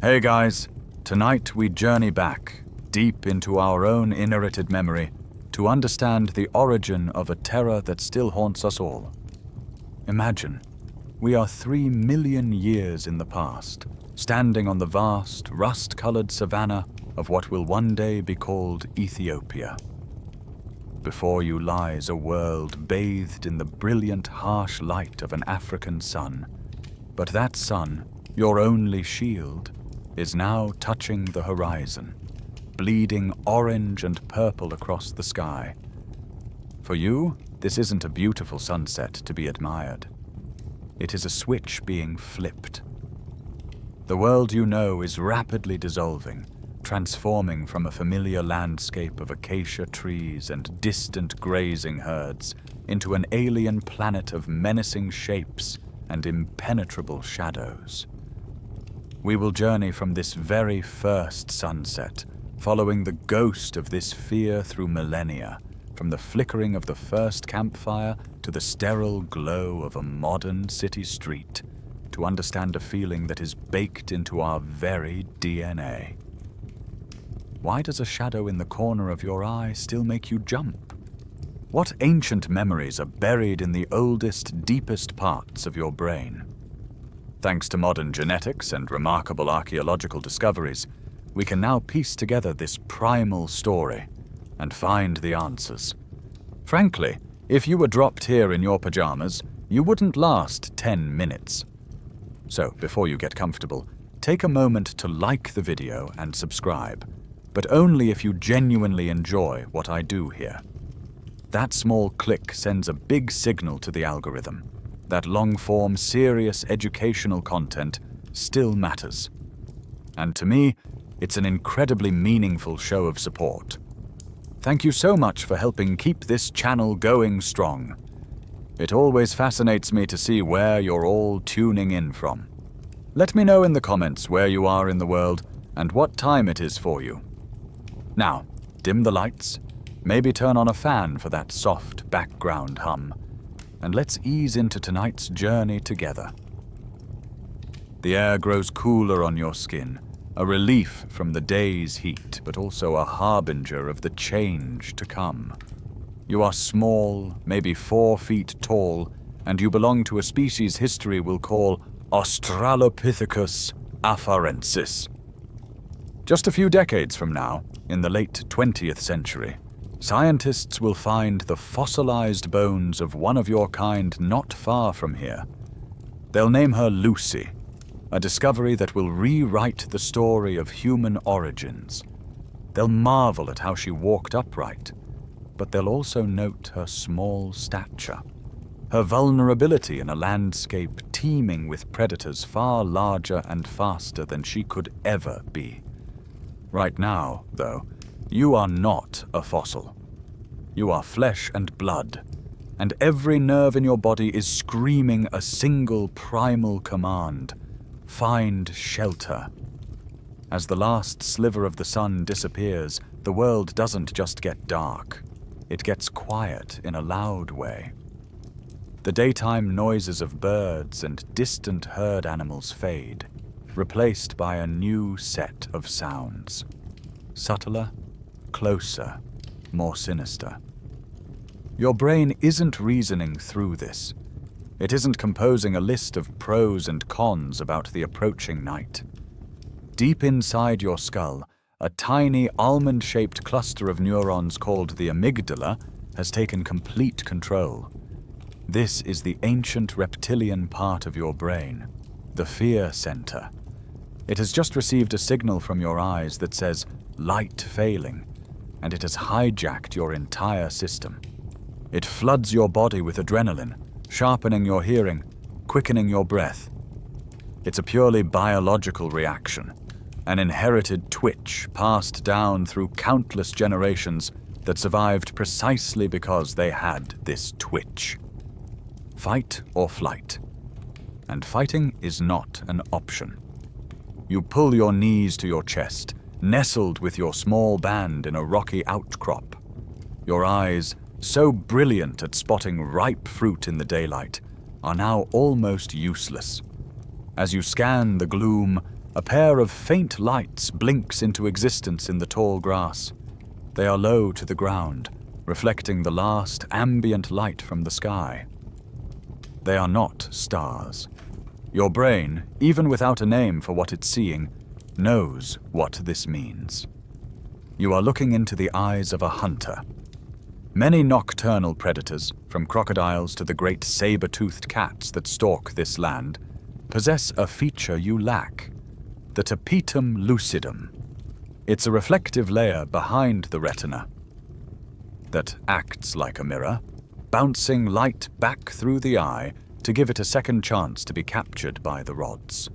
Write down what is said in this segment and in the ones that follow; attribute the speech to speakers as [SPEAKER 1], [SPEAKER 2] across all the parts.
[SPEAKER 1] Hey guys, tonight we journey back, deep into our own inherited memory, to understand the origin of a terror that still haunts us all. Imagine, we are 3 million years in the past, standing on the vast, rust-colored savanna of what will one day be called Ethiopia. Before you lies a world bathed in the brilliant, harsh light of an African sun. But that sun, your only shield, is now touching the horizon, bleeding orange and purple across the sky. For you, this isn't a beautiful sunset to be admired. It is a switch being flipped. The world you know is rapidly dissolving, transforming from a familiar landscape of acacia trees and distant grazing herds into an alien planet of menacing shapes and impenetrable shadows. We will journey from this very first sunset, following the ghost of this fear through millennia, from the flickering of the first campfire to the sterile glow of a modern city street, to understand a feeling that is baked into our very DNA. Why does a shadow in the corner of your eye still make you jump? What ancient memories are buried in the oldest, deepest parts of your brain? Thanks to modern genetics and remarkable archaeological discoveries, we can now piece together this primal story and find the answers. Frankly, if you were dropped here in your pajamas, you wouldn't last 10 minutes. So, before you get comfortable, take a moment to like the video and subscribe, but only if you genuinely enjoy what I do here. That small click sends a big signal to the algorithm that long-form, serious educational content still matters. And to me, it's an incredibly meaningful show of support. Thank you so much for helping keep this channel going strong. It always fascinates me to see where you're all tuning in from. Let me know in the comments where you are in the world and what time it is for you. Now, dim the lights, maybe turn on a fan for that soft background hum, and let's ease into tonight's journey together. The air grows cooler on your skin, a relief from the day's heat, but also a harbinger of the change to come. You are small, maybe 4 feet tall, and you belong to a species history will call Australopithecus afarensis. Just a few decades from now, in the late 20th century, scientists will find the fossilized bones of one of your kind not far from here. They'll name her Lucy, a discovery that will rewrite the story of human origins. They'll marvel at how she walked upright, but they'll also note her small stature, her vulnerability in a landscape teeming with predators far larger and faster than she could ever be. Right now, though, you are not a fossil. You are flesh and blood, and every nerve in your body is screaming a single primal command: find shelter. As the last sliver of the sun disappears, the world doesn't just get dark. It gets quiet in a loud way. The daytime noises of birds and distant herd animals fade, replaced by a new set of sounds. Subtler, closer, more sinister. Your brain isn't reasoning through this. It isn't composing a list of pros and cons about the approaching night. Deep inside your skull, a tiny almond-shaped cluster of neurons called the amygdala has taken complete control. This is the ancient reptilian part of your brain, the fear center. It has just received a signal from your eyes that says, light failing, and it has hijacked your entire system. It floods your body with adrenaline, sharpening your hearing, quickening your breath. It's a purely biological reaction, an inherited twitch passed down through countless generations that survived precisely because they had this twitch. Fight or flight. And fighting is not an option. You pull your knees to your chest, nestled with your small band in a rocky outcrop. Your eyes, so brilliant at spotting ripe fruit in the daylight, are now almost useless. As you scan the gloom, A pair of faint lights blinks into existence in the tall grass. They are low to the ground, reflecting the last ambient light from the sky. They are not stars. Your brain, even without a name for what it's seeing, knows what this means. You are looking into the eyes of a hunter. Many nocturnal predators, from crocodiles to the great saber-toothed cats that stalk this land, possess a feature you lack, the tapetum lucidum. It's a reflective layer behind the retina that acts like a mirror, bouncing light back through the eye to give it a second chance to be captured by the rods.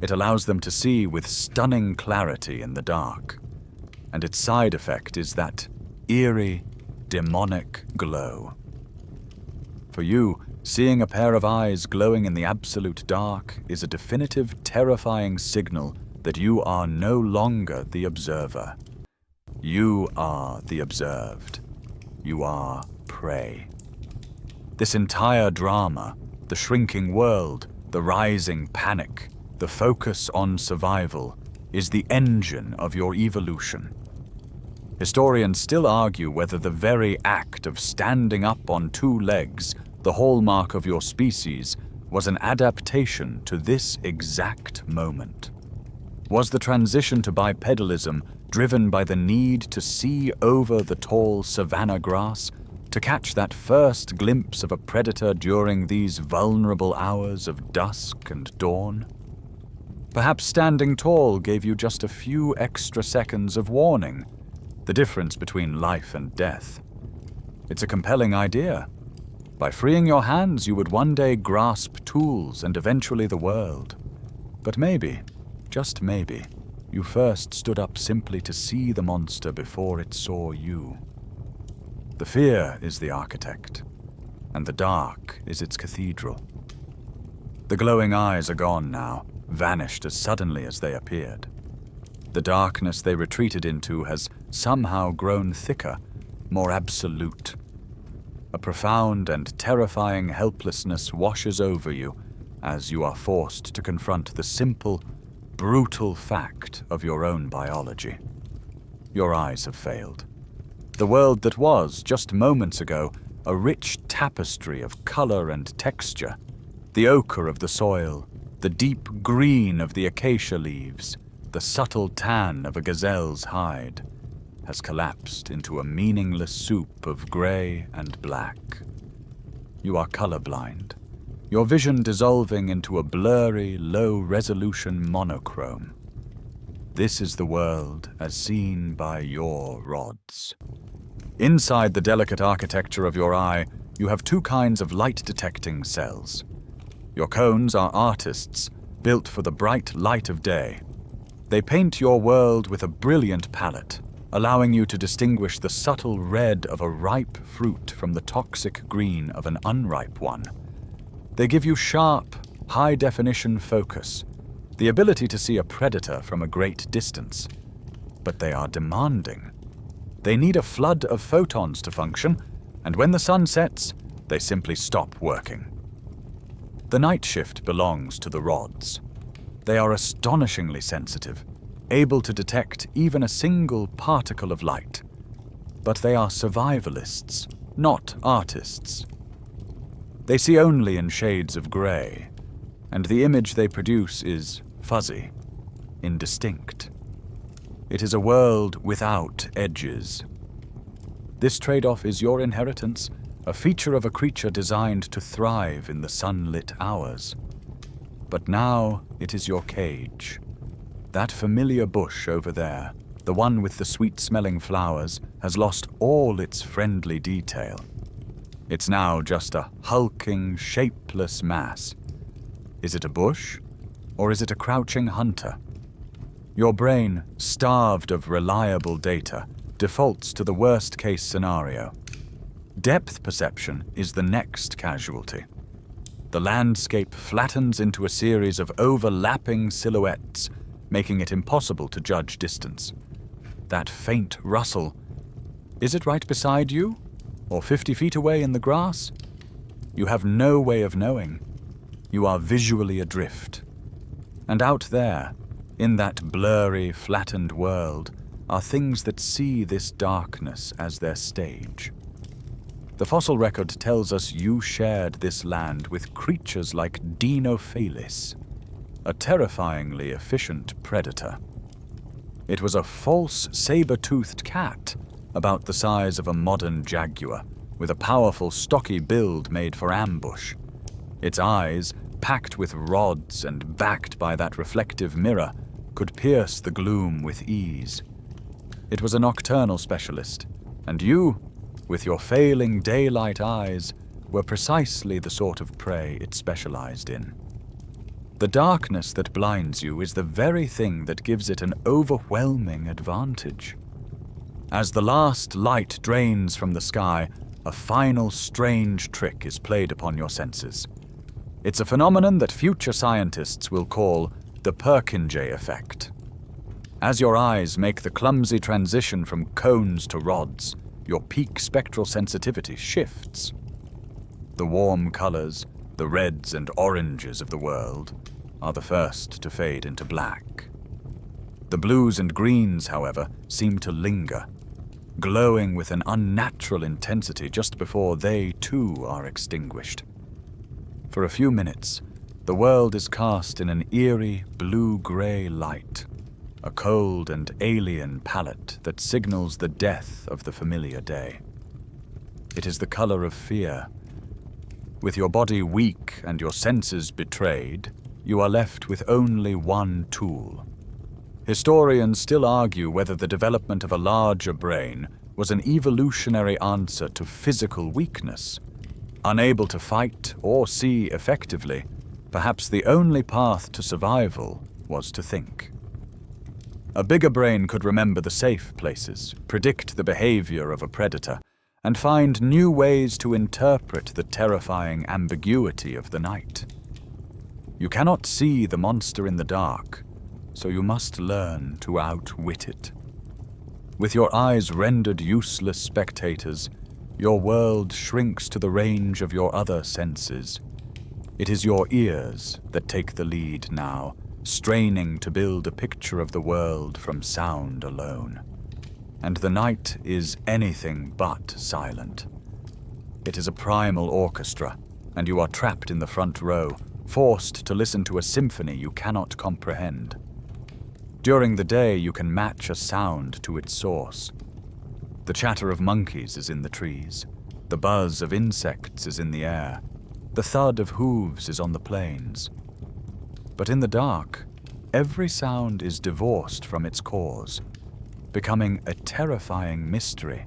[SPEAKER 1] It allows them to see with stunning clarity in the dark, and its side effect is that eerie, demonic glow. For you, seeing a pair of eyes glowing in the absolute dark is a definitive, terrifying signal that you are no longer the observer. You are the observed. You are prey. This entire drama, the shrinking world, the rising panic, the focus on survival, is the engine of your evolution. Historians still argue whether the very act of standing up on two legs, the hallmark of your species, was an adaptation to this exact moment. Was the transition to bipedalism driven by the need to see over the tall savanna grass, to catch that first glimpse of a predator during these vulnerable hours of dusk and dawn? Perhaps standing tall gave you just a few extra seconds of warning, the difference between life and death. It's a compelling idea. By freeing your hands, you would one day grasp tools and eventually the world. But maybe, just maybe, you first stood up simply to see the monster before it saw you. The fear is the architect, and the dark is its cathedral. The glowing eyes are gone now, vanished as suddenly as they appeared. The darkness they retreated into has somehow grown thicker, more absolute. A profound and terrifying helplessness washes over you as you are forced to confront the simple, brutal fact of your own biology. Your eyes have failed. The world that was, just moments ago, a rich tapestry of color and texture, the ochre of the soil, the deep green of the acacia leaves, the subtle tan of a gazelle's hide, has collapsed into a meaningless soup of gray and black. You are colorblind, your vision dissolving into a blurry, low-resolution monochrome. This is the world as seen by your rods. Inside the delicate architecture of your eye, you have two kinds of light-detecting cells. Your cones are artists, built for the bright light of day. They paint your world with a brilliant palette, allowing you to distinguish the subtle red of a ripe fruit from the toxic green of an unripe one. They give you sharp, high-definition focus, the ability to see a predator from a great distance. But they are demanding. They need a flood of photons to function, and when the sun sets, they simply stop working. The night shift belongs to the rods. They are astonishingly sensitive, able to detect even a single particle of light. But they are survivalists, not artists. They see only in shades of gray, and the image they produce is fuzzy, indistinct. It is a world without edges. This trade-off is your inheritance, a feature of a creature designed to thrive in the sunlit hours. But now it is your cage. That familiar bush over there, the one with the sweet-smelling flowers, has lost all its friendly detail. It's now just a hulking, shapeless mass. Is it a bush, or is it a crouching hunter? Your brain, starved of reliable data, defaults to the worst-case scenario. Depth perception is the next casualty. The landscape flattens into a series of overlapping silhouettes, making it impossible to judge distance. That faint rustle, is it right beside you, or 50 feet away in the grass? You have no way of knowing. You are visually adrift. And out there, In that blurry, flattened world are things that see this darkness as their stage. The fossil record tells us you shared this land with creatures like Dinophalis, a terrifyingly efficient predator. It was a false saber-toothed cat, about the size of a modern jaguar, with a powerful, stocky build made for ambush. Its eyes, packed with rods and backed by that reflective mirror, could pierce the gloom with ease. It was a nocturnal specialist, and you, with your failing daylight eyes, were precisely the sort of prey it specialized in. The darkness that blinds you is the very thing that gives it an overwhelming advantage. As the last light drains from the sky, a final strange trick is played upon your senses. It's a phenomenon that future scientists will call the Purkinje effect. As your eyes make the clumsy transition from cones to rods, your peak spectral sensitivity shifts. The warm colors, the reds and oranges of the world, are the first to fade into black. The blues and greens, however, seem to linger, glowing with an unnatural intensity just before they, too, are extinguished. For a few minutes, the world is cast in an eerie blue-gray light, a cold and alien palette that signals the death of the familiar day. It is the color of fear. With your body weak and your senses betrayed, you are left with only one tool. Historians still argue whether the development of a larger brain was an evolutionary answer to physical weakness. Unable to fight or see effectively, perhaps the only path to survival was to think. A bigger brain could remember the safe places, predict the behavior of a predator, and find new ways to interpret the terrifying ambiguity of the night. You cannot see the monster in the dark, so you must learn to outwit it. With your eyes rendered useless spectators, your world shrinks to the range of your other senses. It is your ears that take the lead now, straining to build a picture of the world from sound alone. And the night is anything but silent. It is a primal orchestra, and you are trapped in the front row, forced to listen to a symphony you cannot comprehend. During the day, you can match a sound to its source. The chatter of monkeys is in the trees. The buzz of insects is in the air. The thud of hooves is on the plains. But in the dark, every sound is divorced from its cause, becoming a terrifying mystery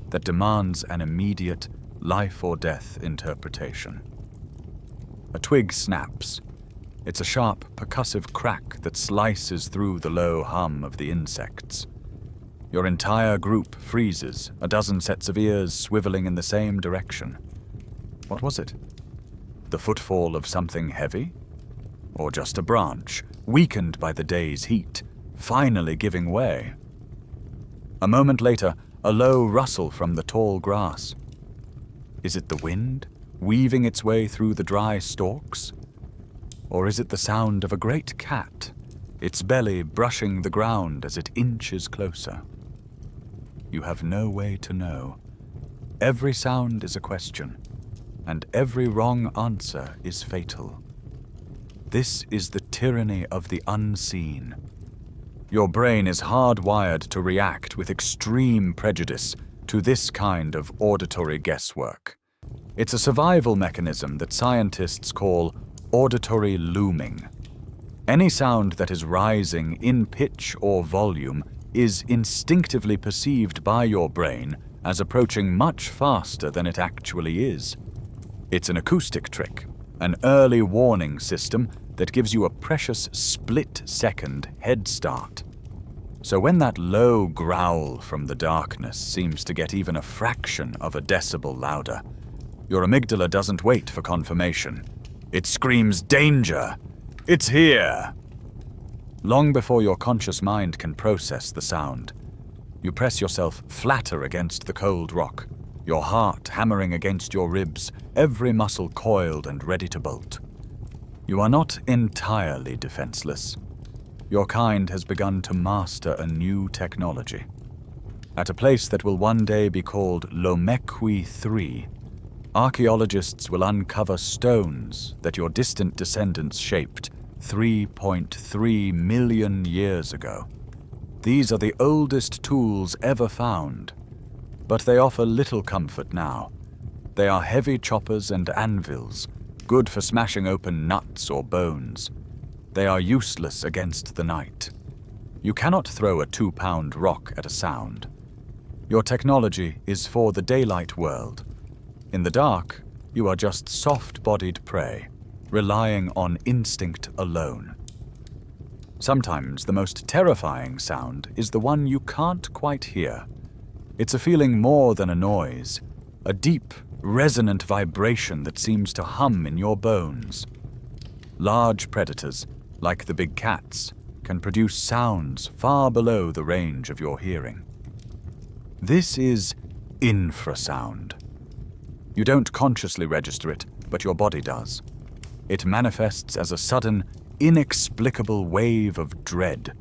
[SPEAKER 1] that demands an immediate life-or-death interpretation. A twig snaps. It's a sharp, percussive crack that slices through the low hum of the insects. Your entire group freezes, a dozen sets of ears swiveling in the same direction. What was it? The footfall of something heavy? Or just a branch, weakened by the day's heat, finally giving way? A moment later, a low rustle from the tall grass. Is it the wind, weaving its way through the dry stalks? Or is it the sound of a great cat, its belly brushing the ground as it inches closer? You have no way to know. Every sound is a question, and every wrong answer is fatal. This is the tyranny of the unseen. Your brain is hardwired to react with extreme prejudice to this kind of auditory guesswork. It's a survival mechanism that scientists call auditory looming. Any sound that is rising in pitch or volume is instinctively perceived by your brain as approaching much faster than it actually is. It's an acoustic trick, an early warning system that gives you a precious split-second head start. So when that low growl from the darkness seems to get even a fraction of a decibel louder, your amygdala doesn't wait for confirmation. It screams, "Danger! It's here!" Long before your conscious mind can process the sound, you press yourself flatter against the cold rock, your heart hammering against your ribs, every muscle coiled and ready to bolt. You are not entirely defenseless. your kind has begun to master a new technology. At a place that will one day be called Lomekwi 3, archaeologists will uncover stones that your distant descendants shaped 3.3 million years ago. These are the oldest tools ever found, but they offer little comfort now. They are heavy choppers and anvils, good for smashing open nuts or bones. They are useless against the night. You cannot throw a 2-pound rock at a sound. Your technology is for the daylight world. In the dark, you are just soft-bodied prey, relying on instinct alone. Sometimes the most terrifying sound is the one you can't quite hear. It's a feeling more than a noise, a deep, resonant vibration that seems to hum in your bones. Large predators, like the big cats, can produce sounds far below the range of your hearing. This is infrasound. You don't consciously register it, but your body does. It manifests as a sudden, inexplicable wave of dread,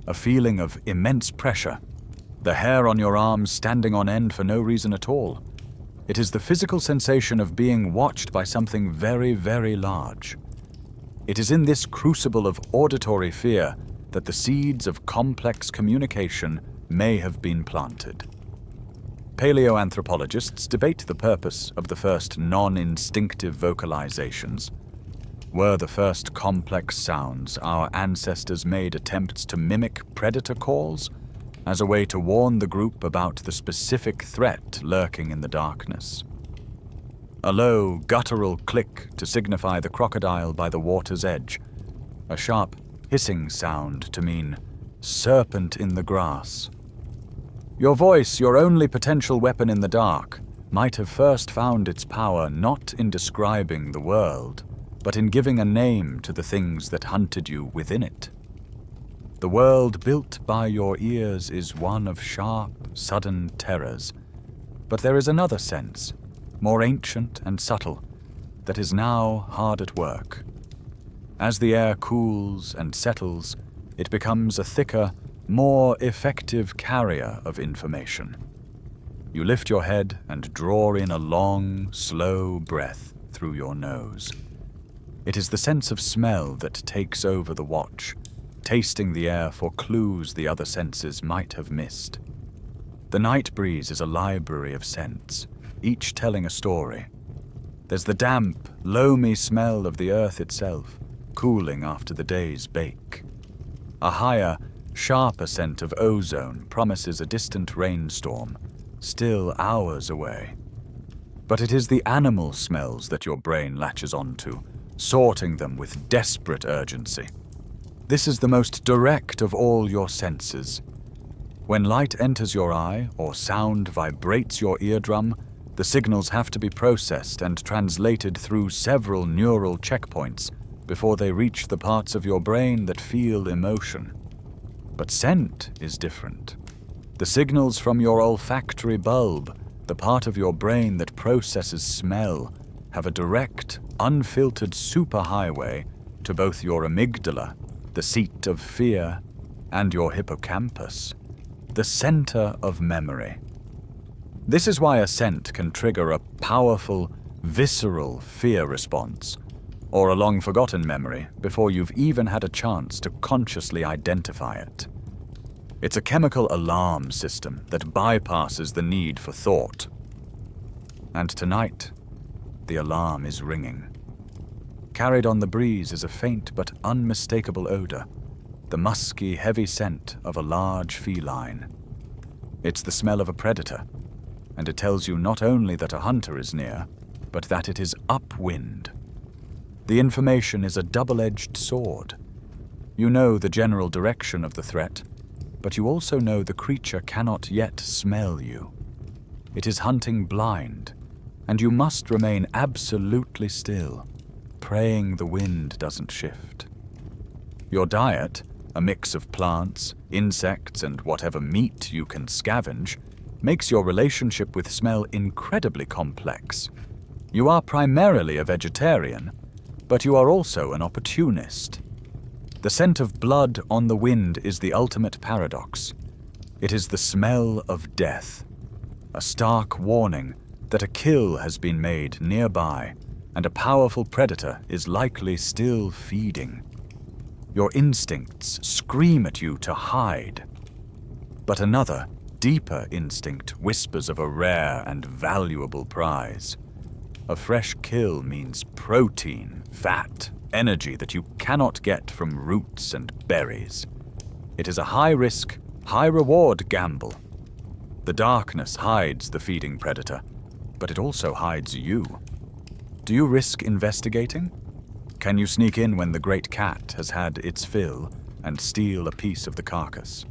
[SPEAKER 1] a feeling of immense pressure, the hair on your arms standing on end for no reason at all. It is the physical sensation of being watched by something very, very large. It is in this crucible of auditory fear that the seeds of complex communication may have been planted. Paleoanthropologists debate the purpose of the first non-instinctive vocalizations. Were the first complex sounds our ancestors made attempts to mimic predator calls as a way to warn the group about the specific threat lurking in the darkness? A low, guttural click to signify the crocodile by the water's edge. A sharp, hissing sound to mean serpent in the grass. Your voice, your only potential weapon in the dark, might have first found its power not in describing the world, but in giving a name to the things that hunted you within it. The world built by your ears is one of sharp, sudden terrors, but there is another sense, more ancient and subtle, that is now hard at work. As the air cools and settles, it becomes a thicker, more effective carrier of information. You lift your head and draw in a long, slow breath through your nose. It is the sense of smell that takes over the watch, tasting the air for clues the other senses might have missed. The night breeze is a library of scents, each telling a story. There's the damp, loamy smell of the earth itself, cooling after the day's bake. A higher, sharper scent of ozone promises a distant rainstorm, still hours away. But it is the animal smells that your brain latches onto, sorting them with desperate urgency. This is the most direct of all your senses. When light enters your eye or sound vibrates your eardrum, the signals have to be processed and translated through several neural checkpoints before they reach the parts of your brain that feel emotion. But scent is different. The signals from your olfactory bulb, the part of your brain that processes smell, have a direct, unfiltered superhighway to both your amygdala, the seat of fear, and your hippocampus, the center of memory. This is why a scent can trigger a powerful, visceral fear response, or a long-forgotten memory before you've even had a chance to consciously identify it. It's a chemical alarm system that bypasses the need for thought. And tonight, the alarm is ringing. Carried on the breeze is a faint but unmistakable odor, the musky, heavy scent of a large feline. It's the smell of a predator, and it tells you not only that a hunter is near, but that it is upwind. The information is a double-edged sword. You know the general direction of the threat, but you also know the creature cannot yet smell you. It is hunting blind, and you must remain absolutely still, praying the wind doesn't shift. Your diet, a mix of plants, insects, and whatever meat you can scavenge, makes your relationship with smell incredibly complex. You are primarily a vegetarian, but you are also an opportunist. The scent of blood on the wind is the ultimate paradox. It is the smell of death, a stark warning that a kill has been made nearby and a powerful predator is likely still feeding. Your instincts scream at you to hide, but another, deeper instinct whispers of a rare and valuable prize. A fresh kill means protein, fat, energy that you cannot get from roots and berries. It is a high-risk, high-reward gamble. The darkness hides the feeding predator, but it also hides you. Do you risk investigating? Can you sneak in when the great cat has had its fill and steal a piece of the carcass?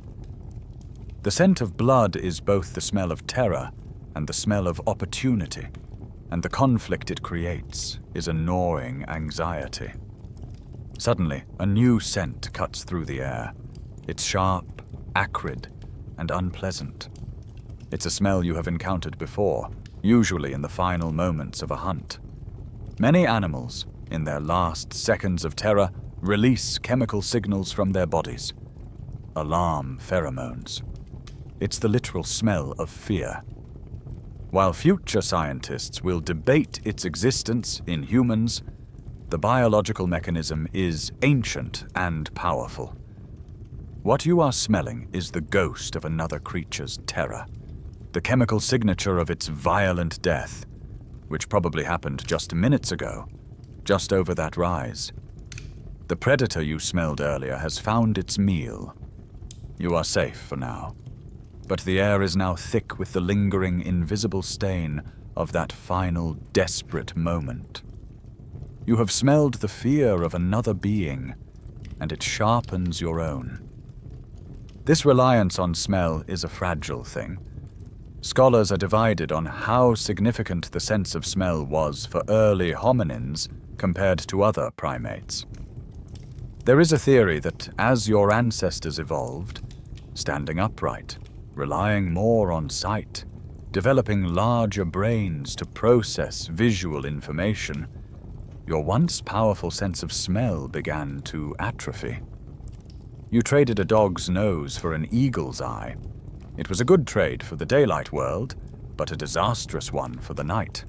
[SPEAKER 1] The scent of blood is both the smell of terror and the smell of opportunity, and the conflict it creates is a gnawing anxiety. Suddenly, a new scent cuts through the air. It's sharp, acrid, and unpleasant. It's a smell you have encountered before, usually in the final moments of a hunt. Many animals, in their last seconds of terror, release chemical signals from their bodies. Alarm pheromones. It's the literal smell of fear. While future scientists will debate its existence in humans, the biological mechanism is ancient and powerful. What you are smelling is the ghost of another creature's terror, the chemical signature of its violent death, which probably happened just minutes ago, just over that rise. The predator you smelled earlier has found its meal. You are safe for now, but the air is now thick with the lingering, invisible stain of that final, desperate moment. You have smelled the fear of another being, and it sharpens your own. This reliance on smell is a fragile thing. Scholars are divided on how significant the sense of smell was for early hominins compared to other primates. There is a theory that as your ancestors evolved, standing upright, relying more on sight, developing larger brains to process visual information, your once powerful sense of smell began to atrophy. You traded a dog's nose for an eagle's eye. It was a good trade for the daylight world, but a disastrous one for the night.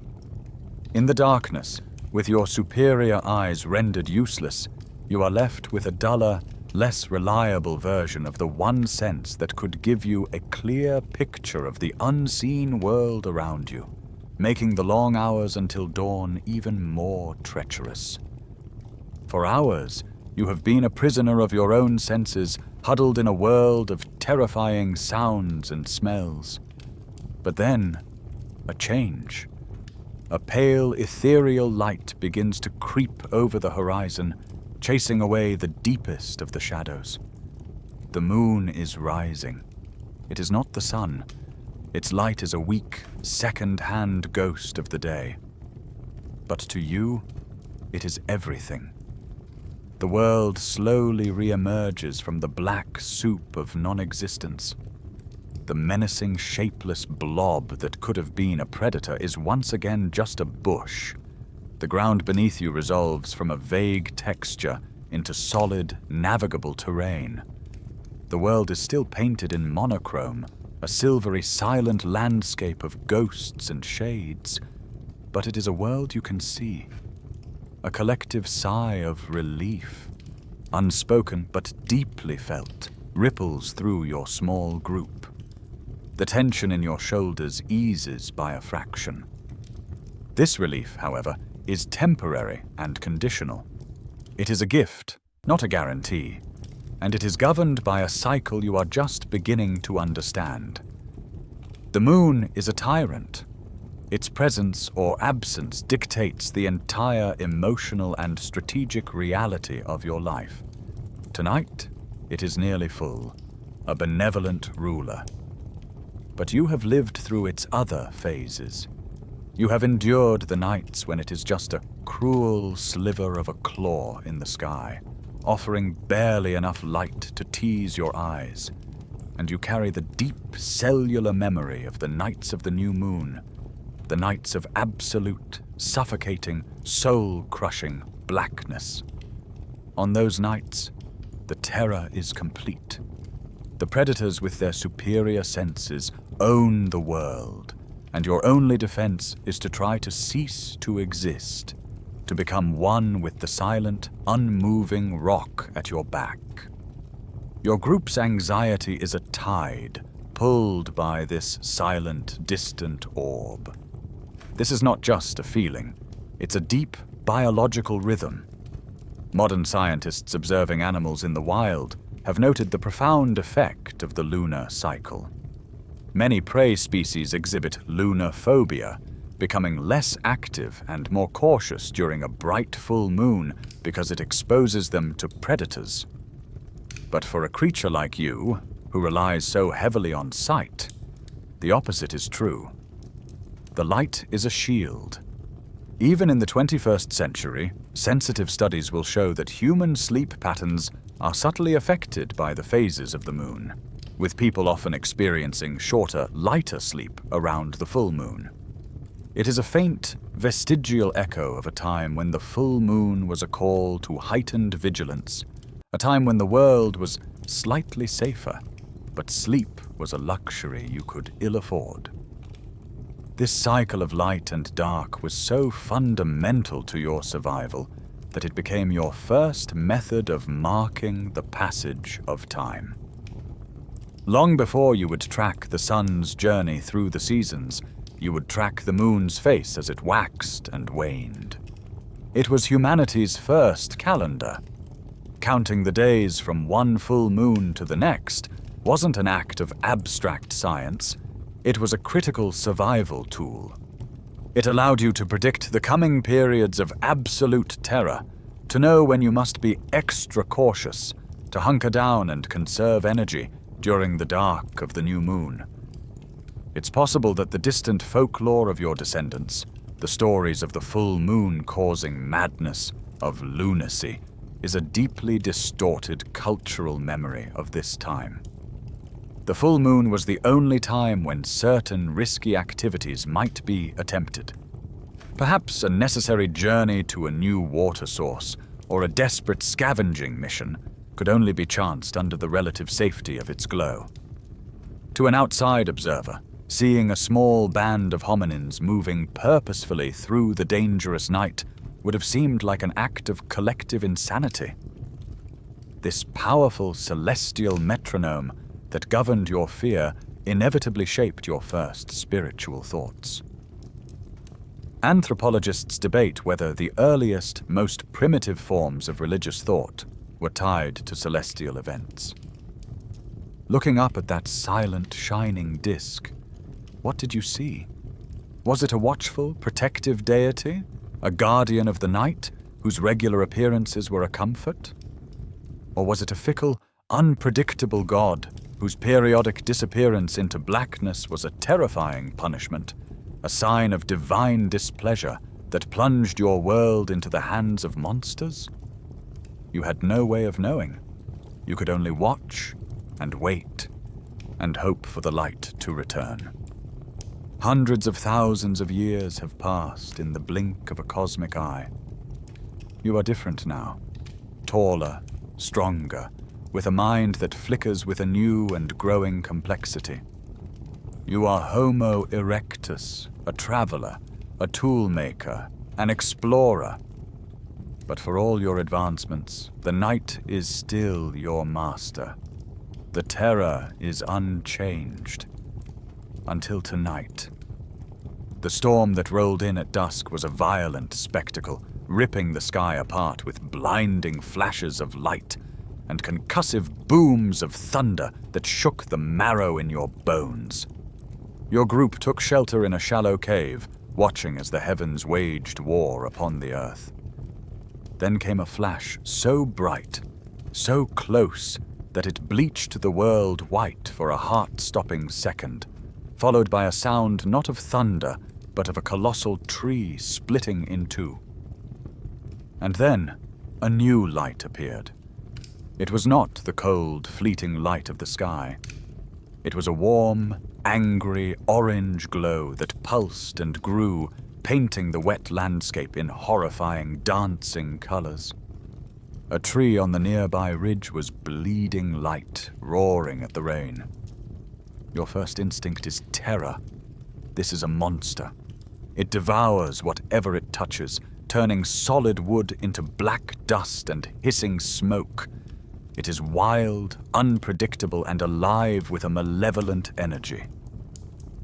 [SPEAKER 1] In the darkness, with your superior eyes rendered useless, you are left with a duller, less reliable version of the one sense that could give you a clear picture of the unseen world around you, making the long hours until dawn even more treacherous. For hours, you have been a prisoner of your own senses, huddled in a world of terrifying sounds and smells. But then, a change. A pale, ethereal light begins to creep over the horizon, chasing away the deepest of the shadows. The moon is rising. It is not the sun. Its light is a weak, second-hand ghost of the day. But to you, it is everything. The world slowly re-emerges from the black soup of non-existence. The menacing, shapeless blob that could have been a predator is once again just a bush. The ground beneath you resolves from a vague texture into solid, navigable terrain. The world is still painted in monochrome, a silvery, silent landscape of ghosts and shades, but it is a world you can see. A collective sigh of relief, unspoken but deeply felt, ripples through your small group. The tension in your shoulders eases by a fraction. This relief, however, is temporary and conditional. It is a gift, not a guarantee, and it is governed by a cycle you are just beginning to understand. The moon is a tyrant. Its presence or absence dictates the entire emotional and strategic reality of your life. Tonight, it is nearly full, a benevolent ruler. But you have lived through its other phases. You have endured the nights when it is just a cruel sliver of a claw in the sky, offering barely enough light to tease your eyes, and you carry the deep cellular memory of the nights of the new moon, the nights of absolute, suffocating, soul-crushing blackness. On those nights, the terror is complete. The predators with their superior senses own the world, and your only defense is to try to cease to exist, to become one with the silent, unmoving rock at your back. Your group's anxiety is a tide pulled by this silent, distant orb. This is not just a feeling, it's a deep biological rhythm. Modern scientists observing animals in the wild have noted the profound effect of the lunar cycle. Many prey species exhibit lunar phobia, becoming less active and more cautious during a bright full moon because it exposes them to predators. But for a creature like you, who relies so heavily on sight, the opposite is true. The light is a shield. Even in the 21st century, sensitive studies will show that human sleep patterns are subtly affected by the phases of the moon, with people often experiencing shorter, lighter sleep around the full moon. It is a faint, vestigial echo of a time when the full moon was a call to heightened vigilance, a time when the world was slightly safer, but sleep was a luxury you could ill afford. This cycle of light and dark was so fundamental to your survival that it became your first method of marking the passage of time. Long before you would track the sun's journey through the seasons, you would track the moon's face as it waxed and waned. It was humanity's first calendar. Counting the days from one full moon to the next wasn't an act of abstract science. It was a critical survival tool. It allowed you to predict the coming periods of absolute terror, to know when you must be extra cautious, to hunker down and conserve energy during the dark of the new moon. It's possible that the distant folklore of your descendants, the stories of the full moon causing madness, of lunacy, is a deeply distorted cultural memory of this time. The full moon was the only time when certain risky activities might be attempted. Perhaps a necessary journey to a new water source or a desperate scavenging mission could only be chanced under the relative safety of its glow. To an outside observer, seeing a small band of hominins moving purposefully through the dangerous night would have seemed like an act of collective insanity. This powerful celestial metronome that governed your fear inevitably shaped your first spiritual thoughts. Anthropologists debate whether the earliest, most primitive forms of religious thought were tied to celestial events. Looking up at that silent, shining disk, what did you see? Was it a watchful, protective deity, a guardian of the night whose regular appearances were a comfort? Or was it a fickle, unpredictable god whose periodic disappearance into blackness was a terrifying punishment, a sign of divine displeasure that plunged your world into the hands of monsters? You had no way of knowing. You could only watch and wait and hope for the light to return. Hundreds of thousands of years have passed in the blink of a cosmic eye. You are different now, taller, stronger, with a mind that flickers with a new and growing complexity. You are Homo erectus, a traveler, a toolmaker, an explorer. But for all your advancements, the night is still your master. The terror is unchanged. Until tonight. The storm that rolled in at dusk was a violent spectacle, ripping the sky apart with blinding flashes of light and concussive booms of thunder that shook the marrow in your bones. Your group took shelter in a shallow cave, watching as the heavens waged war upon the earth. Then came a flash so bright, so close, that it bleached the world white for a heart-stopping second, followed by a sound not of thunder, but of a colossal tree splitting in two. And then a new light appeared. It was not the cold, fleeting light of the sky. It was a warm, angry, orange glow that pulsed and grew, painting the wet landscape in horrifying, dancing colors. A tree on the nearby ridge was bleeding light, roaring at the rain. Your first instinct is terror. This is a monster. It devours whatever it touches, turning solid wood into black dust and hissing smoke. It is wild, unpredictable, and alive with a malevolent energy.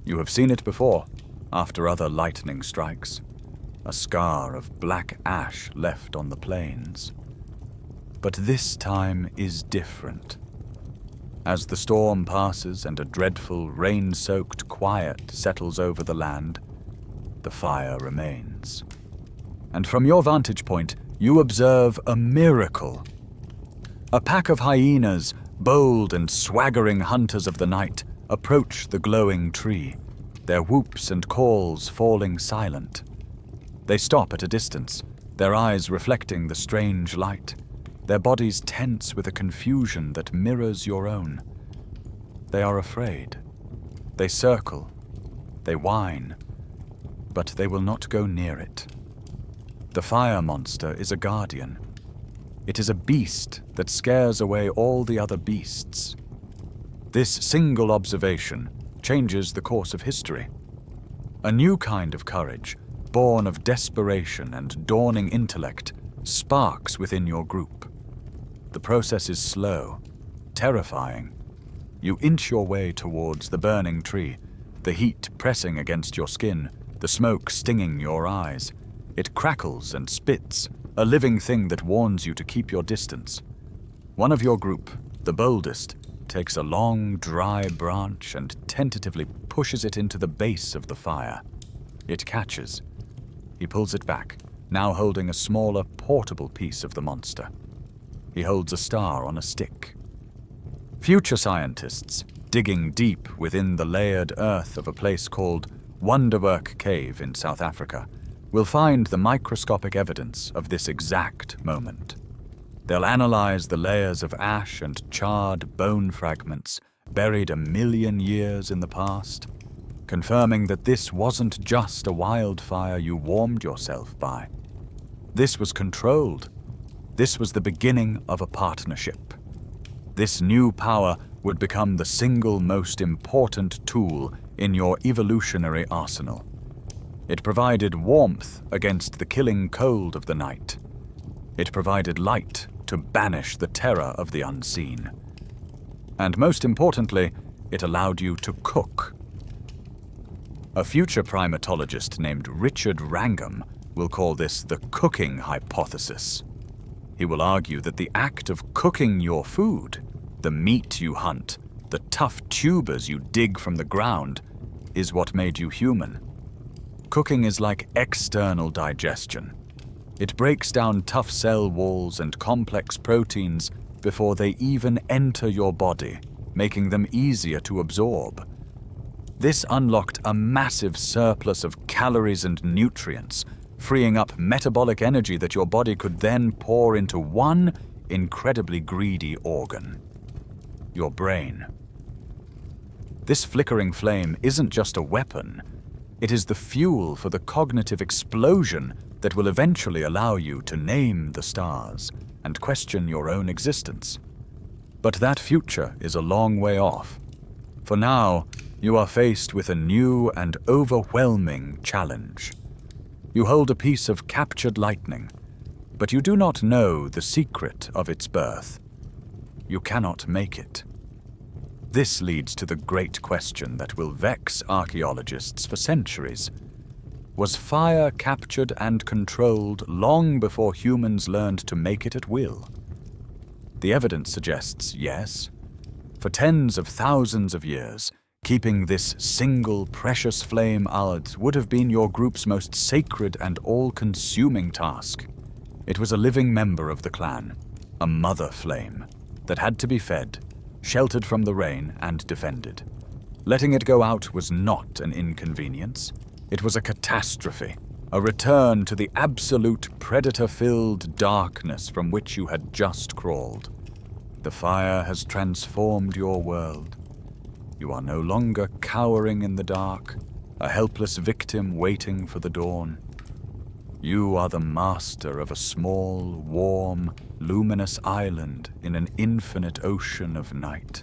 [SPEAKER 1] You have seen it before, after other lightning strikes. A scar of black ash left on the plains. But this time is different. As the storm passes and a dreadful, rain-soaked quiet settles over the land, the fire remains. And from your vantage point, you observe a miracle. A pack of hyenas, bold and swaggering hunters of the night, approach the glowing tree, their whoops and calls falling silent. They stop at a distance, their eyes reflecting the strange light, their bodies tense with a confusion that mirrors your own. They are afraid. They circle. They whine. But they will not go near it. The fire monster is a guardian. It is a beast that scares away all the other beasts. This single observation changes the course of history. A new kind of courage, born of desperation and dawning intellect, sparks within your group. The process is slow, terrifying. You inch your way towards the burning tree, the heat pressing against your skin, the smoke stinging your eyes. It crackles and spits, a living thing that warns you to keep your distance. One of your group, the boldest, takes a long, dry branch and tentatively pushes it into the base of the fire. It catches. He pulls it back, now holding a smaller, portable piece of the monster. He holds a star on a stick. Future scientists, digging deep within the layered earth of a place called Wonderwork Cave in South Africa, will find the microscopic evidence of this exact moment. They'll analyze the layers of ash and charred bone fragments buried 1 million years in the past, confirming that this wasn't just a wildfire you warmed yourself by. This was controlled. This was the beginning of a partnership. This new power would become the single most important tool in your evolutionary arsenal. It provided warmth against the killing cold of the night. It provided light to banish the terror of the unseen. And most importantly, it allowed you to cook. A future primatologist named Richard Wrangham will call this the cooking hypothesis. He will argue that the act of cooking your food, the meat you hunt, the tough tubers you dig from the ground, is what made you human. Cooking is like external digestion. It breaks down tough cell walls and complex proteins before they even enter your body, making them easier to absorb. This unlocked a massive surplus of calories and nutrients, freeing up metabolic energy that your body could then pour into one incredibly greedy organ: your brain. This flickering flame isn't just a weapon. It is the fuel for the cognitive explosion that will eventually allow you to name the stars and question your own existence. But that future is a long way off. For now, you are faced with a new and overwhelming challenge. You hold a piece of captured lightning, but you do not know the secret of its birth. You cannot make it. This leads to the great question that will vex archaeologists for centuries. Was fire captured and controlled long before humans learned to make it at will? The evidence suggests yes. For tens of thousands of years, keeping this single precious flame out would have been your group's most sacred and all-consuming task. It was a living member of the clan, a mother flame, that had to be fed, sheltered from the rain, and defended. Letting it go out was not an inconvenience. It was a catastrophe, a return to the absolute predator-filled darkness from which you had just crawled. The fire has transformed your world. You are no longer cowering in the dark, a helpless victim waiting for the dawn. You are the master of a small, warm, luminous island in an infinite ocean of night.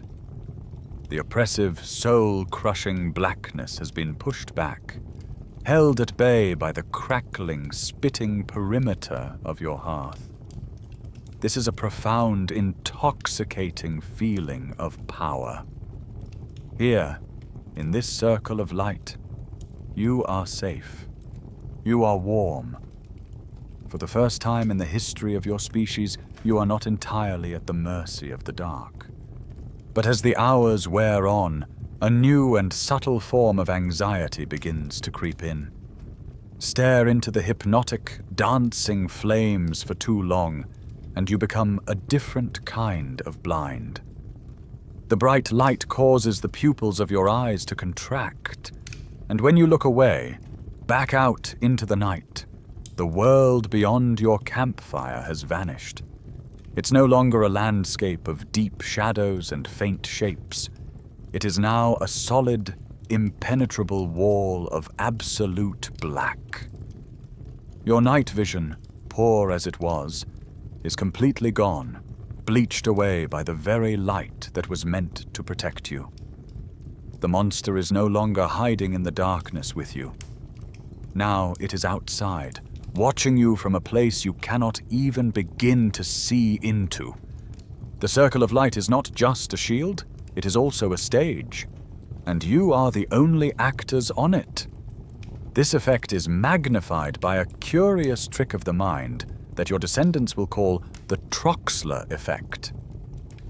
[SPEAKER 1] The oppressive, soul-crushing blackness has been pushed back, held at bay by the crackling, spitting perimeter of your hearth. This is a profound, intoxicating feeling of power. Here, in this circle of light, you are safe. You are warm. For the first time in the history of your species, you are not entirely at the mercy of the dark. But as the hours wear on, a new and subtle form of anxiety begins to creep in. Stare into the hypnotic, dancing flames for too long, and you become a different kind of blind. The bright light causes the pupils of your eyes to contract, and when you look away, back out into the night, the world beyond your campfire has vanished. It's no longer a landscape of deep shadows and faint shapes. It is now a solid, impenetrable wall of absolute black. Your night vision, poor as it was, is completely gone, bleached away by the very light that was meant to protect you. The monster is no longer hiding in the darkness with you. Now it is outside, watching you from a place you cannot even begin to see into. The circle of light is not just a shield, it is also a stage, and you are the only actors on it. This effect is magnified by a curious trick of the mind that your descendants will call the Troxler effect.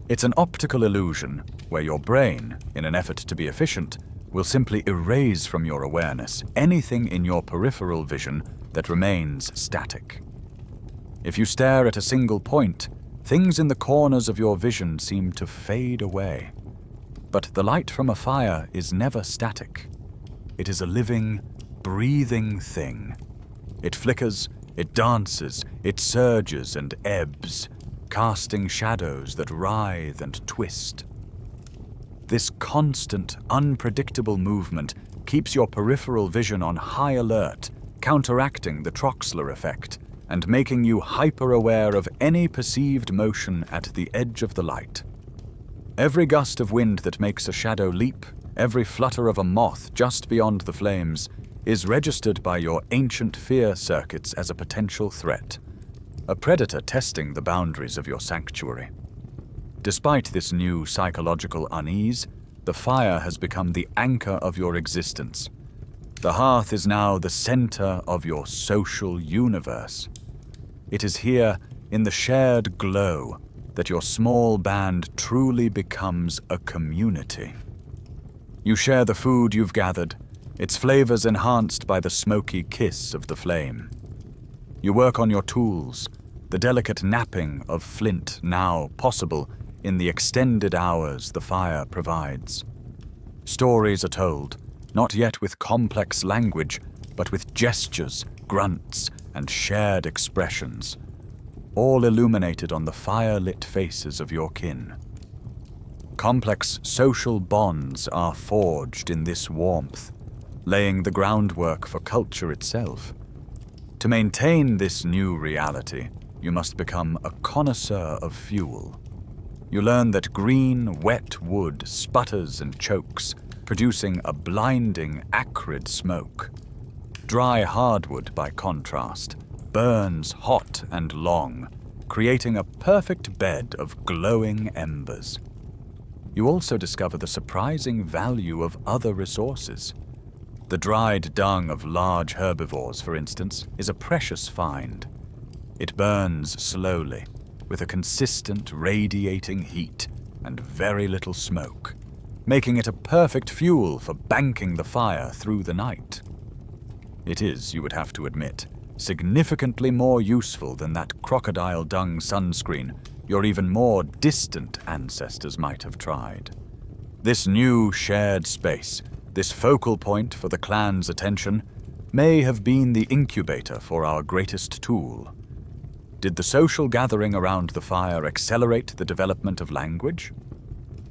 [SPEAKER 1] It's an optical illusion where your brain, in an effort to be efficient, will simply erase from your awareness anything in your peripheral vision that remains static. If you stare at a single point, things in the corners of your vision seem to fade away. But the light from a fire is never static. It is a living, breathing thing. It flickers, it dances, it surges and ebbs, casting shadows that writhe and twist. This constant, unpredictable movement keeps your peripheral vision on high alert, counteracting the Troxler effect and making you hyper-aware of any perceived motion at the edge of the light. Every gust of wind that makes a shadow leap, every flutter of a moth just beyond the flames, is registered by your ancient fear circuits as a potential threat, a predator testing the boundaries of your sanctuary. Despite this new psychological unease, the fire has become the anchor of your existence. The hearth is now the center of your social universe. It is here, in the shared glow, that your small band truly becomes a community. You share the food you've gathered, its flavors enhanced by the smoky kiss of the flame. You work on your tools, the delicate napping of flint now possible in the extended hours the fire provides. Stories are told, not yet with complex language, but with gestures, grunts, and shared expressions, all illuminated on the fire-lit faces of your kin. Complex social bonds are forged in this warmth, laying the groundwork for culture itself. To maintain this new reality, you must become a connoisseur of fuel. You learn that green, wet wood sputters and chokes, producing a blinding, acrid smoke. Dry hardwood, by contrast, burns hot and long, creating a perfect bed of glowing embers. You also discover the surprising value of other resources. The dried dung of large herbivores, for instance, is a precious find. It burns slowly, with a consistent radiating heat and very little smoke, making it a perfect fuel for banking the fire through the night. It is, you would have to admit, significantly more useful than that crocodile dung sunscreen your even more distant ancestors might have tried. This new shared space, this focal point for the clan's attention, may have been the incubator for our greatest tool. Did the social gathering around the fire accelerate the development of language?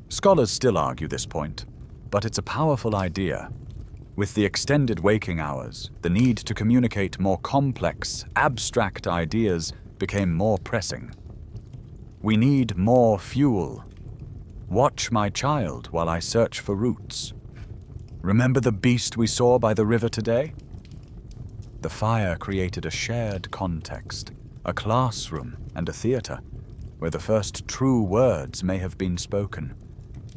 [SPEAKER 1] Scholars still argue this point, but it's a powerful idea. With the extended waking hours, the need to communicate more complex, abstract ideas became more pressing. We need more fuel. Watch my child while I search for roots. Remember the beast we saw by the river today? The fire created a shared context, a classroom and a theater, where the first true words may have been spoken,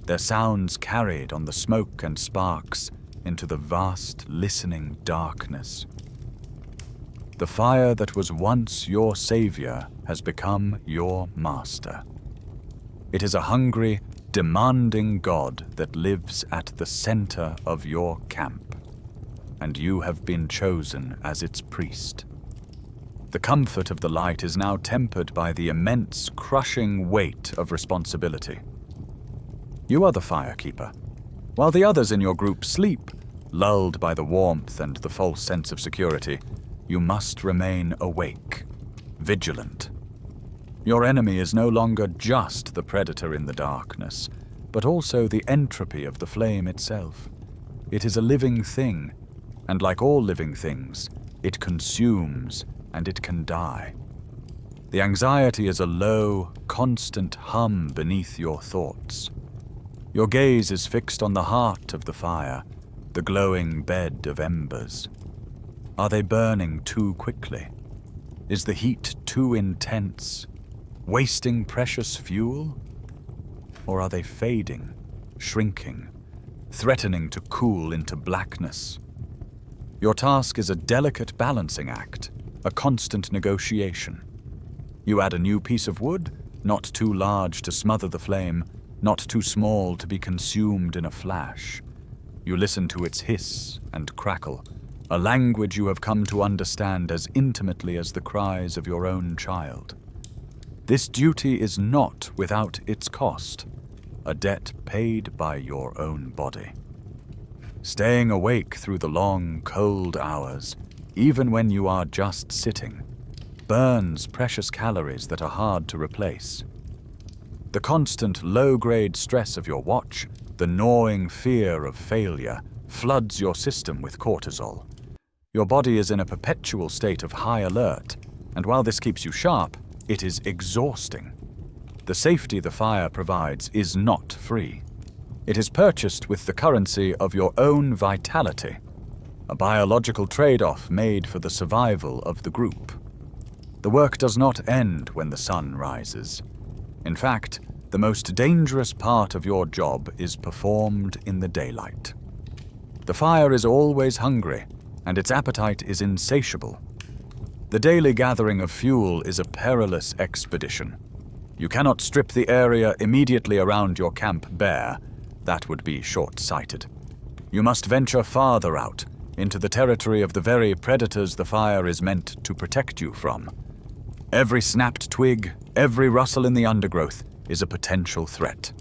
[SPEAKER 1] their sounds carried on the smoke and sparks into the vast, listening darkness. The fire that was once your savior has become your master. It is a hungry, demanding God that lives at the center of your camp, and you have been chosen as its priest. The comfort of the light is now tempered by the immense, crushing weight of responsibility. You are the firekeeper, while the others in your group sleep, lulled by the warmth and the false sense of security. You must remain awake, vigilant. Your enemy is no longer just the predator in the darkness, but also the entropy of the flame itself. It is a living thing, and like all living things, it consumes and it can die. The anxiety is a low, constant hum beneath your thoughts. Your gaze is fixed on the heart of the fire, the glowing bed of embers. Are they burning too quickly? Is the heat too intense, wasting precious fuel? Or are they fading, shrinking, threatening to cool into blackness? Your task is a delicate balancing act, a constant negotiation. You add a new piece of wood, not too large to smother the flame, not too small to be consumed in a flash. You listen to its hiss and crackle, a language you have come to understand as intimately as the cries of your own child. This duty is not without its cost, a debt paid by your own body. Staying awake through the long, cold hours, even when you are just sitting, burns precious calories that are hard to replace. The constant low-grade stress of your watch, the gnawing fear of failure, floods your system with cortisol. Your body is in a perpetual state of high alert, and while this keeps you sharp, it is exhausting. The safety the fire provides is not free. It is purchased with the currency of your own vitality, a biological trade-off made for the survival of the group. The work does not end when the sun rises. In fact, the most dangerous part of your job is performed in the daylight. The fire is always hungry, and its appetite is insatiable. The daily gathering of fuel is a perilous expedition. You cannot strip the area immediately around your camp bare. That would be short-sighted. You must venture farther out, into the territory of the very predators the fire is meant to protect you from. Every snapped twig, every rustle in the undergrowth is a potential threat.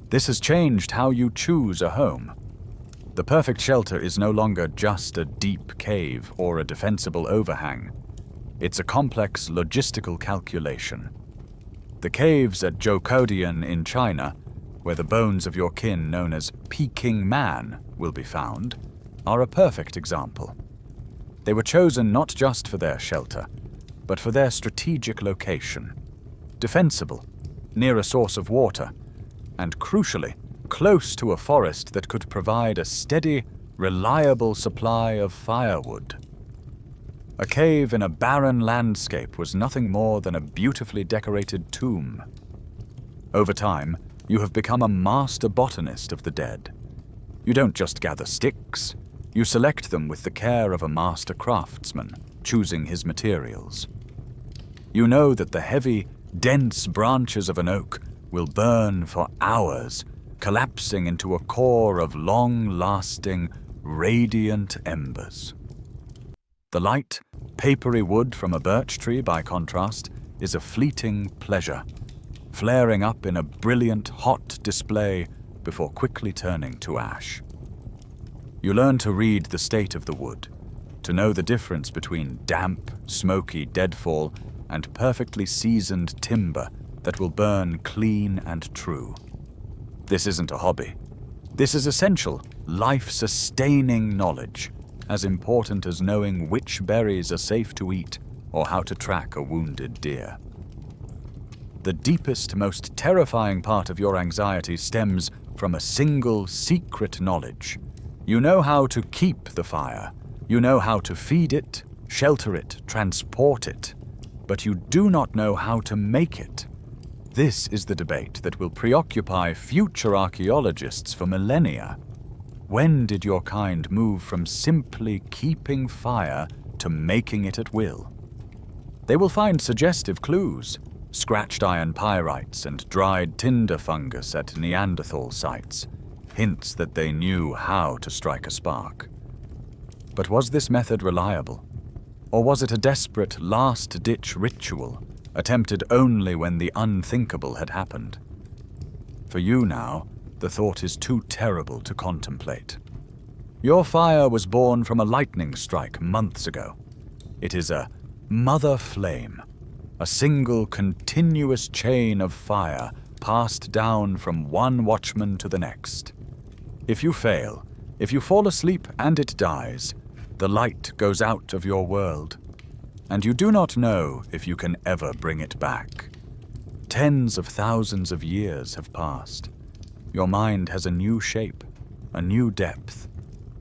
[SPEAKER 1] This has changed how you choose a home. The perfect shelter is no longer just a deep cave or a defensible overhang. It's a complex logistical calculation. The caves at Zhoukoudian in China, where the bones of your kin known as Peking Man will be found, are a perfect example. They were chosen not just for their shelter, but for their strategic location. Defensible, near a source of water, and crucially, close to a forest that could provide a steady, reliable supply of firewood. A cave in a barren landscape was nothing more than a beautifully decorated tomb. Over time, you have become a master botanist of the dead. You don't just gather sticks, you select them with the care of a master craftsman, choosing his materials. You know that the heavy, dense branches of an oak will burn for hours, collapsing into a core of long-lasting, radiant embers. The light, papery wood from a birch tree, by contrast, is a fleeting pleasure, flaring up in a brilliant, hot display before quickly turning to ash. You learn to read the state of the wood, to know the difference between damp, smoky deadfall and perfectly seasoned timber that will burn clean and true. This isn't a hobby. This is essential life-sustaining knowledge, as important as knowing which berries are safe to eat or how to track a wounded deer. The deepest, most terrifying part of your anxiety stems from a single secret knowledge. You know how to keep the fire. You know how to feed it, shelter it, transport it. But you do not know how to make it. This is the debate that will preoccupy future archaeologists for millennia. When did your kind move from simply keeping fire to making it at will? They will find suggestive clues, scratched iron pyrites and dried tinder fungus at Neanderthal sites, hints that they knew how to strike a spark. But was this method reliable? Or was it a desperate last-ditch ritual, attempted only when the unthinkable had happened? For you now, the thought is too terrible to contemplate. Your fire was born from a lightning strike months ago. It is a mother flame, a single continuous chain of fire passed down from one watchman to the next. If you fail, if you fall asleep and it dies, the light goes out of your world, and you do not know if you can ever bring it back. Tens of thousands of years have passed. Your mind has a new shape, a new depth.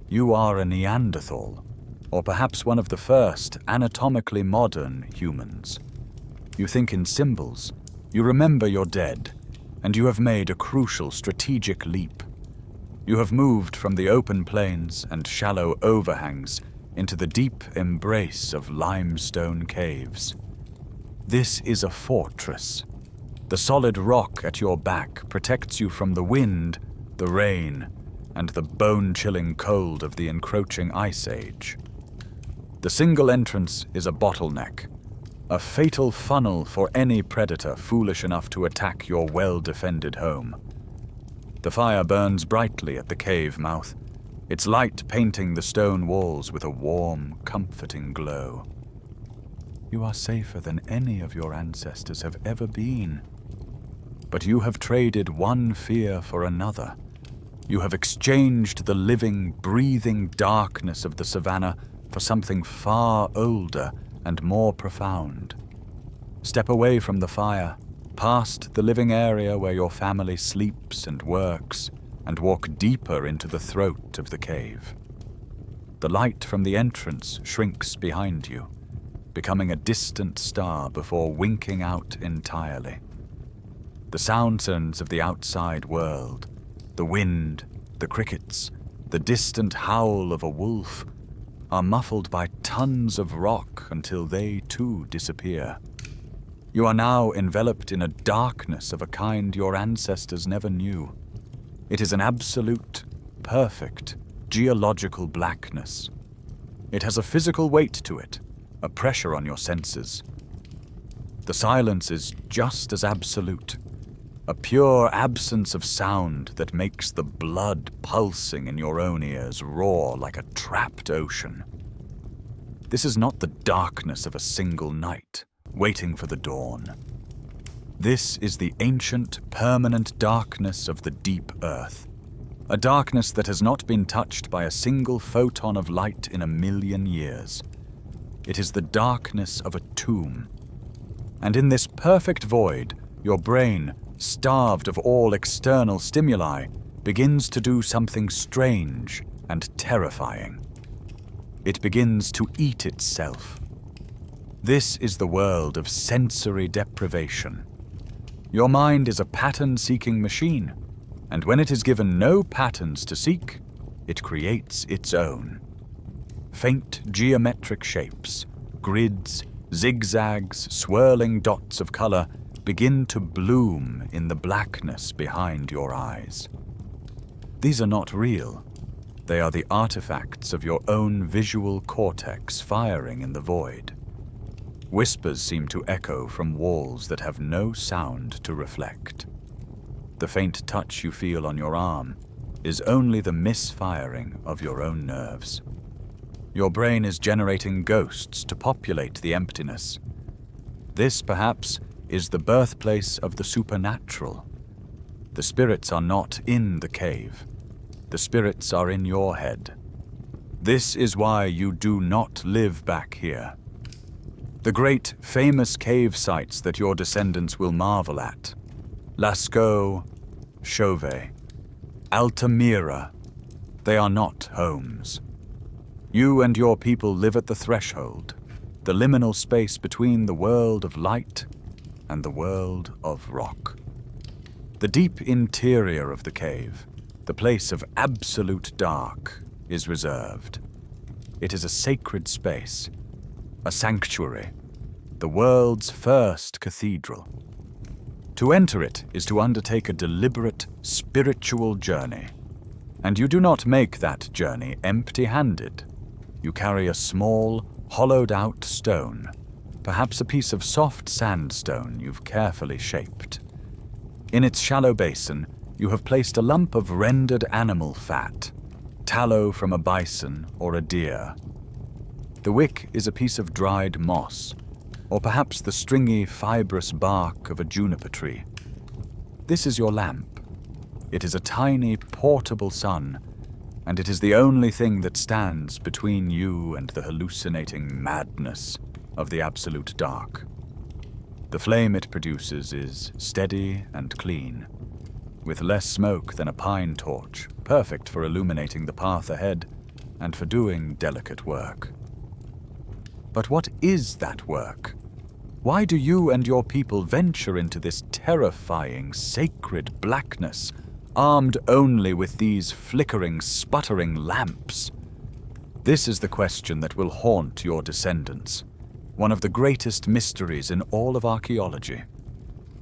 [SPEAKER 1] You are a Neanderthal, or perhaps one of the first anatomically modern humans. You think in symbols, you remember your dead, and you have made a crucial strategic leap. You have moved from the open plains and shallow overhangs into the deep embrace of limestone caves. This is a fortress. The solid rock at your back protects you from the wind, the rain, and the bone-chilling cold of the encroaching ice age. The single entrance is a bottleneck, a fatal funnel for any predator foolish enough to attack your well-defended home. The fire burns brightly at the cave mouth, its light painting the stone walls with a warm, comforting glow. You are safer than any of your ancestors have ever been. But you have traded one fear for another. You have exchanged the living, breathing darkness of the savannah for something far older and more profound. Step away from the fire, past the living area where your family sleeps and works, and walk deeper into the throat of the cave. The light from the entrance shrinks behind you, becoming a distant star before winking out entirely. The sounds of the outside world, the wind, the crickets, the distant howl of a wolf, are muffled by tons of rock until they too disappear. You are now enveloped in a darkness of a kind your ancestors never knew. It is an absolute, perfect, geological blackness. It has a physical weight to it, a pressure on your senses. The silence is just as absolute, a pure absence of sound that makes the blood pulsing in your own ears roar like a trapped ocean. This is not the darkness of a single night, waiting for the dawn. This is the ancient, permanent darkness of the deep earth, a darkness that has not been touched by a single photon of light in 1,000,000 years. It is the darkness of a tomb. And in this perfect void, your brain, starved of all external stimuli, begins to do something strange and terrifying. It begins to eat itself. This is the world of sensory deprivation. Your mind is a pattern-seeking machine, and when it is given no patterns to seek, it creates its own. Faint geometric shapes, grids, zigzags, swirling dots of color begin to bloom in the blackness behind your eyes. These are not real. They are the artifacts of your own visual cortex firing in the void. Whispers seem to echo from walls that have no sound to reflect. The faint touch you feel on your arm is only the misfiring of your own nerves. Your brain is generating ghosts to populate the emptiness. This, perhaps, is the birthplace of the supernatural. The spirits are not in the cave. The spirits are in your head. This is why you do not live back here. The great, famous cave sites that your descendants will marvel at: Lascaux, Chauvet, Altamira, they are not homes. You and your people live at the threshold, the liminal space between the world of light and the world of rock. The deep interior of the cave, the place of absolute dark, is reserved. It is a sacred space, a sanctuary, the world's first cathedral. To enter it is to undertake a deliberate spiritual journey, and you do not make that journey empty-handed. You carry a small, hollowed-out stone, perhaps a piece of soft sandstone you've carefully shaped. In its shallow basin, you have placed a lump of rendered animal fat, tallow from a bison or a deer. The wick is a piece of dried moss, or perhaps the stringy, fibrous bark of a juniper tree. This is your lamp. It is a tiny, portable sun, and it is the only thing that stands between you and the hallucinating madness of the absolute dark. The flame it produces is steady and clean, with less smoke than a pine torch, perfect for illuminating the path ahead and for doing delicate work. But what is that work? Why do you and your people venture into this terrifying, sacred blackness, armed only with these flickering, sputtering lamps? This is the question that will haunt your descendants, one of the greatest mysteries in all of archaeology.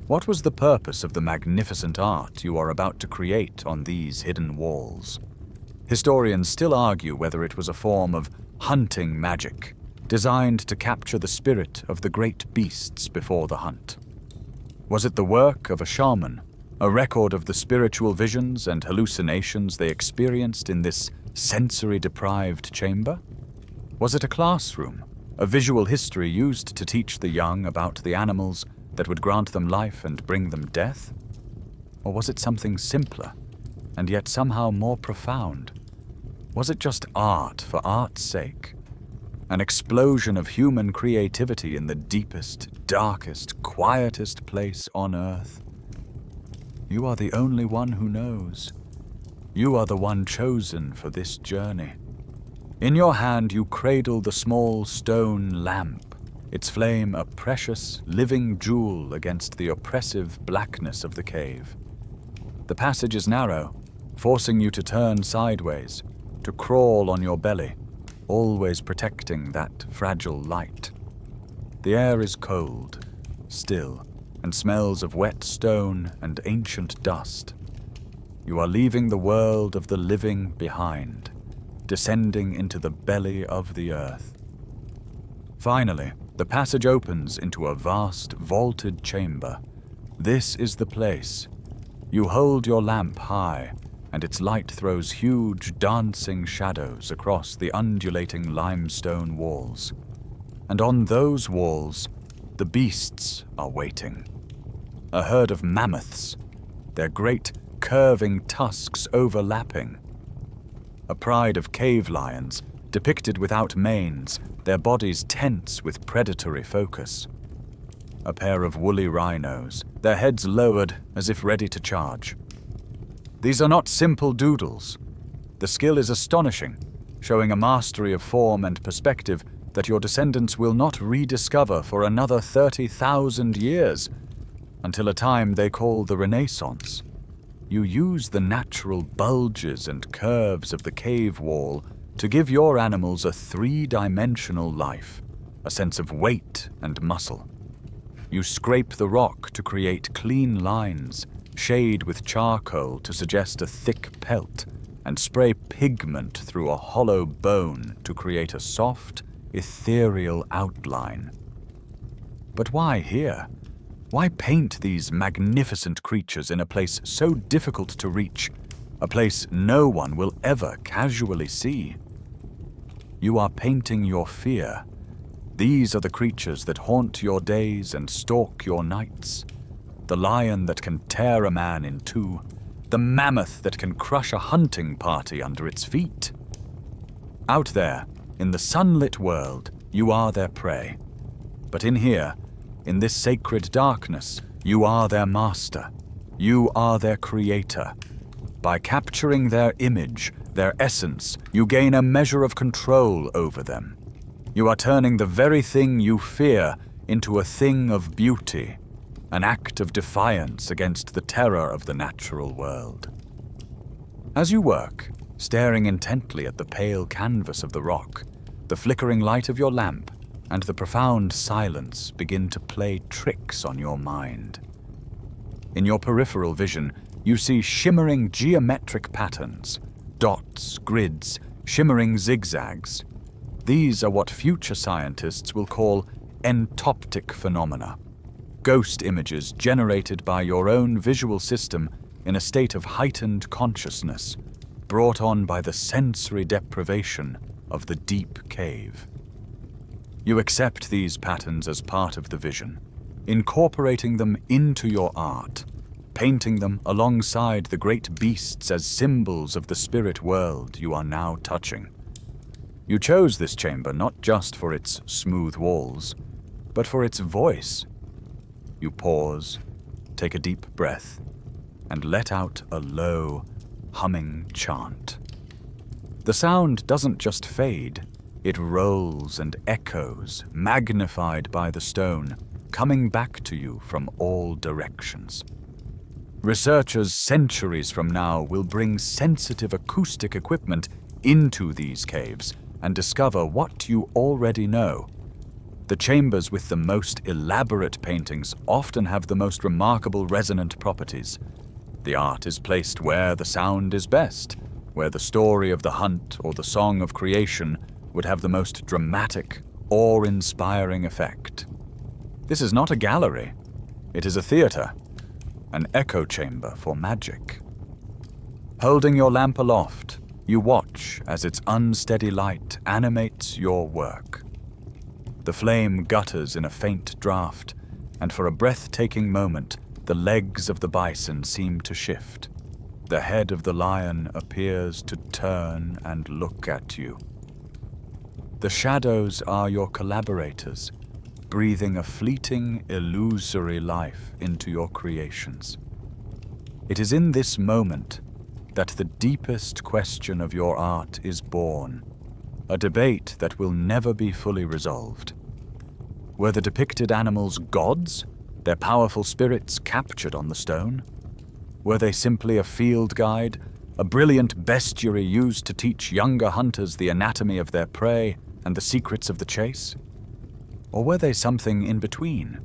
[SPEAKER 1] What was the purpose of the magnificent art you are about to create on these hidden walls? Historians still argue whether it was a form of hunting magic, designed to capture the spirit of the great beasts before the hunt. Was it the work of a shaman, a record of the spiritual visions and hallucinations they experienced in this sensory-deprived chamber? Was it a classroom, a visual history used to teach the young about the animals that would grant them life and bring them death? Or was it something simpler, and yet somehow more profound? Was it just art for art's sake? An explosion of human creativity in the deepest, darkest, quietest place on Earth? You are the only one who knows. You are the one chosen for this journey. In your hand you cradle the small stone lamp, its flame a precious, living jewel against the oppressive blackness of the cave. The passage is narrow, forcing you to turn sideways, to crawl on your belly, always protecting that fragile light. The air is cold, still, and smells of wet stone and ancient dust. You are leaving the world of the living behind, descending into the belly of the earth. Finally, the passage opens into a vast, vaulted chamber. This is the place. You hold your lamp high, and its light throws huge, dancing shadows across the undulating limestone walls. And on those walls, the beasts are waiting. A herd of mammoths, their great, curving tusks overlapping. A pride of cave lions, depicted without manes, their bodies tense with predatory focus. A pair of woolly rhinos, their heads lowered as if ready to charge. These are not simple doodles. The skill is astonishing, showing a mastery of form and perspective that your descendants will not rediscover for another 30,000 years, until a time they call the Renaissance. You use the natural bulges and curves of the cave wall to give your animals a three-dimensional life, a sense of weight and muscle. You scrape the rock to create clean lines, shade with charcoal to suggest a thick pelt, and spray pigment through a hollow bone to create a soft, ethereal outline. But why here? Why paint these magnificent creatures in a place so difficult to reach, a place no one will ever casually see? You are painting your fear. These are the creatures that haunt your days and stalk your nights. The lion that can tear a man in two, the mammoth that can crush a hunting party under its feet. Out there, in the sunlit world, you are their prey. But in here, in this sacred darkness, you are their master. You are their creator. By capturing their image, their essence, you gain a measure of control over them. You are turning the very thing you fear into a thing of beauty, an act of defiance against the terror of the natural world. As you work, staring intently at the pale canvas of the rock, the flickering light of your lamp and the profound silence begin to play tricks on your mind. In your peripheral vision, you see shimmering geometric patterns, dots, grids, shimmering zigzags. These are what future scientists will call entoptic phenomena, ghost images generated by your own visual system in a state of heightened consciousness, brought on by the sensory deprivation of the deep cave. You accept these patterns as part of the vision, incorporating them into your art, painting them alongside the great beasts as symbols of the spirit world you are now touching. You chose this chamber not just for its smooth walls, but for its voice. You pause, take a deep breath, and let out a low, humming chant. The sound doesn't just fade, it rolls and echoes, magnified by the stone, coming back to you from all directions. Researchers centuries from now will bring sensitive acoustic equipment into these caves and discover what you already know. The chambers with the most elaborate paintings often have the most remarkable resonant properties. The art is placed where the sound is best, where the story of the hunt or the song of creation would have the most dramatic, awe-inspiring effect. This is not a gallery. It is a theater, an echo chamber for magic. Holding your lamp aloft, you watch as its unsteady light animates your work. The flame gutters in a faint draft, and for a breathtaking moment, the legs of the bison seem to shift. The head of the lion appears to turn and look at you. The shadows are your collaborators, breathing a fleeting, illusory life into your creations. It is in this moment that the deepest question of your art is born, a debate that will never be fully resolved. Were the depicted animals gods, their powerful spirits captured on the stone? Were they simply a field guide, a brilliant bestiary used to teach younger hunters the anatomy of their prey and the secrets of the chase? Or were they something in between,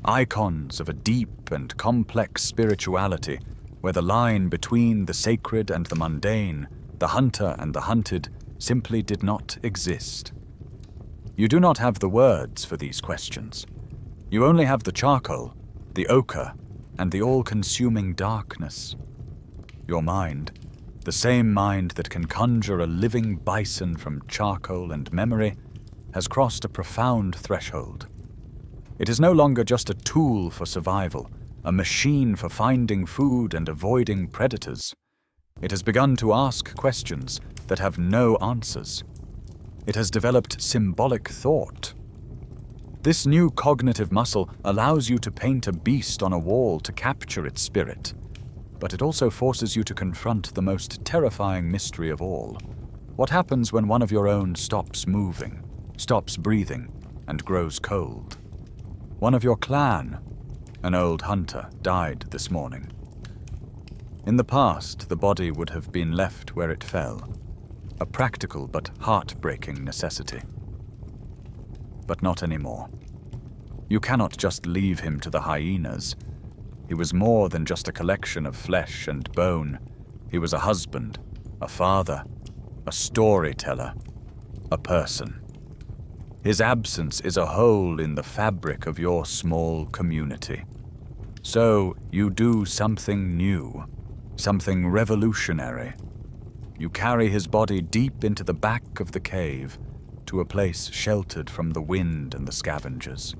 [SPEAKER 1] icons of a deep and complex spirituality where the line between the sacred and the mundane, the hunter and the hunted, simply did not exist? You do not have the words for these questions. You only have the charcoal, the ochre, and the all-consuming darkness. Your mind, the same mind that can conjure a living bison from charcoal and memory, has crossed a profound threshold. It is no longer just a tool for survival, a machine for finding food and avoiding predators. It has begun to ask questions that have no answers. It has developed symbolic thought. This new cognitive muscle allows you to paint a beast on a wall to capture its spirit, but it also forces you to confront the most terrifying mystery of all. What happens when one of your own stops moving, stops breathing, and grows cold? One of your clan, an old hunter, died this morning. In the past, the body would have been left where it fell, a practical but heartbreaking necessity. But not anymore. You cannot just leave him to the hyenas. He was more than just a collection of flesh and bone. He was a husband, a father, a storyteller, a person. His absence is a hole in the fabric of your small community. So you do something new, something revolutionary. You carry his body deep into the back of the cave, to a place sheltered from the wind and the scavengers.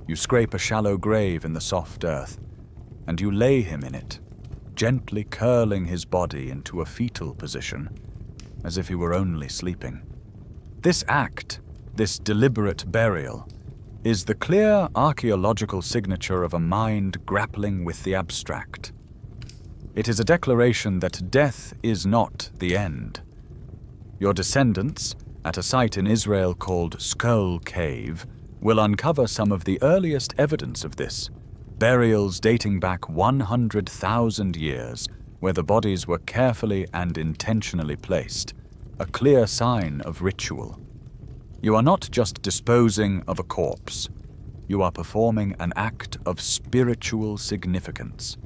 [SPEAKER 1] You scrape a shallow grave in the soft earth, and you lay him in it, gently curling his body into a fetal position, as if he were only sleeping. This act, this deliberate burial, is the clear archaeological signature of a mind grappling with the abstract. It is a declaration that death is not the end. Your descendants, at a site in Israel called Skull Cave, will uncover some of the earliest evidence of this, burials dating back 100,000 years, where the bodies were carefully and intentionally placed, a clear sign of ritual. You are not just disposing of a corpse. You are performing an act of spiritual significance.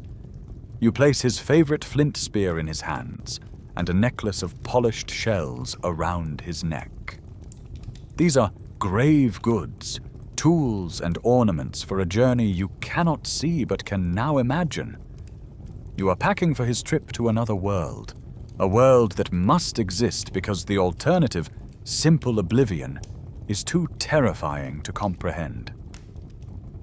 [SPEAKER 1] You place his favorite flint spear in his hands and a necklace of polished shells around his neck. These are grave goods, tools and ornaments for a journey you cannot see but can now imagine. You are packing for his trip to another world, a world that must exist because the alternative, simple oblivion, is too terrifying to comprehend.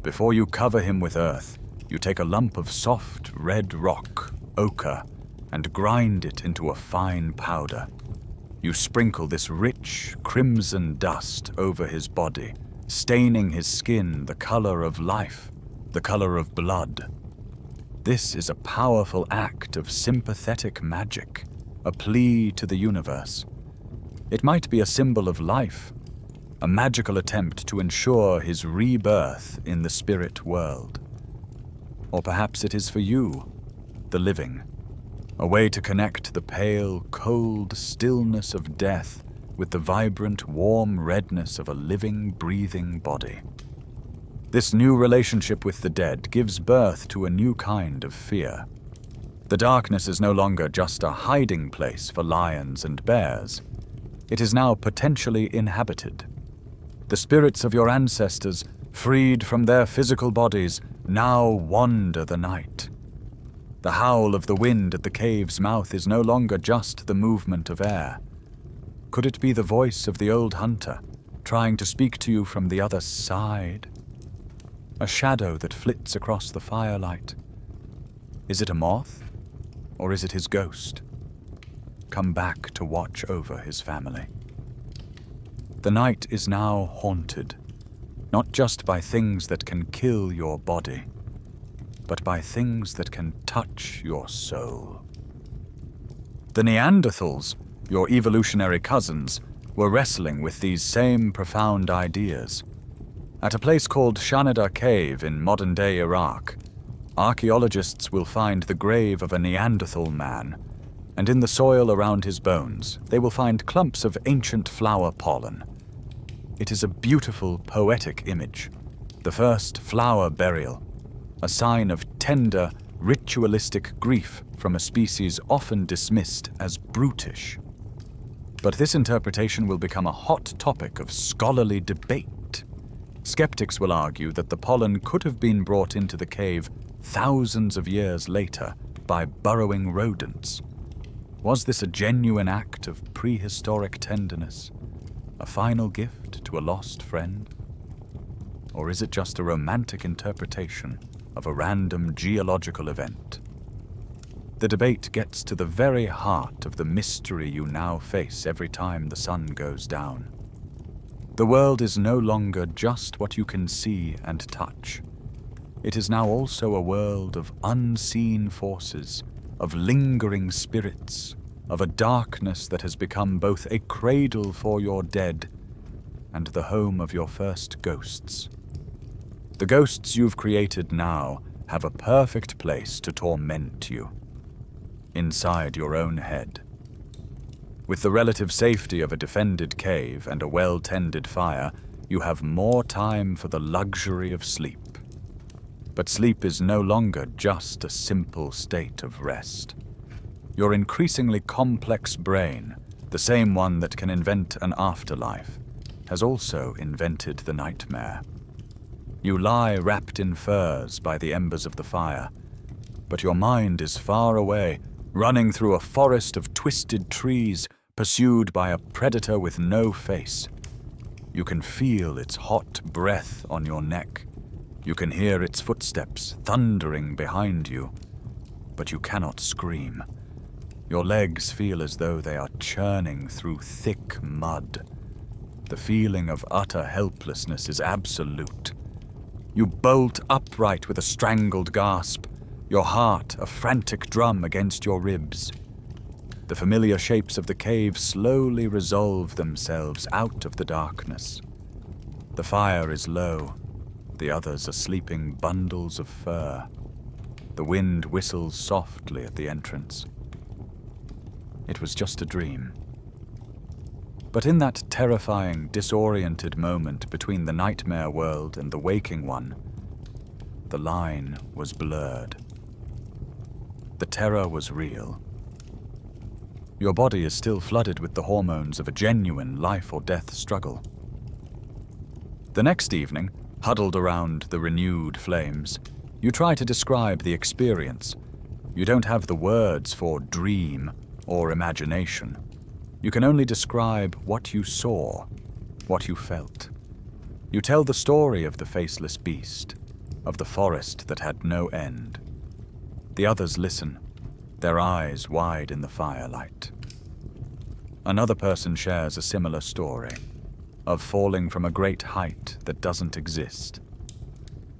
[SPEAKER 1] Before you cover him with earth, you take a lump of soft red rock, ochre, and grind it into a fine powder. You sprinkle this rich, crimson dust over his body, staining his skin the color of life, the color of blood. This is a powerful act of sympathetic magic, a plea to the universe. It might be a symbol of life, a magical attempt to ensure his rebirth in the spirit world. Or perhaps it is for you, the living, a way to connect the pale, cold stillness of death with the vibrant, warm redness of a living, breathing body. This new relationship with the dead gives birth to a new kind of fear. The darkness is no longer just a hiding place for lions and bears. It is now potentially inhabited. The spirits of your ancestors, freed from their physical bodies, now wander the night. The howl of the wind at the cave's mouth is no longer just the movement of air. Could it be the voice of the old hunter, trying to speak to you from the other side? A shadow that flits across the firelight. Is it a moth, or is it his ghost? Come back to watch over his family. The night is now haunted, not just by things that can kill your body, but by things that can touch your soul. The Neanderthals, your evolutionary cousins, were wrestling with these same profound ideas. At a place called Shanada Cave in modern-day Iraq, archaeologists will find the grave of a Neanderthal man, and in the soil around his bones, they will find clumps of ancient flower pollen. It is a beautiful, poetic image, the first flower burial, a sign of tender, ritualistic grief from a species often dismissed as brutish. But this interpretation will become a hot topic of scholarly debate. Skeptics will argue that the pollen could have been brought into the cave thousands of years later by burrowing rodents. Was this a genuine act of prehistoric tenderness, a final gift to a lost friend? Or is it just a romantic interpretation of a random geological event? The debate gets to the very heart of the mystery you now face every time the sun goes down. The world is no longer just what you can see and touch. It is now also a world of unseen forces, of lingering spirits, of a darkness that has become both a cradle for your dead and the home of your first ghosts. The ghosts you've created now have a perfect place to torment you, inside your own head. With the relative safety of a defended cave and a well-tended fire, you have more time for the luxury of sleep. But sleep is no longer just a simple state of rest. Your increasingly complex brain, the same one that can invent an afterlife, has also invented the nightmare. You lie wrapped in furs by the embers of the fire, but your mind is far away, running through a forest of twisted trees, pursued by a predator with no face. You can feel its hot breath on your neck. You can hear its footsteps thundering behind you. but you cannot scream. Your legs feel as though they are churning through thick mud. The feeling of utter helplessness is absolute. You bolt upright with a strangled gasp, your heart a frantic drum against your ribs. The familiar shapes of the cave slowly resolve themselves out of the darkness. The fire is low. The others are sleeping bundles of fur. The wind whistles softly at the entrance. It was just a dream. But in that terrifying, disoriented moment between the nightmare world and the waking one, the line was blurred. The terror was real. Your body is still flooded with the hormones of a genuine life-or-death struggle. The next evening, huddled around the renewed flames, you try to describe the experience. You don't have the words for dream or imagination. You can only describe what you saw, what you felt. You tell the story of the faceless beast, of the forest that had no end. The others listen, their eyes wide in the firelight. Another person shares a similar story, of falling from a great height that doesn't exist.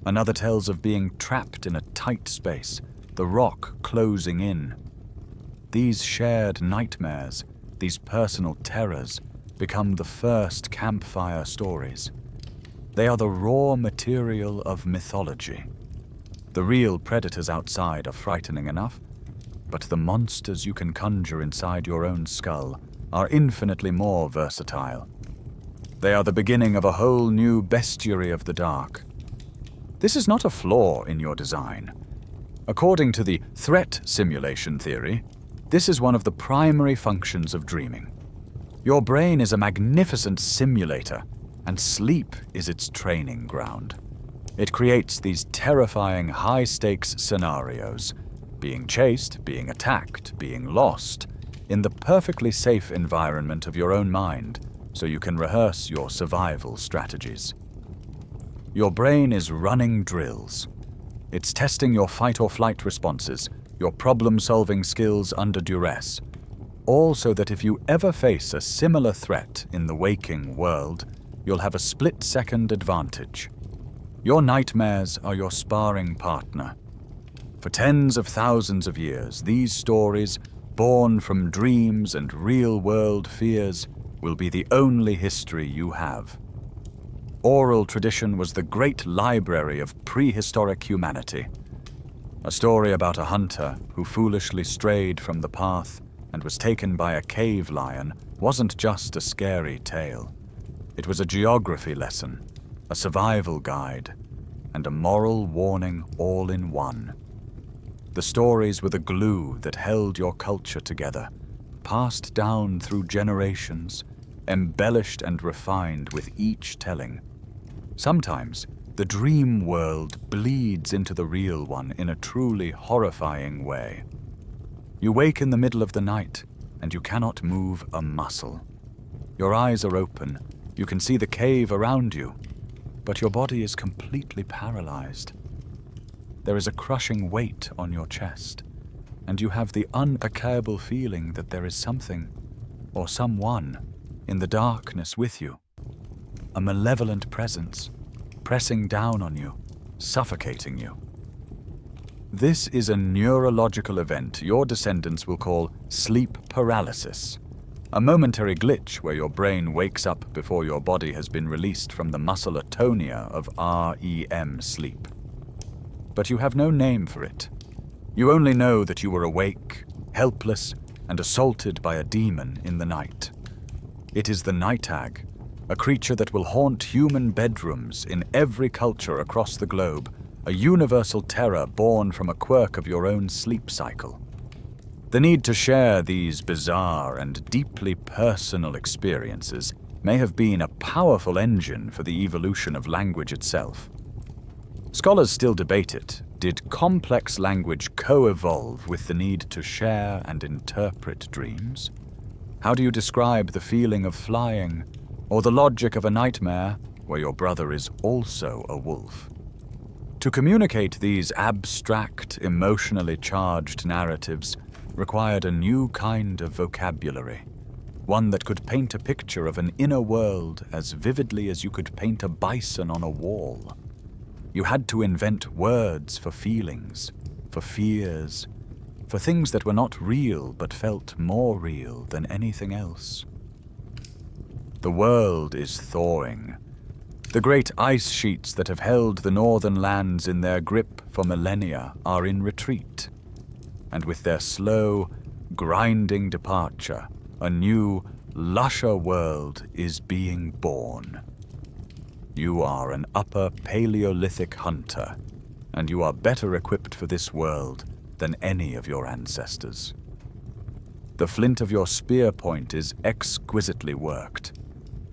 [SPEAKER 1] Another tells of being trapped in a tight space, the rock closing in. These shared nightmares, these personal terrors, become the first campfire stories. They are the raw material of mythology. The real predators outside are frightening enough, but the monsters you can conjure inside your own skull are infinitely more versatile. They are the beginning of a whole new bestiary of the dark. This is not a flaw in your design. According to the threat simulation theory, this is one of the primary functions of dreaming. Your brain is a magnificent simulator, and sleep is its training ground. It creates these terrifying high-stakes scenarios, being chased, being attacked, being lost, in the perfectly safe environment of your own mind, so you can rehearse your survival strategies. Your brain is running drills. It's testing your fight-or-flight responses, your problem-solving skills under duress, all so that if you ever face a similar threat in the waking world, you'll have a split-second advantage. Your nightmares are your sparring partner. For tens of thousands of years, these stories, born from dreams and real-world fears, will be the only history you have. Oral tradition was the great library of prehistoric humanity. A story about a hunter who foolishly strayed from the path and was taken by a cave lion wasn't just a scary tale. It was a geography lesson, a survival guide, and a moral warning all in one. The stories were the glue that held your culture together, passed down through generations, embellished and refined with each telling. Sometimes, the dream world bleeds into the real one in a truly horrifying way. You wake in the middle of the night, and you cannot move a muscle. Your eyes are open, you can see the cave around you, but your body is completely paralyzed. There is a crushing weight on your chest, and you have the unaccueillable feeling that there is something, or someone, in the darkness with you. A malevolent presence, pressing down on you, suffocating you. This is a neurological event your descendants will call sleep paralysis, a momentary glitch where your brain wakes up before your body has been released from the muscle atonia of REM sleep. But you have no name for it. You only know that you were awake, helpless, and assaulted by a demon in the night. It is the night hag, a creature that will haunt human bedrooms in every culture across the globe, a universal terror born from a quirk of your own sleep cycle. The need to share these bizarre and deeply personal experiences may have been a powerful engine for the evolution of language itself. Scholars still debate it. Did complex language co-evolve with the need to share and interpret dreams? How do you describe the feeling of flying, or the logic of a nightmare where your brother is also a wolf? To communicate these abstract, emotionally charged narratives required a new kind of vocabulary, one that could paint a picture of an inner world as vividly as you could paint a bison on a wall. You had to invent words for feelings, for fears, for things that were not real but felt more real than anything else. The world is thawing. The great ice sheets that have held the northern lands in their grip for millennia are in retreat, and with their slow, grinding departure, a new, lusher world is being born. You are an upper Paleolithic hunter, and you are better equipped for this world than any of your ancestors. The flint of your spear point is exquisitely worked,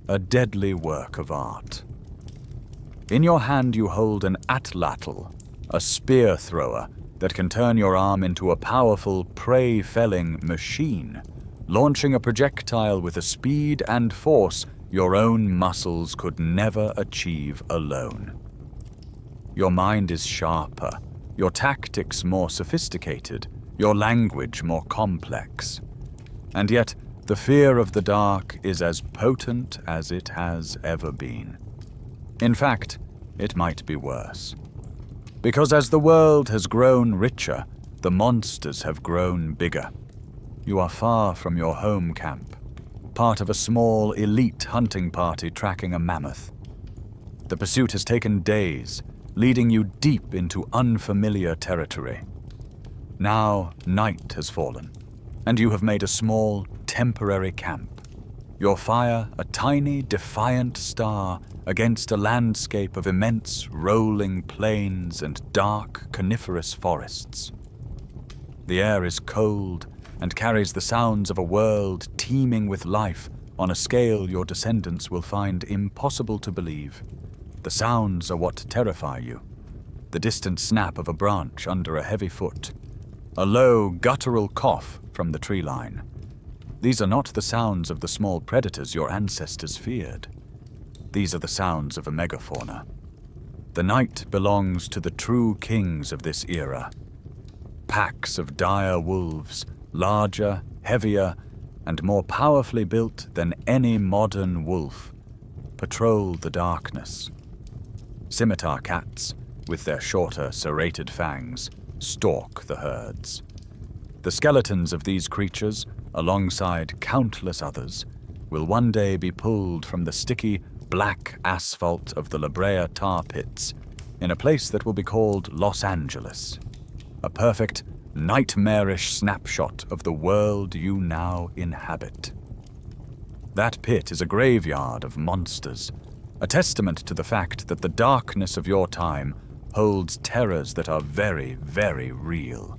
[SPEAKER 1] a deadly work of art. In your hand you hold an atlatl, a spear thrower that can turn your arm into a powerful prey-felling machine, launching a projectile with a speed and force your own muscles could never achieve alone. Your mind is sharper, your tactics more sophisticated, your language more complex. And yet, the fear of the dark is as potent as it has ever been. In fact, it might be worse. Because as the world has grown richer, the monsters have grown bigger. You are far from your home camp, part of a small elite hunting party tracking a mammoth. The pursuit has taken days, leading you deep into unfamiliar territory. Now night has fallen, and you have made a small, temporary camp. Your fire a tiny, defiant star against a landscape of immense, rolling plains and dark, coniferous forests. The air is cold and carries the sounds of a world teeming with life on a scale your descendants will find impossible to believe. The sounds are what terrify you. The distant snap of a branch under a heavy foot. A low, guttural cough from the tree line. These are not the sounds of the small predators your ancestors feared. These are the sounds of a megafauna. The night belongs to the true kings of this era. Packs of dire wolves, larger, heavier, and more powerfully built than any modern wolf, patrol the darkness. Scimitar cats, with their shorter, serrated fangs, stalk the herds. The skeletons of these creatures, alongside countless others, will one day be pulled from the sticky, black asphalt of the La Brea tar pits in a place that will be called Los Angeles, a perfect, nightmarish snapshot of the world you now inhabit. That pit is a graveyard of monsters, a testament to the fact that the darkness of your time holds terrors that are very, very real.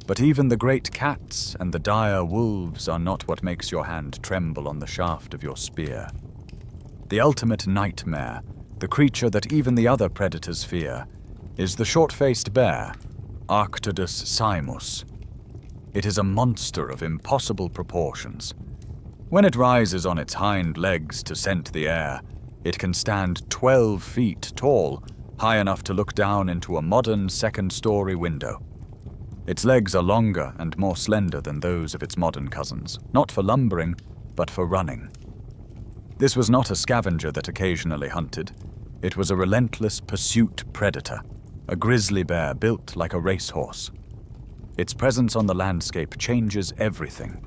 [SPEAKER 1] But even the great cats and the dire wolves are not what makes your hand tremble on the shaft of your spear. The ultimate nightmare, the creature that even the other predators fear, is the short-faced bear, Arctodus simus. It is a monster of impossible proportions. When it rises on its hind legs to scent the air, it can stand 12 feet tall, high enough to look down into a modern second-story window. Its legs are longer and more slender than those of its modern cousins, not for lumbering, but for running. This was not a scavenger that occasionally hunted. It was a relentless pursuit predator, a grizzly bear built like a racehorse. Its presence on the landscape changes everything.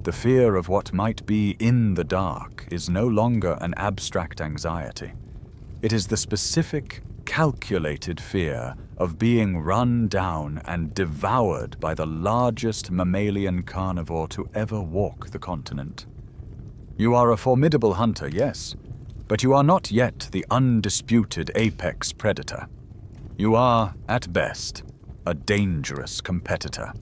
[SPEAKER 1] The fear of what might be in the dark is no longer an abstract anxiety. It is the specific, calculated fear of being run down and devoured by the largest mammalian carnivore to ever walk the continent. You are a formidable hunter, yes, but you are not yet the undisputed apex predator. You are, at best, a dangerous competitor.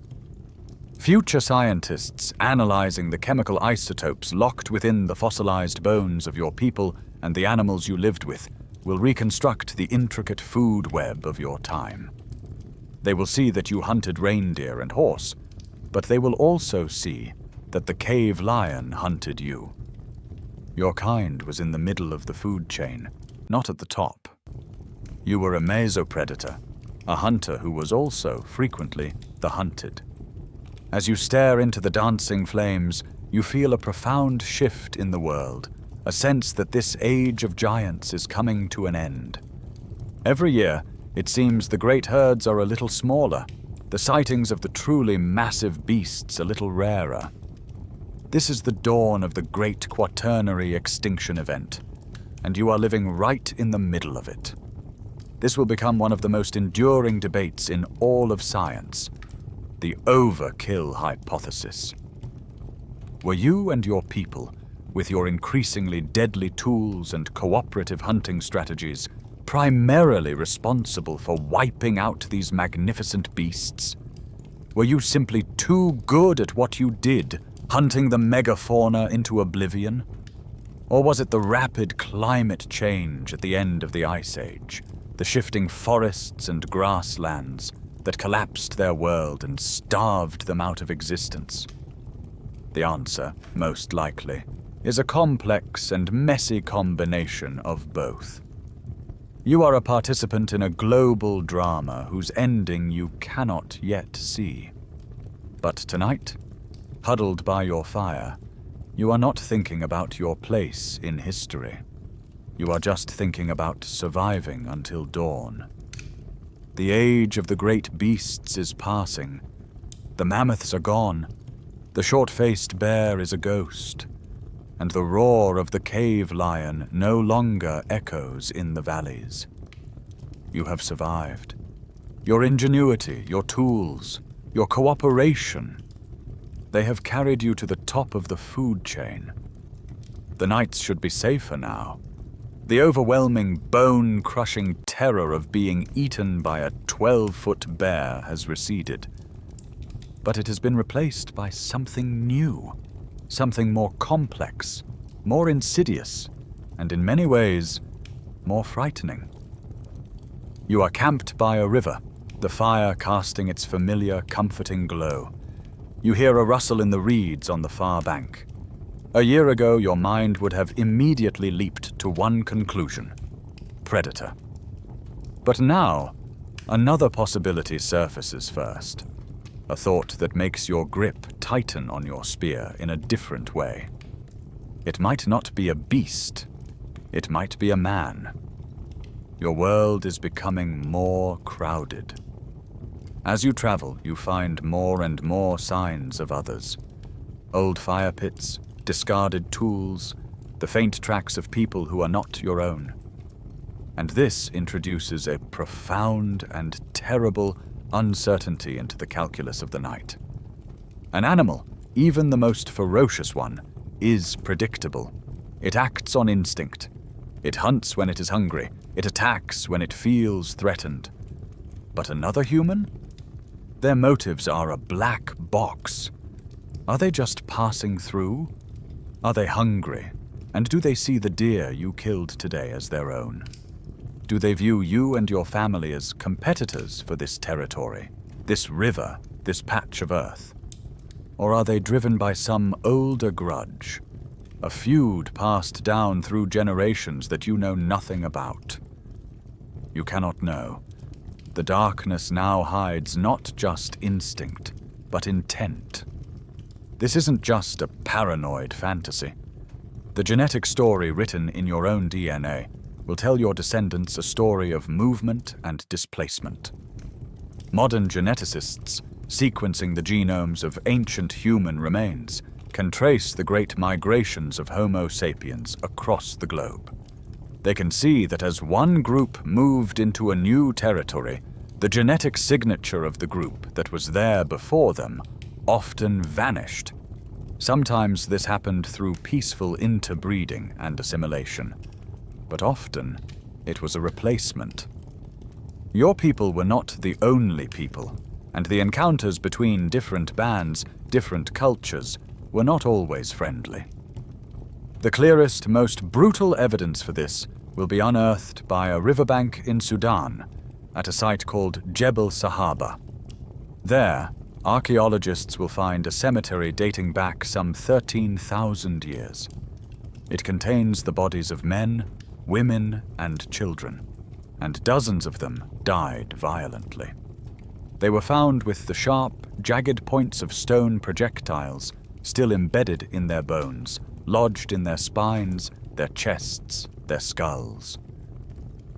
[SPEAKER 1] Future scientists analyzing the chemical isotopes locked within the fossilized bones of your people and the animals you lived with will reconstruct the intricate food web of your time. They will see that you hunted reindeer and horse, but they will also see that the cave lion hunted you. Your kind was in the middle of the food chain, not at the top. You were a mesopredator, a hunter who was also, frequently, the hunted. As you stare into the dancing flames, you feel a profound shift in the world, a sense that this age of giants is coming to an end. Every year, it seems the great herds are a little smaller, the sightings of the truly massive beasts a little rarer. This is the dawn of the great quaternary extinction event, and you are living right in the middle of it. This will become one of the most enduring debates in all of science, the overkill hypothesis. Were you and your people, with your increasingly deadly tools and cooperative hunting strategies, primarily responsible for wiping out these magnificent beasts? Were you simply too good at what you did, hunting the Megafauna into oblivion? Or was it the rapid climate change at the end of the Ice Age, the shifting forests and grasslands that collapsed their world and starved them out of existence? The answer, most likely, is a complex and messy combination of both. You are a participant in a global drama whose ending you cannot yet see. But tonight, huddled by your fire, you are not thinking about your place in history. You are just thinking about surviving until dawn. The age of the great beasts is passing. The mammoths are gone. The short-faced bear is a ghost. And the roar of the cave lion no longer echoes in the valleys. You have survived. Your ingenuity, your tools, your cooperation, they have carried you to the top of the food chain. The nights should be safer now. The overwhelming, bone-crushing terror of being eaten by a 12-foot bear has receded. But it has been replaced by something new. Something more complex, more insidious, and in many ways, more frightening. You are camped by a river, the fire casting its familiar, comforting glow. You hear a rustle in the reeds on the far bank. A year ago, your mind would have immediately leaped to one conclusion: predator. But now, another possibility surfaces first. A thought that makes your grip tighten on your spear in a different way. It might not be a beast. It might be a man. Your world is becoming more crowded. As you travel, you find more and more signs of others. Old fire pits, discarded tools, the faint tracks of people who are not your own. And this introduces a profound and terrible uncertainty into the calculus of the night. An animal, even the most ferocious one, is predictable. It acts on instinct. It hunts when it is hungry. It attacks when it feels threatened. But another human? Their motives are a black box. Are they just passing through? Are they hungry? And do they see the deer you killed today as their own? Do they view you and your family as competitors for this territory, this river, this patch of earth? Or are they driven by some older grudge, a feud passed down through generations that you know nothing about? You cannot know. The darkness now hides not just instinct, but intent. This isn't just a paranoid fantasy. The genetic story written in your own DNA will tell your descendants a story of movement and displacement. Modern geneticists, sequencing the genomes of ancient human remains, can trace the great migrations of Homo sapiens across the globe. They can see that as one group moved into a new territory, the genetic signature of the group that was there before them often vanished. Sometimes this happened through peaceful interbreeding and assimilation, but often it was a replacement. Your people were not the only people, and the encounters between different bands, different cultures, were not always friendly. The clearest, most brutal evidence for this will be unearthed by a riverbank in Sudan, at a site called Jebel Sahaba. There, archaeologists will find a cemetery dating back some 13,000 years. It contains the bodies of men, women, and children, and dozens of them died violently. They were found with the sharp, jagged points of stone projectiles still embedded in their bones, lodged in their spines, their chests, their skulls.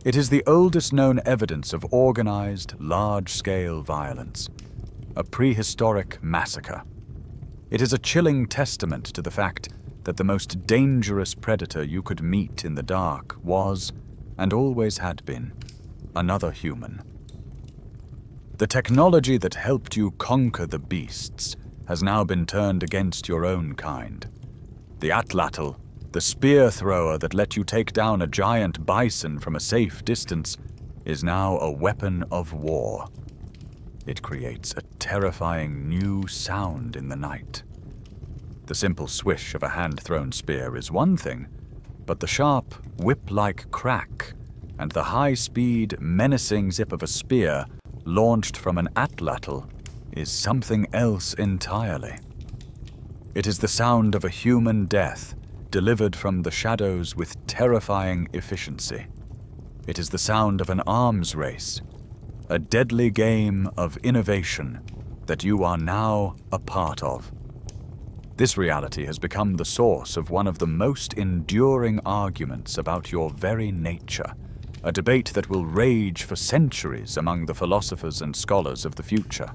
[SPEAKER 1] It is the oldest known evidence of organized, large-scale violence, a prehistoric massacre. It is a chilling testament to the fact that the most dangerous predator you could meet in the dark was, and always had been, another human. The technology that helped you conquer the beasts has now been turned against your own kind. The atlatl, the spear thrower that let you take down a giant bison from a safe distance, is now a weapon of war. It creates a terrifying new sound in the night. The simple swish of a hand-thrown spear is one thing, but the sharp, whip-like crack and the high-speed, menacing zip of a spear launched from an atlatl is something else entirely. It is the sound of a human death delivered from the shadows with terrifying efficiency. It is the sound of an arms race, a deadly game of innovation that you are now a part of. This reality has become the source of one of the most enduring arguments about your very nature, a debate that will rage for centuries among the philosophers and scholars of the future.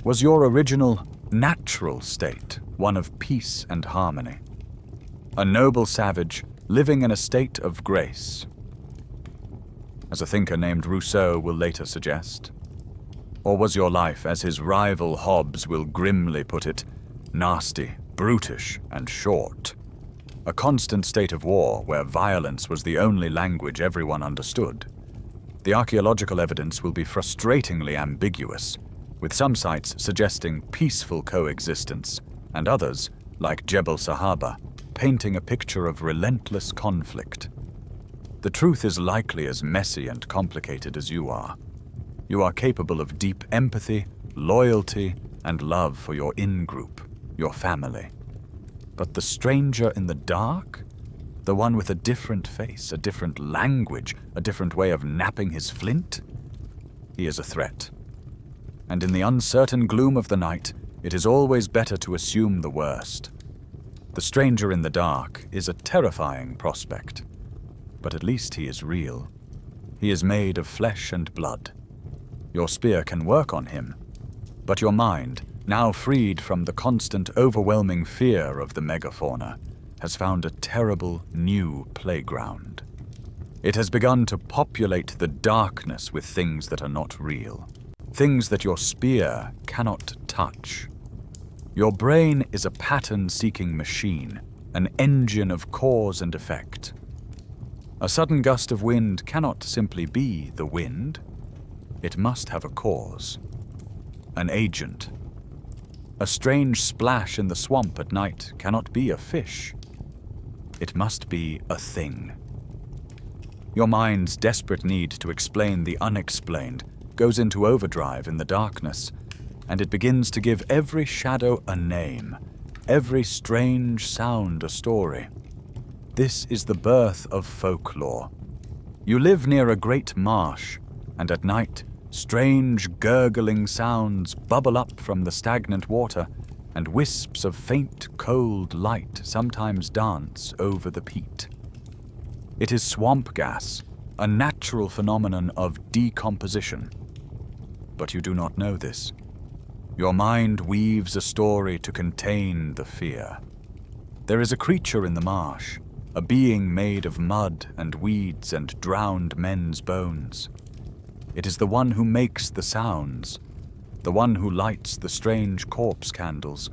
[SPEAKER 1] Was your original, natural state one of peace and harmony? A noble savage living in a state of grace, as a thinker named Rousseau will later suggest? Or was your life, as his rival Hobbes will grimly put it, nasty, brutish, and short? A constant state of war where violence was the only language everyone understood. The archaeological evidence will be frustratingly ambiguous, with some sites suggesting peaceful coexistence, and others, like Jebel Sahaba, painting a picture of relentless conflict. The truth is likely as messy and complicated as you are. You are capable of deep empathy, loyalty, and love for your in-group, your family. But the stranger in the dark? The one with a different face, a different language, a different way of napping his flint? He is a threat. And in the uncertain gloom of the night, it is always better to assume the worst. The stranger in the dark is a terrifying prospect, but at least he is real. He is made of flesh and blood. Your spear can work on him, but your mind, now freed from the constant overwhelming fear of the Megafauna, has found a terrible new playground. It has begun to populate the darkness with things that are not real, things that your spear cannot touch. Your brain is a pattern-seeking machine, an engine of cause and effect. A sudden gust of wind cannot simply be the wind. It must have a cause, an agent. A strange splash in the swamp at night cannot be a fish. It must be a thing. Your mind's desperate need to explain the unexplained goes into overdrive in the darkness, and it begins to give every shadow a name, every strange sound a story. This is the birth of folklore. You live near a great marsh, and at night, strange gurgling sounds bubble up from the stagnant water, and wisps of faint, cold light sometimes dance over the peat. It is swamp gas, a natural phenomenon of decomposition. But you do not know this. Your mind weaves a story to contain the fear. There is a creature in the marsh, a being made of mud and weeds and drowned men's bones. It is the one who makes the sounds, the one who lights the strange corpse candles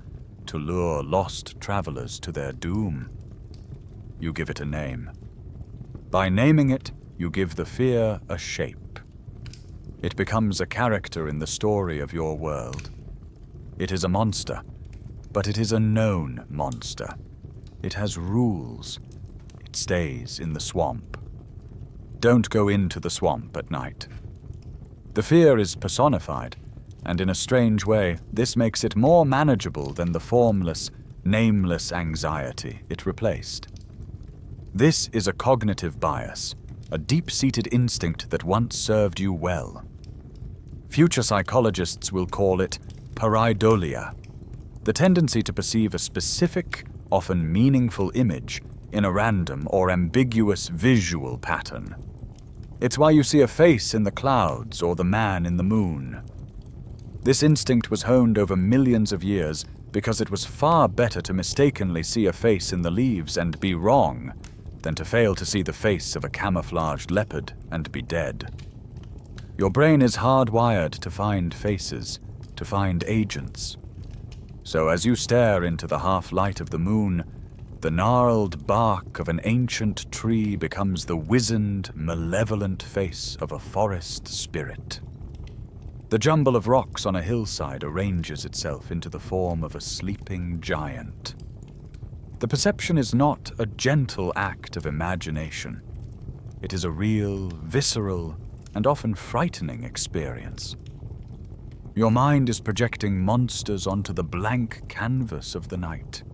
[SPEAKER 1] to lure lost travelers to their doom. You give it a name. By naming it, you give the fear a shape. It becomes a character in the story of your world. It is a monster, but it is a known monster. It has rules. It stays in the swamp. Don't go into the swamp at night. The fear is personified, and in a strange way, this makes it more manageable than the formless, nameless anxiety it replaced. This is a cognitive bias, a deep-seated instinct that once served you well. Future psychologists will call it pareidolia, the tendency to perceive a specific, often meaningful image in a random or ambiguous visual pattern. It's why you see a face in the clouds or the man in the moon. This instinct was honed over millions of years because it was far better to mistakenly see a face in the leaves and be wrong than to fail to see the face of a camouflaged leopard and be dead. Your brain is hardwired to find faces, to find agents. So as you stare into the half-light of the moon, the gnarled bark of an ancient tree becomes the wizened, malevolent face of a forest spirit. The jumble of rocks on a hillside arranges itself into the form of a sleeping giant. The perception is not a gentle act of imagination. It is a real, visceral, and often frightening experience. Your mind is projecting monsters onto the blank canvas of the night.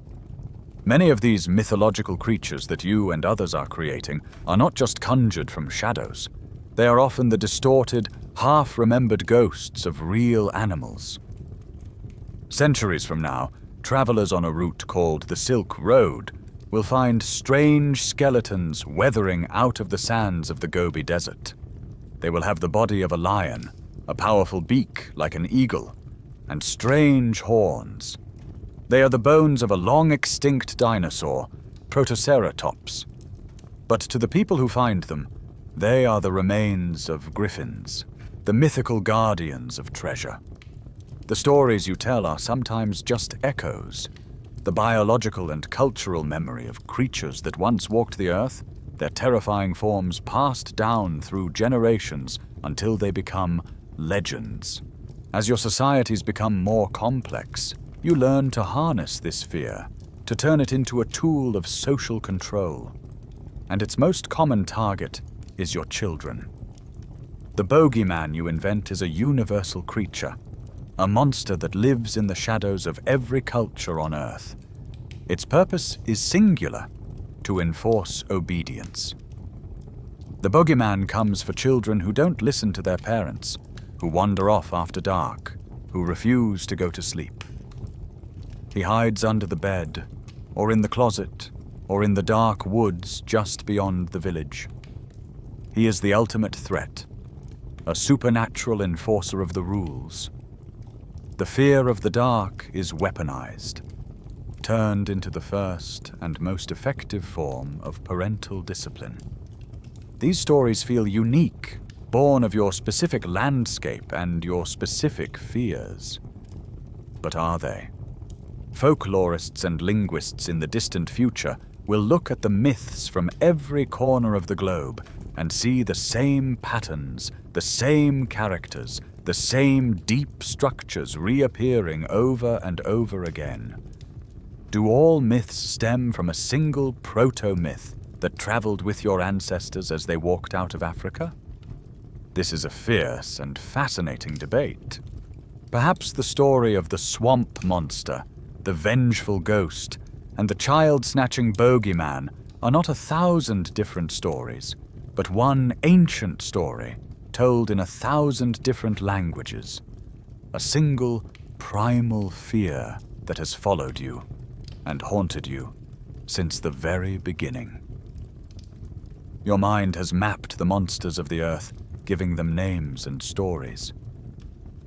[SPEAKER 1] Many of these mythological creatures that you and others are creating are not just conjured from shadows. They are often the distorted, half-remembered ghosts of real animals. Centuries from now, travelers on a route called the Silk Road will find strange skeletons weathering out of the sands of the Gobi Desert. They will have the body of a lion, a powerful beak like an eagle, and strange horns. They are the bones of a long-extinct dinosaur, Protoceratops. But to the people who find them, they are the remains of griffins, the mythical guardians of treasure. The stories you tell are sometimes just echoes, the biological and cultural memory of creatures that once walked the earth, their terrifying forms passed down through generations until they become legends. As your societies become more complex, you learn to harness this fear, to turn it into a tool of social control. And its most common target is your children. The bogeyman you invent is a universal creature, a monster that lives in the shadows of every culture on Earth. Its purpose is singular, to enforce obedience. The bogeyman comes for children who don't listen to their parents, who wander off after dark, who refuse to go to sleep. He hides under the bed, or in the closet, or in the dark woods just beyond the village. He is the ultimate threat, a supernatural enforcer of the rules. The fear of the dark is weaponized, turned into the first and most effective form of parental discipline. These stories feel unique, born of your specific landscape and your specific fears. But are they? Folklorists and linguists in the distant future will look at the myths from every corner of the globe and see the same patterns, the same characters, the same deep structures reappearing over and over again. Do all myths stem from a single proto-myth that traveled with your ancestors as they walked out of Africa? This is a fierce and fascinating debate. Perhaps the story of the swamp monster, the vengeful ghost, and the child-snatching bogeyman are not 1,000 different stories, but one ancient story told in 1,000 different languages. A single primal fear that has followed you and haunted you since the very beginning. Your mind has mapped the monsters of the earth, giving them names and stories.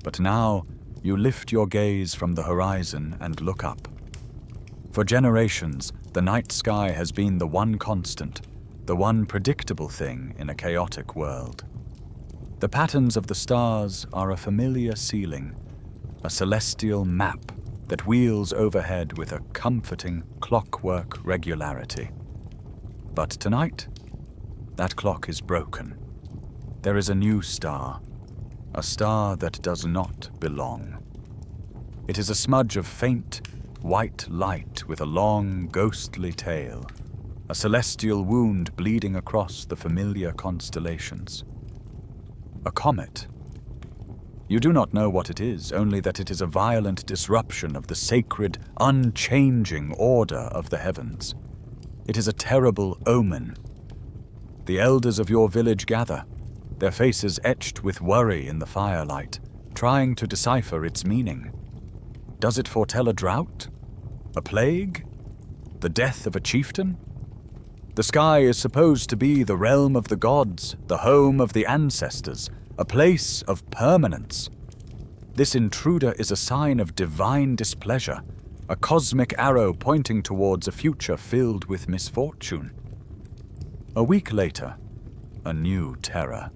[SPEAKER 1] But now you lift your gaze from the horizon and look up. For generations, the night sky has been the one constant, the one predictable thing in a chaotic world. The patterns of the stars are a familiar ceiling, a celestial map that wheels overhead with a comforting clockwork regularity. But tonight, that clock is broken. There is a new star, a star that does not belong. It is a smudge of faint, white light with a long, ghostly tail, a celestial wound bleeding across the familiar constellations. A comet. You do not know what it is, only that it is a violent disruption of the sacred, unchanging order of the heavens. It is a terrible omen. The elders of your village gather, their faces etched with worry in the firelight, trying to decipher its meaning. Does it foretell a drought? A plague? The death of a chieftain? The sky is supposed to be the realm of the gods, the home of the ancestors, a place of permanence. This intruder is a sign of divine displeasure, a cosmic arrow pointing towards a future filled with misfortune. A week later, a new terror.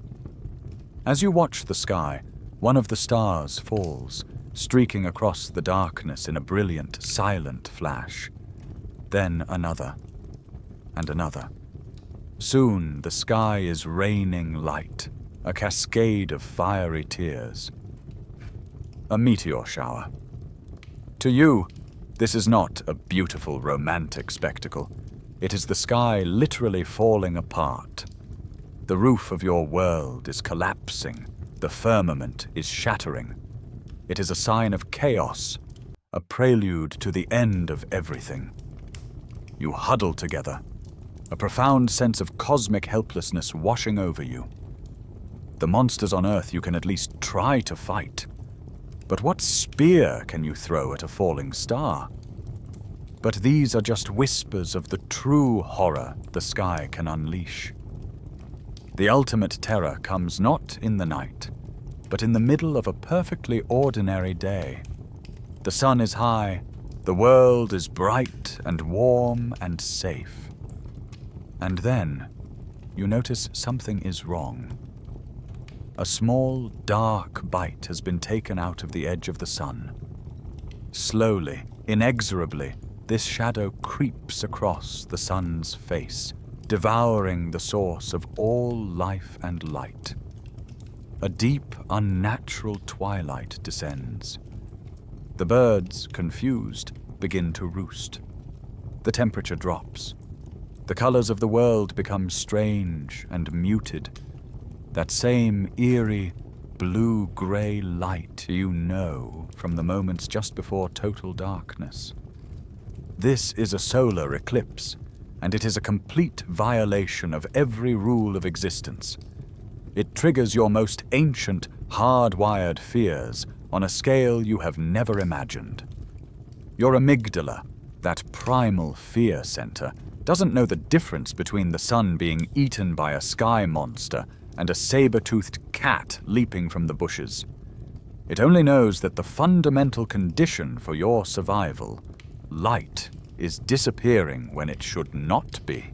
[SPEAKER 1] As you watch the sky, one of the stars falls, streaking across the darkness in a brilliant, silent flash. Then another, and another. Soon the sky is raining light, a cascade of fiery tears. A meteor shower. To you, this is not a beautiful, romantic spectacle. It is the sky literally falling apart. The roof of your world is collapsing. The firmament is shattering. It is a sign of chaos, a prelude to the end of everything. You huddle together, a profound sense of cosmic helplessness washing over you. The monsters on Earth you can at least try to fight. But what spear can you throw at a falling star? But these are just whispers of the true horror the sky can unleash. The ultimate terror comes not in the night, but in the middle of a perfectly ordinary day. The sun is high, the world is bright and warm and safe. And then, you notice something is wrong. A small, dark bite has been taken out of the edge of the sun. Slowly, inexorably, this shadow creeps across the sun's face, devouring the source of all life and light. A deep, unnatural twilight descends. The birds, confused, begin to roost. The temperature drops. The colors of the world become strange and muted. That same eerie, blue-gray light you know from the moments just before total darkness. This is a solar eclipse, and it is a complete violation of every rule of existence. It triggers your most ancient, hardwired fears on a scale you have never imagined. Your amygdala, that primal fear center, doesn't know the difference between the sun being eaten by a sky monster and a saber-toothed cat leaping from the bushes. It only knows that the fundamental condition for your survival, light, is disappearing when it should not be.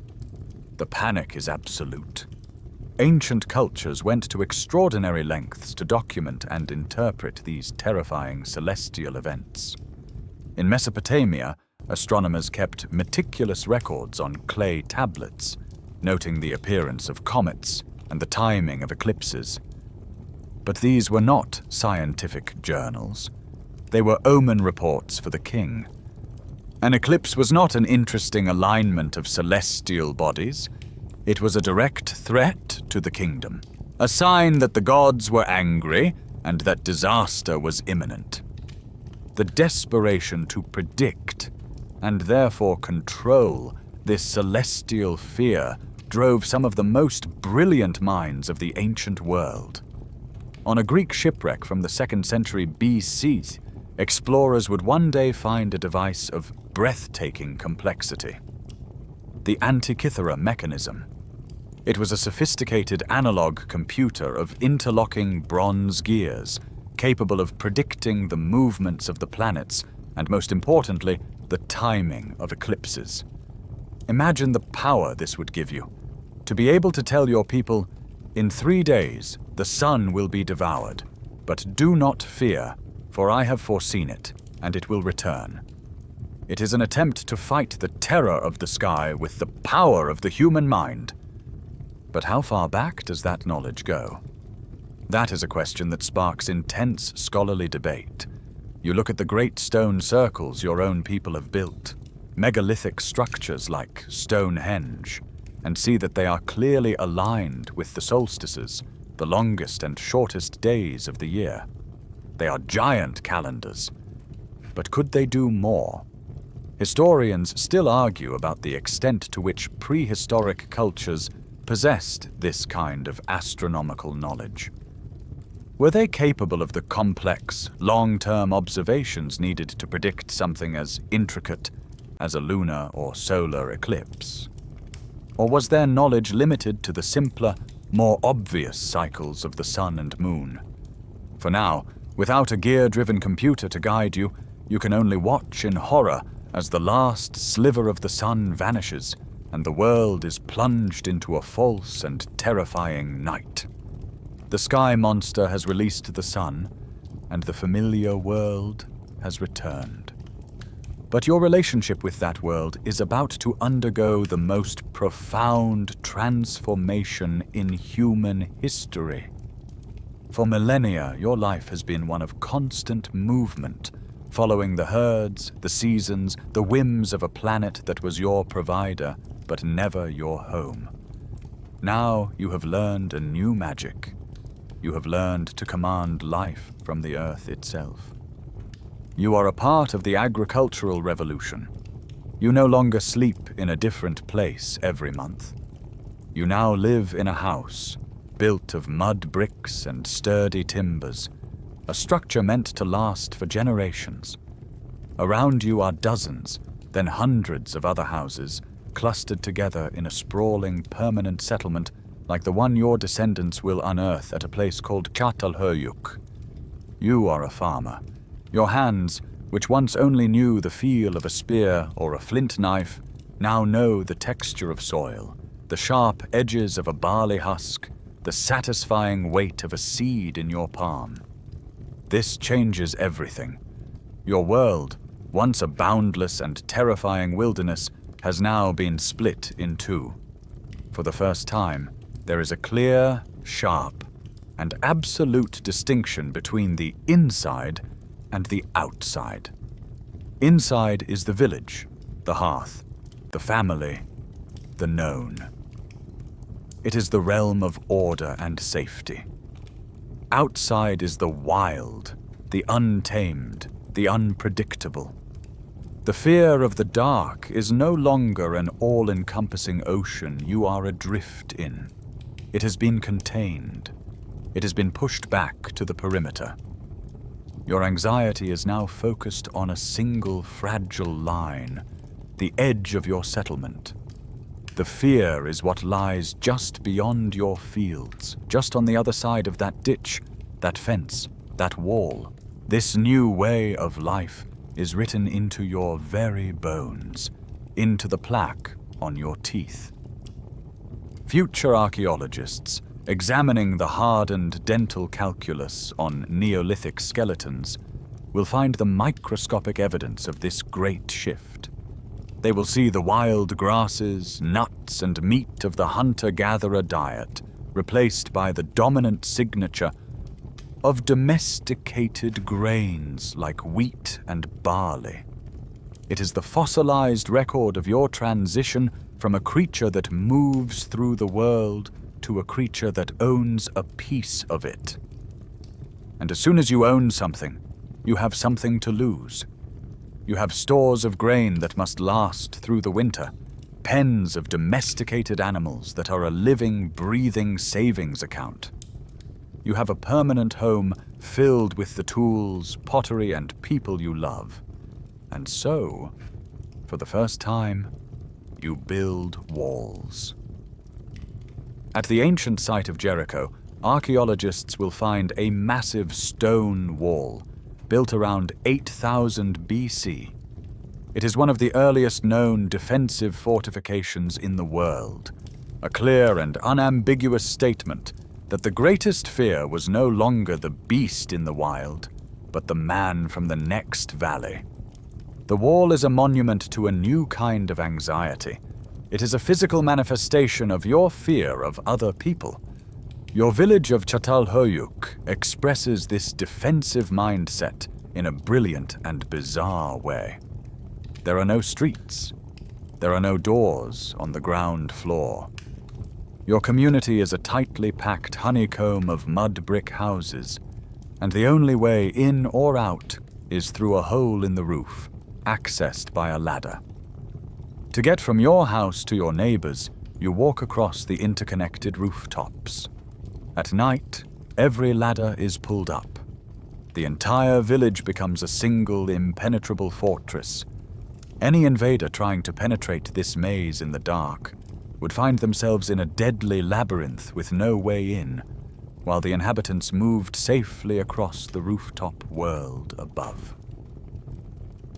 [SPEAKER 1] The panic is absolute. Ancient cultures went to extraordinary lengths to document and interpret these terrifying celestial events. In Mesopotamia, astronomers kept meticulous records on clay tablets, noting the appearance of comets and the timing of eclipses. But these were not scientific journals. They were omen reports for the king. An eclipse was not an interesting alignment of celestial bodies. It was a direct threat to the kingdom, a sign that the gods were angry and that disaster was imminent. The desperation to predict, and therefore control, this celestial fear drove some of the most brilliant minds of the ancient world. On a Greek shipwreck from the 2nd century BC, explorers would one day find a device of breathtaking complexity. The Antikythera mechanism. It was a sophisticated analog computer of interlocking bronze gears, capable of predicting the movements of the planets and, most importantly, the timing of eclipses. Imagine the power this would give you, to be able to tell your people, in 3 days the sun will be devoured, but do not fear, for I have foreseen it, and it will return. It is an attempt to fight the terror of the sky with the power of the human mind. But how far back does that knowledge go? That is a question that sparks intense scholarly debate. You look at the great stone circles your own people have built, megalithic structures like Stonehenge, and see that they are clearly aligned with the solstices, the longest and shortest days of the year. They are giant calendars. But could they do more? Historians still argue about the extent to which prehistoric cultures possessed this kind of astronomical knowledge? Were they capable of the complex, long-term observations needed to predict something as intricate as a lunar or solar eclipse? Or was their knowledge limited to the simpler, more obvious cycles of the sun and moon? For now, without a gear-driven computer to guide you, you can only watch in horror as the last sliver of the sun vanishes and the world is plunged into a false and terrifying night. The sky monster has released the sun, and the familiar world has returned. But your relationship with that world is about to undergo the most profound transformation in human history. For millennia, your life has been one of constant movement, following the herds, the seasons, the whims of a planet that was your provider, but never your home. Now you have learned a new magic. You have learned to command life from the earth itself. You are a part of the agricultural revolution. You no longer sleep in a different place every month. You now live in a house, built of mud bricks and sturdy timbers, a structure meant to last for generations. Around you are dozens, then hundreds of other houses, clustered together in a sprawling permanent settlement like the one your descendants will unearth at a place called Çatalhöyük. You are a farmer. Your hands, which once only knew the feel of a spear or a flint knife, now know the texture of soil, the sharp edges of a barley husk, the satisfying weight of a seed in your palm. This changes everything. Your world, once a boundless and terrifying wilderness, has now been split in two. For the first time, there is a clear, sharp, and absolute distinction between the inside and the outside. Inside is the village, the hearth, the family, the known. It is the realm of order and safety. Outside is the wild, the untamed, the unpredictable. The fear of the dark is no longer an all-encompassing ocean you are adrift in. It has been contained. It has been pushed back to the perimeter. Your anxiety is now focused on a single fragile line, the edge of your settlement. The fear is what lies just beyond your fields, just on the other side of that ditch, that fence, that wall. This new way of life is written into your very bones, into the plaque on your teeth. Future archaeologists, examining the hardened dental calculus on Neolithic skeletons, will find the microscopic evidence of this great shift. They will see the wild grasses, nuts, and meat of the hunter-gatherer diet replaced by the dominant signature of domesticated grains like wheat and barley. It is the fossilized record of your transition from a creature that moves through the world to a creature that owns a piece of it. And as soon as you own something, you have something to lose. You have stores of grain that must last through the winter, pens of domesticated animals that are a living, breathing savings account. You have a permanent home filled with the tools, pottery, and people you love. And so, for the first time, you build walls. At the ancient site of Jericho, archaeologists will find a massive stone wall built around 8000 BC. It is one of the earliest known defensive fortifications in the world, a clear and unambiguous statement that the greatest fear was no longer the beast in the wild, but the man from the next valley. The wall is a monument to a new kind of anxiety. It is a physical manifestation of your fear of other people. Your village of Çatalhöyük expresses this defensive mindset in a brilliant and bizarre way. There are no streets. There are no doors on the ground floor. Your community is a tightly packed honeycomb of mud brick houses, and the only way in or out is through a hole in the roof, accessed by a ladder. To get from your house to your neighbors, you walk across the interconnected rooftops. At night, every ladder is pulled up. The entire village becomes a single impenetrable fortress. Any invader trying to penetrate this maze in the dark would find themselves in a deadly labyrinth with no way in, while the inhabitants moved safely across the rooftop world above.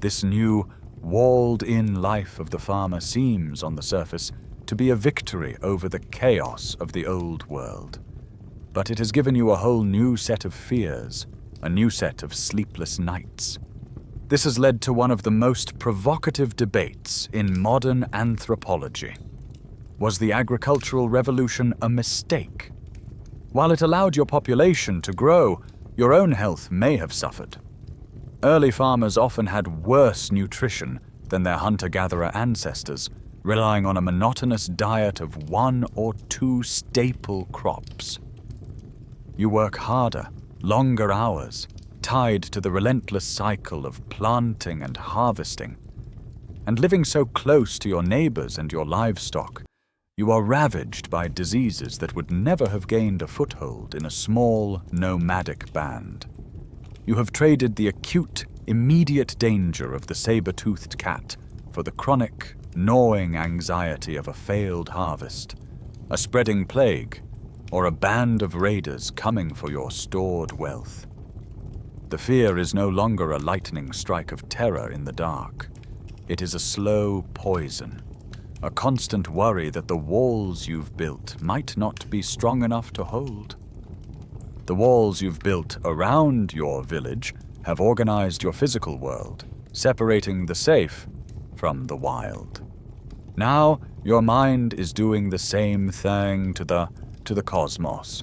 [SPEAKER 1] This new, walled-in life of the farmer seems, on the surface, to be a victory over the chaos of the old world. But it has given you a whole new set of fears, a new set of sleepless nights. This has led to one of the most provocative debates in modern anthropology. Was the agricultural revolution a mistake? While it allowed your population to grow, your own health may have suffered. Early farmers often had worse nutrition than their hunter-gatherer ancestors, relying on a monotonous diet of 1 or 2 staple crops. You work harder, longer hours, tied to the relentless cycle of planting and harvesting. And living so close to your neighbors and your livestock, you are ravaged by diseases that would never have gained a foothold in a small, nomadic band. You have traded the acute, immediate danger of the saber-toothed cat for the chronic, gnawing anxiety of a failed harvest, a spreading plague, or a band of raiders coming for your stored wealth. The fear is no longer a lightning strike of terror in the dark. It is a slow poison, a constant worry that the walls you've built might not be strong enough to hold. The walls you've built around your village have organized your physical world, separating the safe from the wild. Now, your mind is doing the same thing to the cosmos.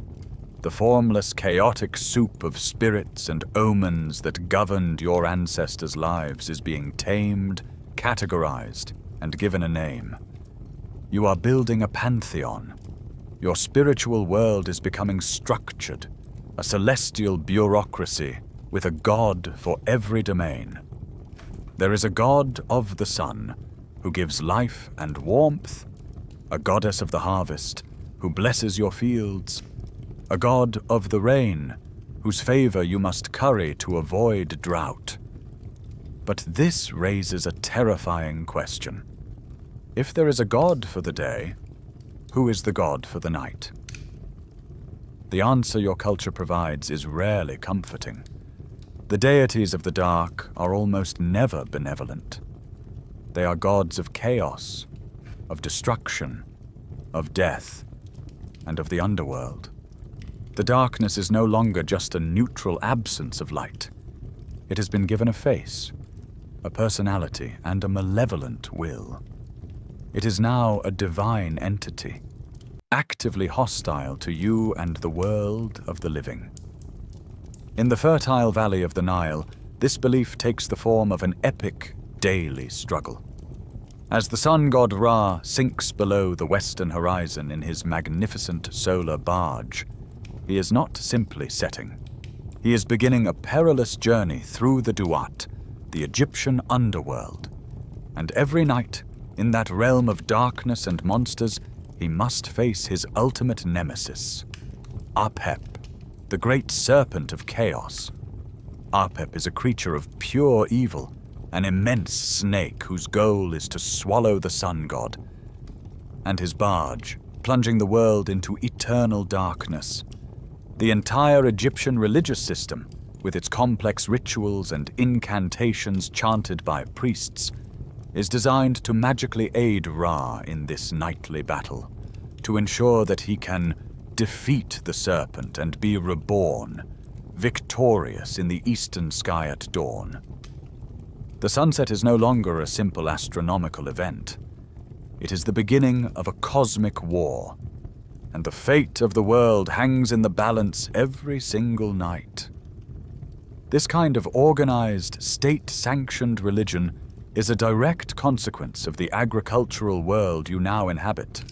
[SPEAKER 1] The formless, chaotic soup of spirits and omens that governed your ancestors' lives is being tamed, categorized, and given a name. You are building a pantheon. Your spiritual world is becoming structured, a celestial bureaucracy with a god for every domain. There is a god of the sun, who gives life and warmth, a goddess of the harvest, who blesses your fields, a god of the rain, whose favor you must curry to avoid drought. But this raises a terrifying question. If there is a god for the day, who is the god for the night? The answer your culture provides is rarely comforting. The deities of the dark are almost never benevolent. They are gods of chaos, of destruction, of death, and of the underworld. The darkness is no longer just a neutral absence of light. It has been given a face, a personality, and a malevolent will. It is now a divine entity, actively hostile to you and the world of the living. In the fertile valley of the Nile, this belief takes the form of an epic, daily struggle. As the sun god Ra sinks below the western horizon in his magnificent solar barge, he is not simply setting. He is beginning a perilous journey through the Duat, the Egyptian underworld. And every night, in that realm of darkness and monsters, he must face his ultimate nemesis, Apep, the great serpent of chaos. Apep is a creature of pure evil, an immense snake whose goal is to swallow the sun god, and his barge, plunging the world into eternal darkness. The entire Egyptian religious system, with its complex rituals and incantations chanted by priests, is designed to magically aid Ra in this nightly battle, to ensure that he can defeat the serpent and be reborn, victorious in the eastern sky at dawn. The sunset is no longer a simple astronomical event. It is the beginning of a cosmic war, and the fate of the world hangs in the balance every single night. This kind of organized, state-sanctioned religion is a direct consequence of the agricultural world you now inhabit.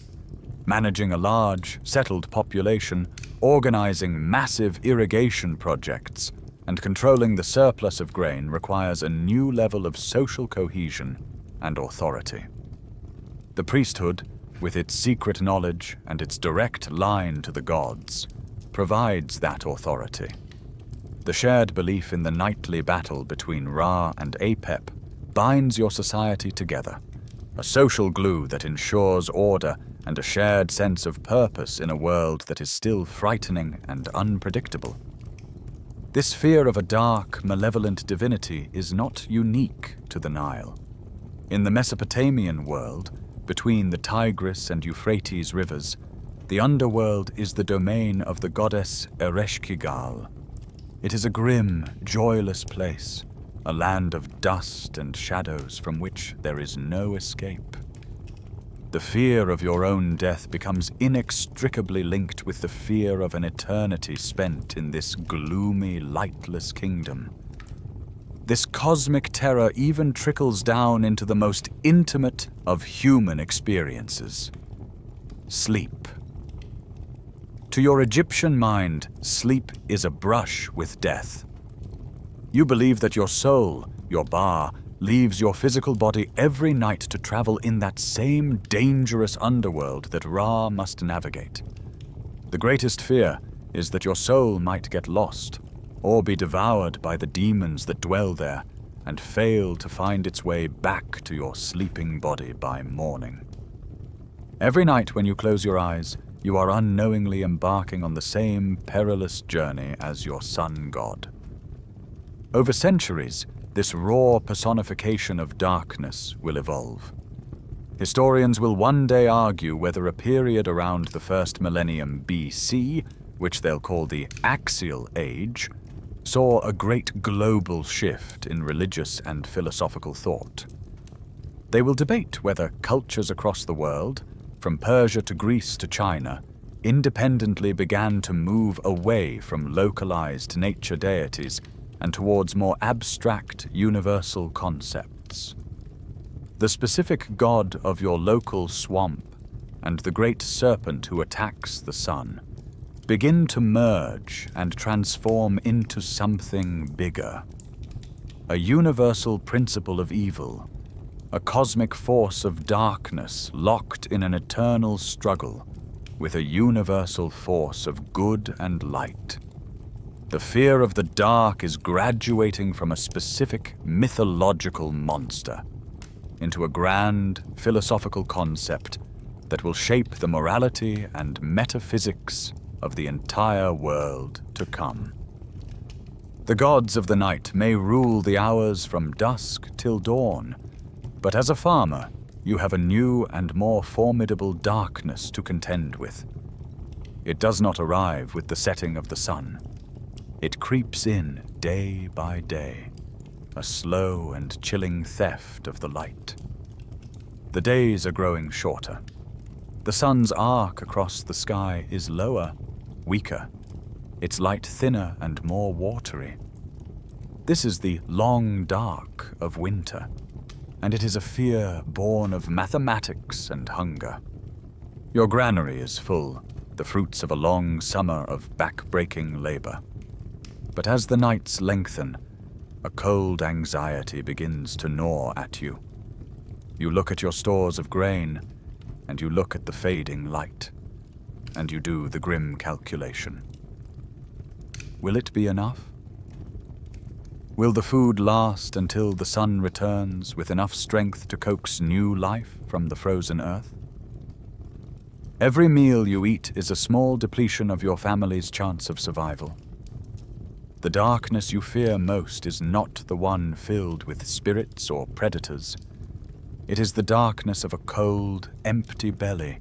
[SPEAKER 1] Managing a large, settled population, organizing massive irrigation projects, and controlling the surplus of grain requires a new level of social cohesion and authority. The priesthood, with its secret knowledge and its direct line to the gods, provides that authority. The shared belief in the nightly battle between Ra and Apep binds your society together, a social glue that ensures order and a shared sense of purpose in a world that is still frightening and unpredictable. This fear of a dark, malevolent divinity is not unique to the Nile. In the Mesopotamian world, between the Tigris and Euphrates rivers, the underworld is the domain of the goddess Ereshkigal. It is a grim, joyless place, a land of dust and shadows from which there is no escape. The fear of your own death becomes inextricably linked with the fear of an eternity spent in this gloomy, lightless kingdom. This cosmic terror even trickles down into the most intimate of human experiences: sleep. To your Egyptian mind, sleep is a brush with death. You believe that your soul, your Ba, leaves your physical body every night to travel in that same dangerous underworld that Ra must navigate. The greatest fear is that your soul might get lost, or be devoured by the demons that dwell there, and fail to find its way back to your sleeping body by morning. Every night when you close your eyes, you are unknowingly embarking on the same perilous journey as your sun god. Over centuries, this raw personification of darkness will evolve. Historians will one day argue whether a period around the first millennium BC, which they'll call the Axial Age, saw a great global shift in religious and philosophical thought. They will debate whether cultures across the world, from Persia to Greece to China, independently began to move away from localized nature deities and towards more abstract, universal concepts. The specific god of your local swamp and the great serpent who attacks the sun begin to merge and transform into something bigger. A universal principle of evil, a cosmic force of darkness locked in an eternal struggle with a universal force of good and light. The fear of the dark is graduating from a specific mythological monster into a grand philosophical concept that will shape the morality and metaphysics of the entire world to come. The gods of the night may rule the hours from dusk till dawn, but as a farmer, you have a new and more formidable darkness to contend with. It does not arrive with the setting of the sun. It creeps in day by day, a slow and chilling theft of the light. The days are growing shorter. The sun's arc across the sky is lower, weaker, its light thinner and more watery. This is the long dark of winter, and it is a fear born of mathematics and hunger. Your granary is full, the fruits of a long summer of back-breaking labor. But as the nights lengthen, a cold anxiety begins to gnaw at you. You look at your stores of grain, and you look at the fading light, and you do the grim calculation. Will it be enough? Will the food last until the sun returns with enough strength to coax new life from the frozen earth? Every meal you eat is a small depletion of your family's chance of survival. The darkness you fear most is not the one filled with spirits or predators. It is the darkness of a cold, empty belly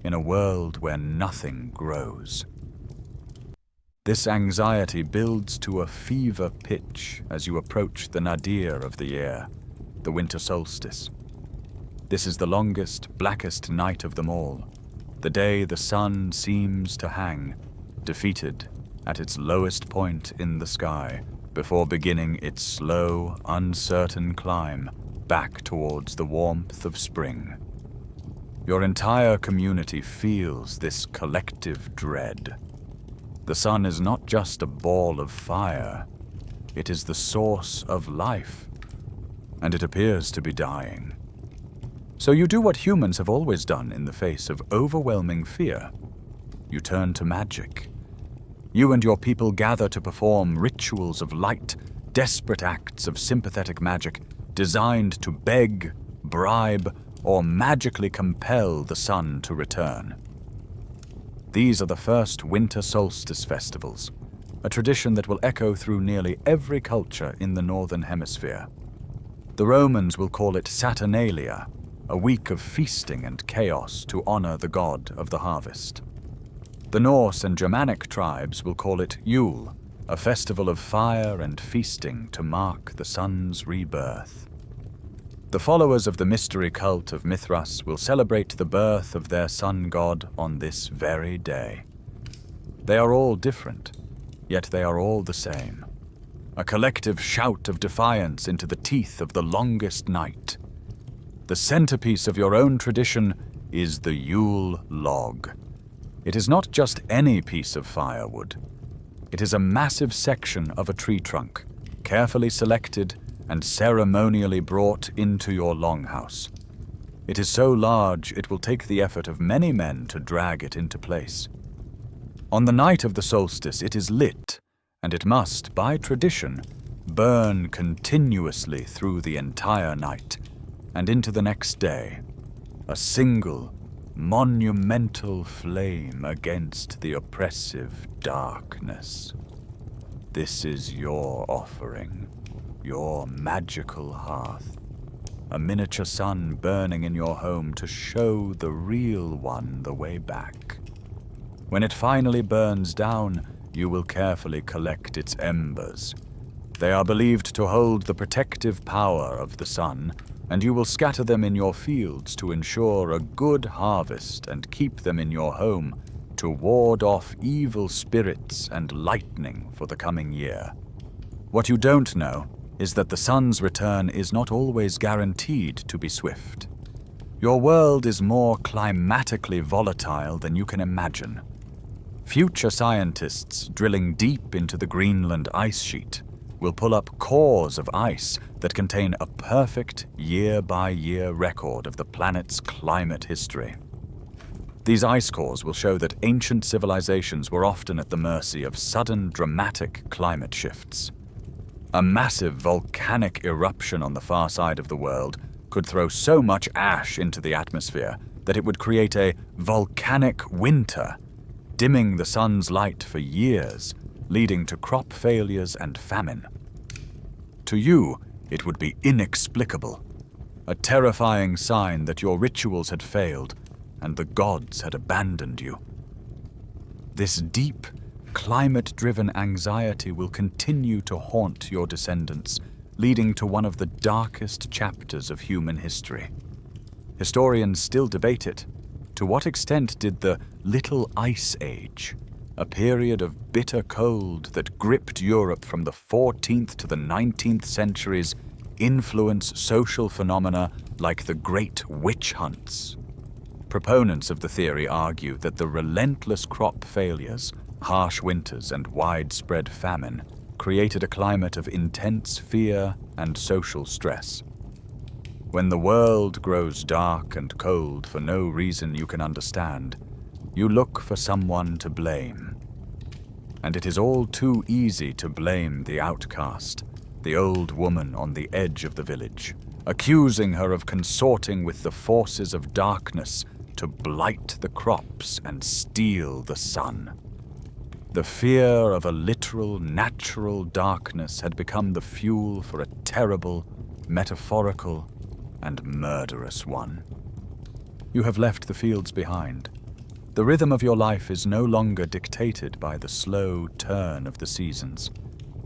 [SPEAKER 1] in a world where nothing grows. This anxiety builds to a fever pitch as you approach the nadir of the year, the winter solstice. This is the longest, blackest night of them all, the day the sun seems to hang, defeated at its lowest point in the sky, before beginning its slow, uncertain climb back towards the warmth of spring. Your entire community feels this collective dread. The sun is not just a ball of fire, it is the source of life, and it appears to be dying. So you do what humans have always done in the face of overwhelming fear. You turn to magic. You and your people gather to perform rituals of light, desperate acts of sympathetic magic designed to beg, bribe, or magically compel the sun to return. These are the first winter solstice festivals, a tradition that will echo through nearly every culture in the Northern Hemisphere. The Romans will call it Saturnalia, a week of feasting and chaos to honor the god of the harvest. The Norse and Germanic tribes will call it Yule, a festival of fire and feasting to mark the sun's rebirth. The followers of the mystery cult of Mithras will celebrate the birth of their sun god on this very day. They are all different, yet they are all the same. A collective shout of defiance into the teeth of the longest night. The centerpiece of your own tradition is the Yule log. It is not just any piece of firewood. It is a massive section of a tree trunk, carefully selected and ceremonially brought into your longhouse. It is so large it will take the effort of many men to drag it into place. On the night of the solstice it is lit, and it must, by tradition, burn continuously through the entire night and into the next day, a single, monumental flame against the oppressive darkness. This is your offering, your magical hearth, a miniature sun burning in your home to show the real one the way back. When it finally burns down, you will carefully collect its embers. They are believed to hold the protective power of the sun, and you will scatter them in your fields to ensure a good harvest and keep them in your home to ward off evil spirits and lightning for the coming year. What you don't know is that the sun's return is not always guaranteed to be swift. Your world is more climatically volatile than you can imagine. Future scientists drilling deep into the Greenland ice sheet will pull up cores of ice that contain a perfect year-by-year record of the planet's climate history. These ice cores will show that ancient civilizations were often at the mercy of sudden, dramatic climate shifts. A massive volcanic eruption on the far side of the world could throw so much ash into the atmosphere that it would create a volcanic winter, dimming the sun's light for years, leading to crop failures and famine. To you, it would be inexplicable, a terrifying sign that your rituals had failed and the gods had abandoned you. This deep, climate-driven anxiety will continue to haunt your descendants, leading to one of the darkest chapters of human history. Historians still debate it. To what extent did the Little Ice Age, a period of bitter cold that gripped Europe from the 14th to the 19th centuries, influence social phenomena like the Great Witch Hunts? Proponents of the theory argue that the relentless crop failures, harsh winters, and widespread famine created a climate of intense fear and social stress. When the world grows dark and cold for no reason you can understand, you look for someone to blame. And it is all too easy to blame the outcast, the old woman on the edge of the village, accusing her of consorting with the forces of darkness to blight the crops and steal the sun. The fear of a literal, natural darkness had become the fuel for a terrible, metaphorical, and murderous one. You have left the fields behind. The rhythm of your life is no longer dictated by the slow turn of the seasons,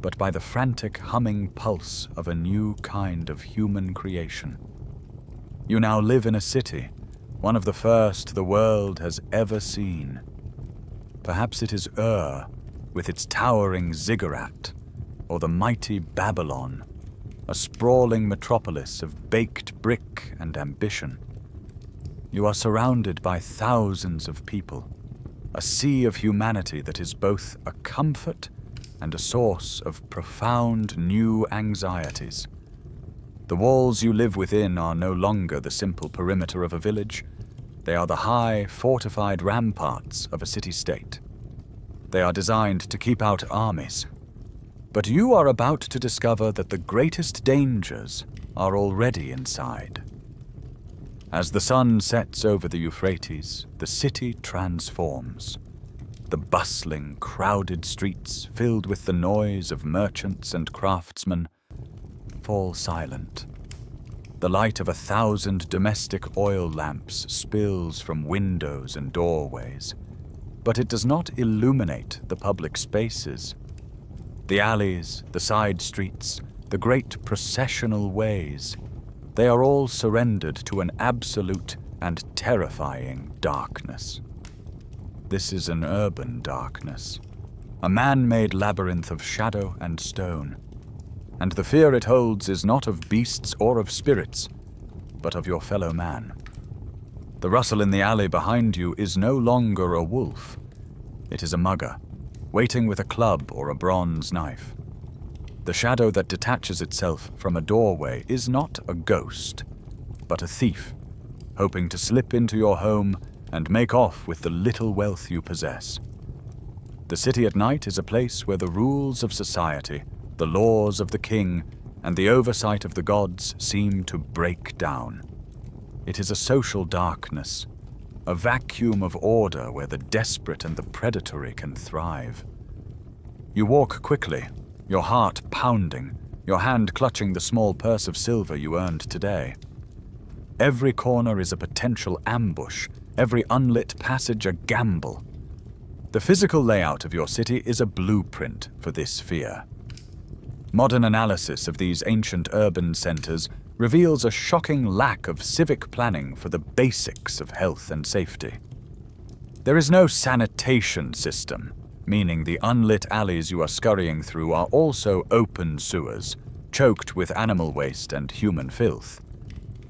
[SPEAKER 1] but by the frantic humming pulse of a new kind of human creation. You now live in a city, one of the first the world has ever seen. Perhaps it is Ur, with its towering ziggurat, or the mighty Babylon, a sprawling metropolis of baked brick and ambition. You are surrounded by thousands of people, a sea of humanity that is both a comfort and a source of profound new anxieties. The walls you live within are no longer the simple perimeter of a village. They are the high, fortified ramparts of a city-state. They are designed to keep out armies. But you are about to discover that the greatest dangers are already inside. As the sun sets over the Euphrates, the city transforms. The bustling, crowded streets, filled with the noise of merchants and craftsmen, fall silent. The light of 1,000 domestic oil lamps spills from windows and doorways, but it does not illuminate the public spaces. The alleys, the side streets, the great processional ways, they are all surrendered to an absolute and terrifying darkness. This is an urban darkness, a man-made labyrinth of shadow and stone, and the fear it holds is not of beasts or of spirits, but of your fellow man. The rustle in the alley behind you is no longer a wolf. It is a mugger, waiting with a club or a bronze knife. The shadow that detaches itself from a doorway is not a ghost, but a thief, hoping to slip into your home and make off with the little wealth you possess. The city at night is a place where the rules of society, the laws of the king, and the oversight of the gods seem to break down. It is a social darkness, a vacuum of order where the desperate and the predatory can thrive. You walk quickly, your heart pounding, your hand clutching the small purse of silver you earned today. Every corner is a potential ambush, every unlit passage a gamble. The physical layout of your city is a blueprint for this fear. Modern analysis of these ancient urban centers reveals a shocking lack of civic planning for the basics of health and safety. There is no sanitation system, meaning the unlit alleys you are scurrying through are also open sewers, choked with animal waste and human filth.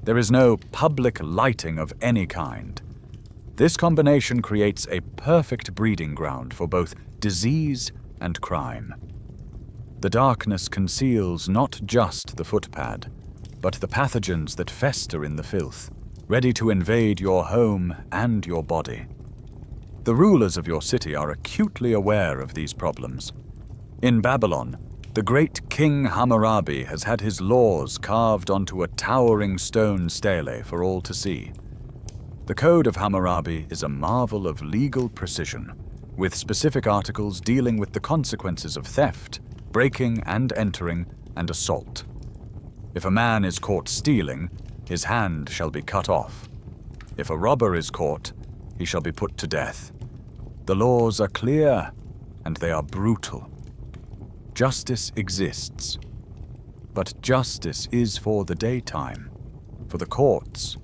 [SPEAKER 1] There is no public lighting of any kind. This combination creates a perfect breeding ground for both disease and crime. The darkness conceals not just the footpad, but the pathogens that fester in the filth, ready to invade your home and your body. The rulers of your city are acutely aware of these problems. In Babylon, the great King Hammurabi has had his laws carved onto a towering stone stele for all to see. The Code of Hammurabi is a marvel of legal precision, with specific articles dealing with the consequences of theft, breaking and entering, and assault. If a man is caught stealing, his hand shall be cut off. If a robber is caught, he shall be put to death. The laws are clear, and they are brutal. Justice exists, but justice is for the daytime, for the courts,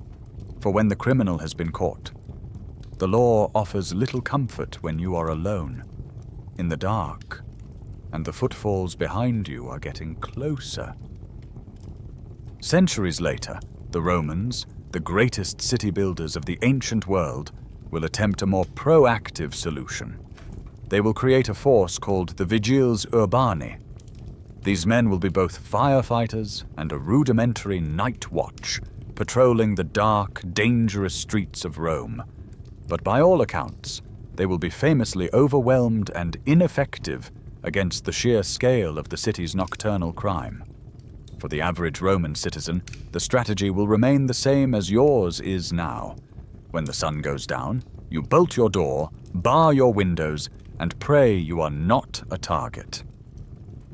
[SPEAKER 1] for when the criminal has been caught. The law offers little comfort when you are alone, in the dark, and the footfalls behind you are getting closer. Centuries later, the Romans, the greatest city builders of the ancient world, will attempt a more proactive solution. They will create a force called the Vigiles Urbani. These men will be both firefighters and a rudimentary night watch, patrolling the dark, dangerous streets of Rome. But by all accounts, they will be famously overwhelmed and ineffective against the sheer scale of the city's nocturnal crime. For the average Roman citizen, the strategy will remain the same as yours is now. When the sun goes down, you bolt your door, bar your windows, and pray you are not a target.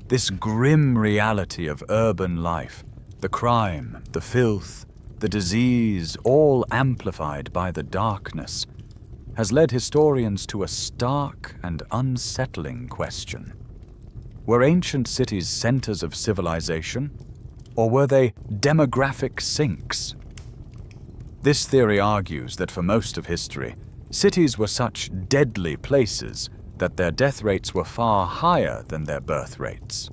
[SPEAKER 1] This grim reality of urban life, the crime, the filth, the disease, all amplified by the darkness, has led historians to a stark and unsettling question. Were ancient cities centers of civilization, or were they demographic sinks? This theory argues that for most of history, cities were such deadly places that their death rates were far higher than their birth rates.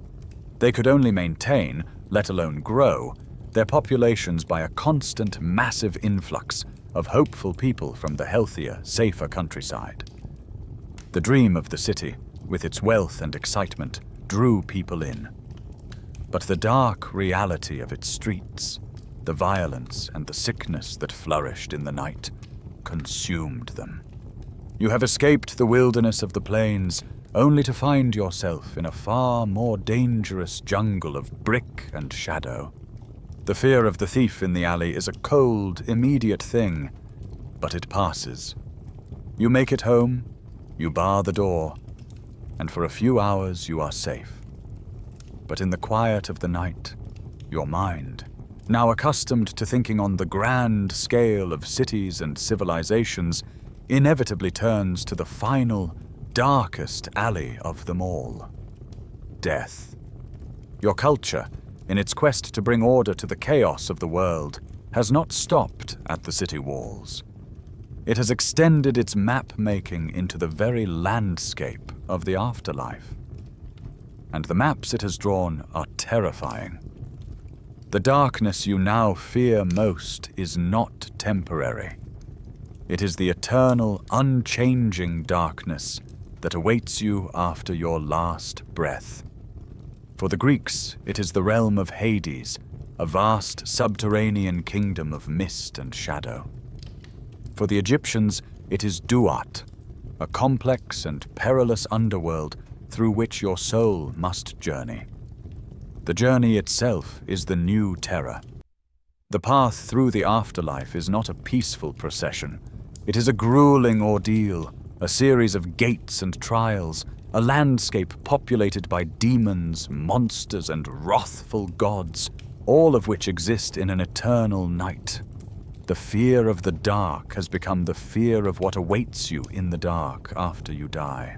[SPEAKER 1] They could only maintain, let alone grow, their populations by a constant massive influx of hopeful people from the healthier, safer countryside. The dream of the city, with its wealth and excitement, drew people in. but the dark reality of its streets, the violence and the sickness that flourished in the night, consumed them. You have escaped the wilderness of the plains, only to find yourself in a far more dangerous jungle of brick and shadow. The fear of the thief in the alley is a cold, immediate thing, but it passes. You make it home, you bar the door, and for a few hours you are safe. But in the quiet of the night, your mind, now accustomed to thinking on the grand scale of cities and civilizations, inevitably turns to the final, darkest alley of them all: death. Your culture, in its quest to bring order to the chaos of the world, has not stopped at the city walls. It has extended its map-making into the very landscape of the afterlife. And the maps it has drawn are terrifying. The darkness you now fear most is not temporary. It is the eternal, unchanging darkness that awaits you after your last breath. For the Greeks, it is the realm of Hades, a vast subterranean kingdom of mist and shadow. For the Egyptians, it is Duat, a complex and perilous underworld through which your soul must journey. The journey itself is the new terror. The path through the afterlife is not a peaceful procession. It is a grueling ordeal, a series of gates and trials, a landscape populated by demons, monsters, and wrathful gods, all of which exist in an eternal night. The fear of the dark has become the fear of what awaits you in the dark after you die.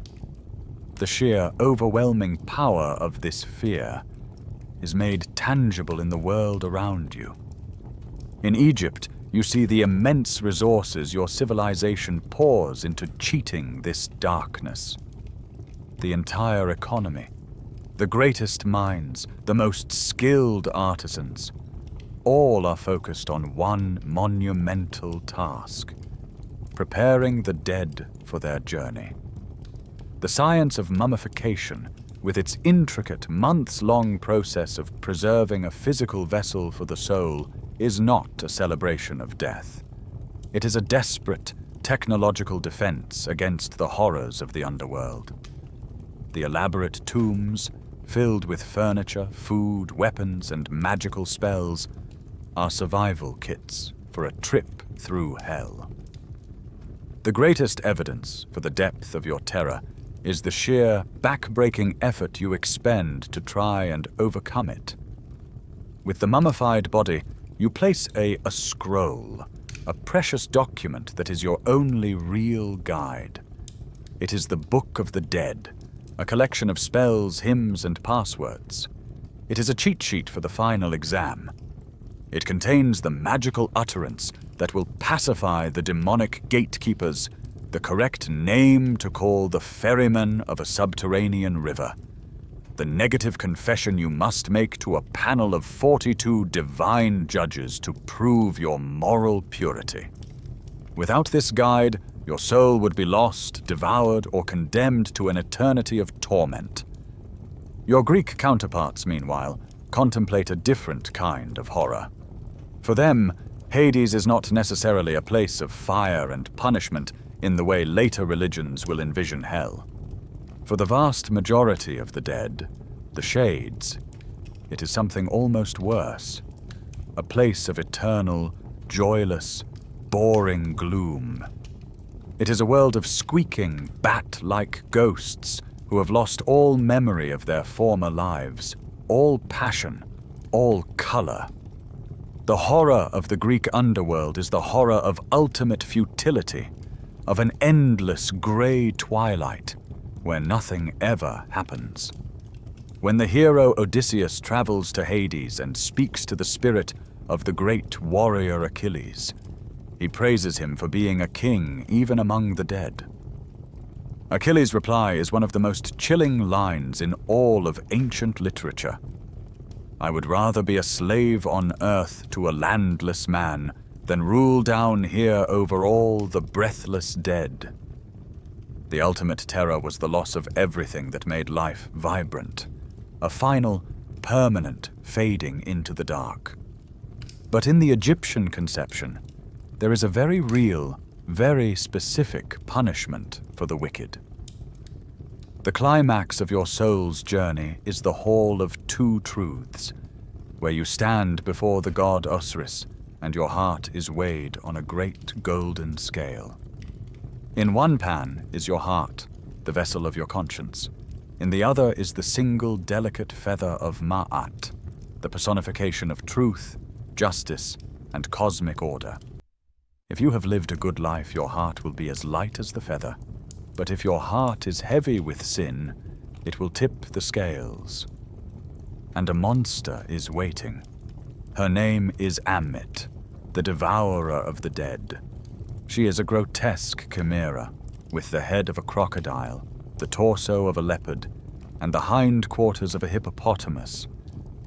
[SPEAKER 1] The sheer, overwhelming power of this fear is made tangible in the world around you. In Egypt, you see the immense resources your civilization pours into cheating this darkness. The entire economy, the greatest minds, the most skilled artisans, all are focused on one monumental task: preparing the dead for their journey. The science of mummification, with its intricate, months-long process of preserving a physical vessel for the soul, is not a celebration of death. It is a desperate, technological defense against the horrors of the underworld. The elaborate tombs, filled with furniture, food, weapons, and magical spells, are survival kits for a trip through hell. The greatest evidence for the depth of your terror is the sheer, back-breaking effort you expend to try and overcome it. With the mummified body, you place a scroll, a precious document that is your only real guide. It is the Book of the Dead, a collection of spells, hymns, and passwords. It is a cheat sheet for the final exam. It contains the magical utterance that will pacify the demonic gatekeepers, the correct name to call the ferryman of a subterranean river, the negative confession you must make to a panel of 42 divine judges to prove your moral purity. Without this guide, your soul would be lost, devoured, or condemned to an eternity of torment. Your Greek counterparts, meanwhile, contemplate a different kind of horror. For them, Hades is not necessarily a place of fire and punishment in the way later religions will envision hell. For the vast majority of the dead, the Shades, it is something almost worse. A place of eternal, joyless, boring gloom. It is a world of squeaking, bat-like ghosts who have lost all memory of their former lives, all passion, all color. The horror of the Greek underworld is the horror of ultimate futility, of an endless gray twilight where nothing ever happens. When the hero Odysseus travels to Hades and speaks to the spirit of the great warrior Achilles, he praises him for being a king even among the dead. Achilles' reply is one of the most chilling lines in all of ancient literature. I would rather be a slave on earth to a landless man than rule down here over all the breathless dead. The ultimate terror was the loss of everything that made life vibrant. A final, permanent fading into the dark. But in the Egyptian conception, there is a very real, very specific punishment for the wicked. The climax of your soul's journey is the Hall of Two Truths, where you stand before the god Osiris and your heart is weighed on a great golden scale. In one pan is your heart, the vessel of your conscience. In the other is the single delicate feather of Ma'at, the personification of truth, justice, and cosmic order. If you have lived a good life, your heart will be as light as the feather. But if your heart is heavy with sin, it will tip the scales. And a monster is waiting. Her name is Ammit, the devourer of the dead. She is a grotesque chimera, with the head of a crocodile, the torso of a leopard, and the hindquarters of a hippopotamus,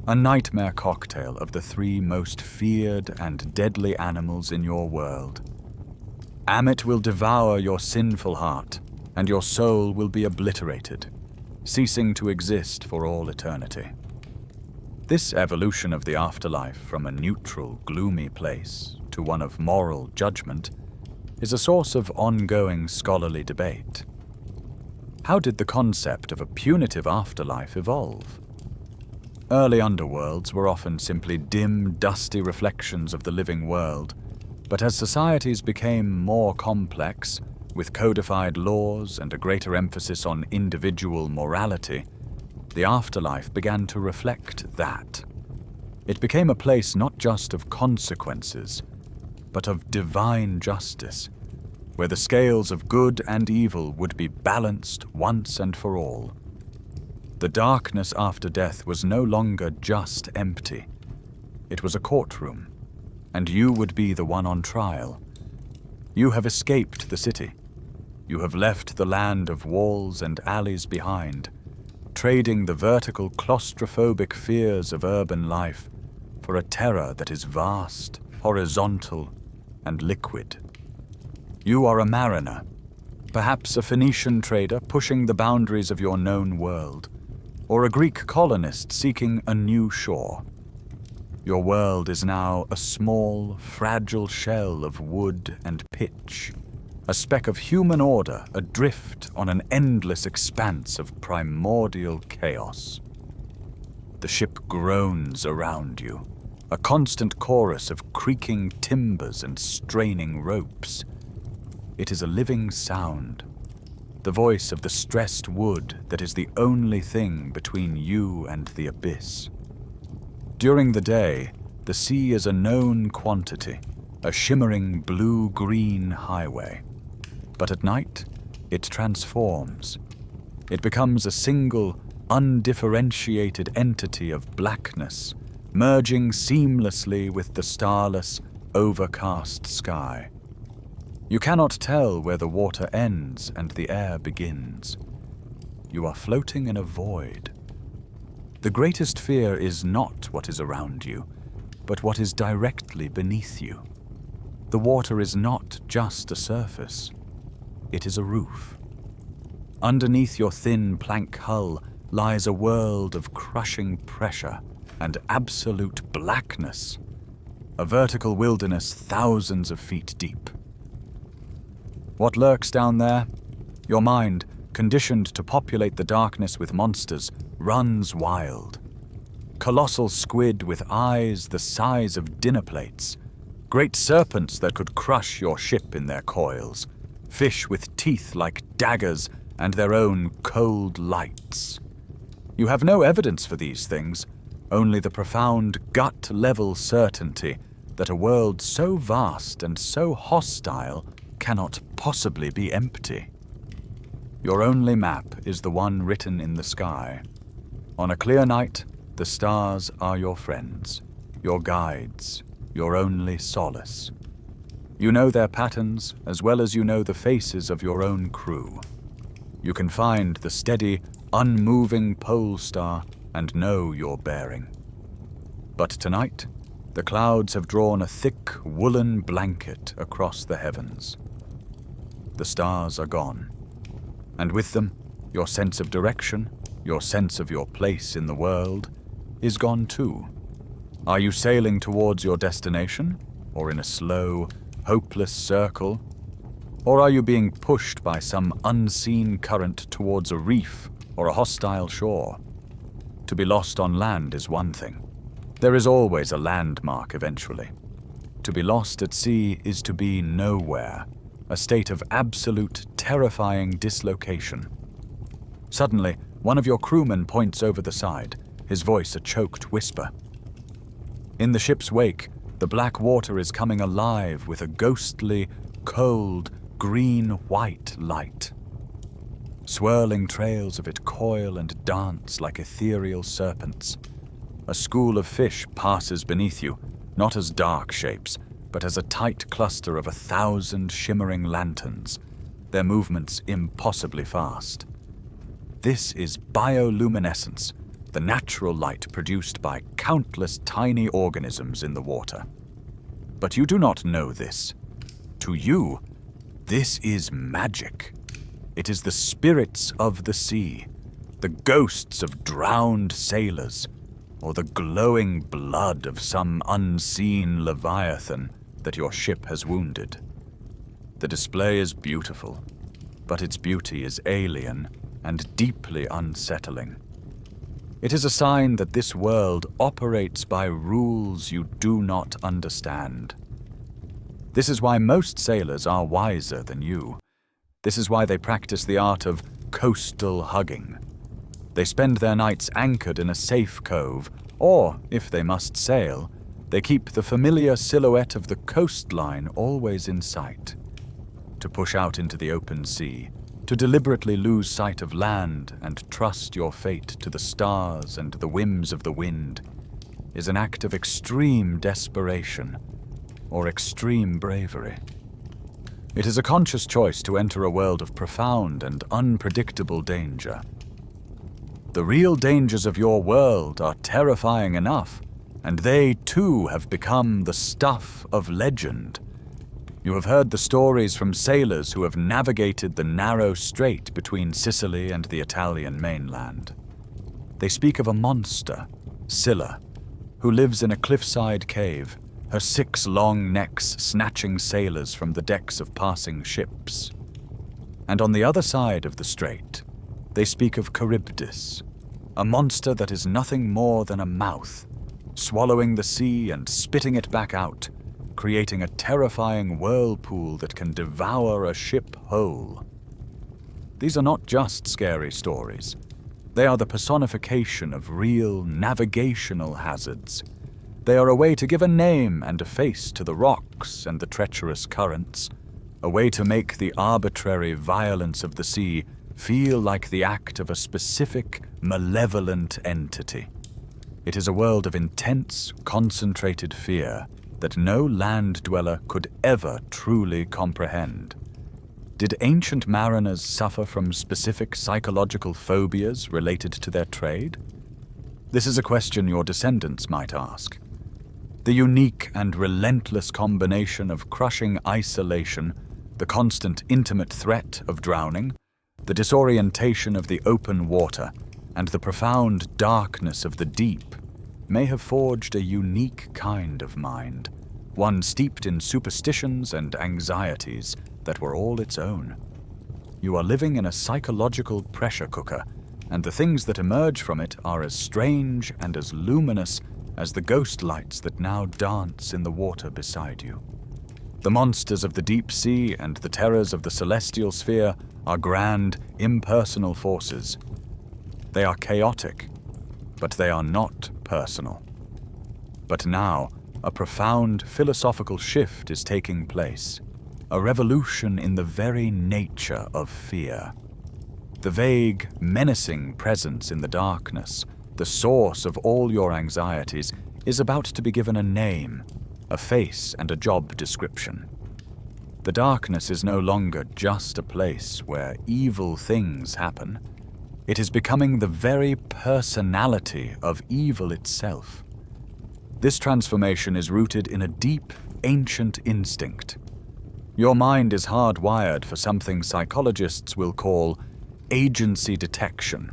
[SPEAKER 1] a nightmare cocktail of the three most feared and deadly animals in your world. Ammit will devour your sinful heart, and your soul will be obliterated, ceasing to exist for all eternity. This evolution of the afterlife from a neutral, gloomy place to one of moral judgment is a source of ongoing scholarly debate. How did the concept of a punitive afterlife evolve? Early underworlds were often simply dim, dusty reflections of the living world, but as societies became more complex, with codified laws and a greater emphasis on individual morality, the afterlife began to reflect that. It became a place not just of consequences, but of divine justice, where the scales of good and evil would be balanced once and for all. The darkness after death was no longer just empty. It was a courtroom, and you would be the one on trial. You have escaped the city. You have left the land of walls and alleys behind, trading the vertical claustrophobic fears of urban life for a terror that is vast, horizontal, and liquid. You are a mariner, perhaps a Phoenician trader pushing the boundaries of your known world, or a Greek colonist seeking a new shore. Your world is now a small, fragile shell of wood and pitch, a speck of human order adrift on an endless expanse of primordial chaos. The ship groans around you, a constant chorus of creaking timbers and straining ropes. It is a living sound, the voice of the stressed wood that is the only thing between you and the abyss. During the day, the sea is a known quantity, a shimmering blue-green highway. But at night, it transforms. It becomes a single, undifferentiated entity of blackness, merging seamlessly with the starless, overcast sky. You cannot tell where the water ends and the air begins. You are floating in a void. The greatest fear is not what is around you, but what is directly beneath you. The water is not just a surface. It is a roof. Underneath your thin plank hull lies a world of crushing pressure and absolute blackness, a vertical wilderness thousands of feet deep. What lurks down there? Your mind, conditioned to populate the darkness with monsters, runs wild. Colossal squid with eyes the size of dinner plates, great serpents that could crush your ship in their coils, fish with teeth like daggers and their own cold lights. You have no evidence for these things, only the profound gut-level certainty that a world so vast and so hostile cannot possibly be empty. Your only map is the one written in the sky. On a clear night, the stars are your friends, your guides, your only solace. You know their patterns as well as you know the faces of your own crew. You can find the steady, unmoving pole star and know your bearing. But tonight, the clouds have drawn a thick woolen blanket across the heavens. The stars are gone, and with them, your sense of direction, your sense of your place in the world, is gone too. Are you sailing towards your destination, or in a slow, hopeless circle? Or are you being pushed by some unseen current towards a reef or a hostile shore? To be lost on land is one thing. There is always a landmark eventually. To be lost at sea is to be nowhere, a state of absolute, terrifying dislocation. Suddenly, one of your crewmen points over the side, his voice a choked whisper. In the ship's wake, the black water is coming alive with a ghostly, cold, green-white light. Swirling trails of it coil and dance like ethereal serpents. A school of fish passes beneath you, not as dark shapes, but as a tight cluster of 1,000 shimmering lanterns, their movements impossibly fast. This is bioluminescence, the natural light produced by countless tiny organisms in the water. But you do not know this. To you, this is magic. It is the spirits of the sea, the ghosts of drowned sailors, or the glowing blood of some unseen leviathan that your ship has wounded. The display is beautiful, but its beauty is alien and deeply unsettling. It is a sign that this world operates by rules you do not understand. This is why most sailors are wiser than you. This is why they practice the art of coastal hugging. They spend their nights anchored in a safe cove, or, if they must sail, they keep the familiar silhouette of the coastline always in sight. To push out into the open sea, to deliberately lose sight of land and trust your fate to the stars and the whims of the wind, is an act of extreme desperation or extreme bravery. It is a conscious choice to enter a world of profound and unpredictable danger. The real dangers of your world are terrifying enough, and they too have become the stuff of legend. You have heard the stories from sailors who have navigated the narrow strait between Sicily and the Italian mainland. They speak of a monster, Scylla, who lives in a cliffside cave, her 6 long necks snatching sailors from the decks of passing ships. And on the other side of the strait, they speak of Charybdis, a monster that is nothing more than a mouth, swallowing the sea and spitting it back out, creating a terrifying whirlpool that can devour a ship whole. These are not just scary stories. They are the personification of real navigational hazards. They are a way to give a name and a face to the rocks and the treacherous currents, a way to make the arbitrary violence of the sea feel like the act of a specific, malevolent entity. It is a world of intense, concentrated fear that no land dweller could ever truly comprehend. Did ancient mariners suffer from specific psychological phobias related to their trade? This is a question your descendants might ask. The unique and relentless combination of crushing isolation, the constant intimate threat of drowning, the disorientation of the open water, and the profound darkness of the deep may have forged a unique kind of mind, one steeped in superstitions and anxieties that were all its own. You are living in a psychological pressure cooker, and the things that emerge from it are as strange and as luminous as the ghost lights that now dance in the water beside you. The monsters of the deep sea and the terrors of the celestial sphere are grand, impersonal forces. They are chaotic, but they are not personal. But now, a profound philosophical shift is taking place, a revolution in the very nature of fear. The vague, menacing presence in the darkness, the source of all your anxieties, is about to be given a name, a face, and a job description. The darkness is no longer just a place where evil things happen. It is becoming the very personality of evil itself. This transformation is rooted in a deep, ancient instinct. Your mind is hardwired for something psychologists will call agency detection.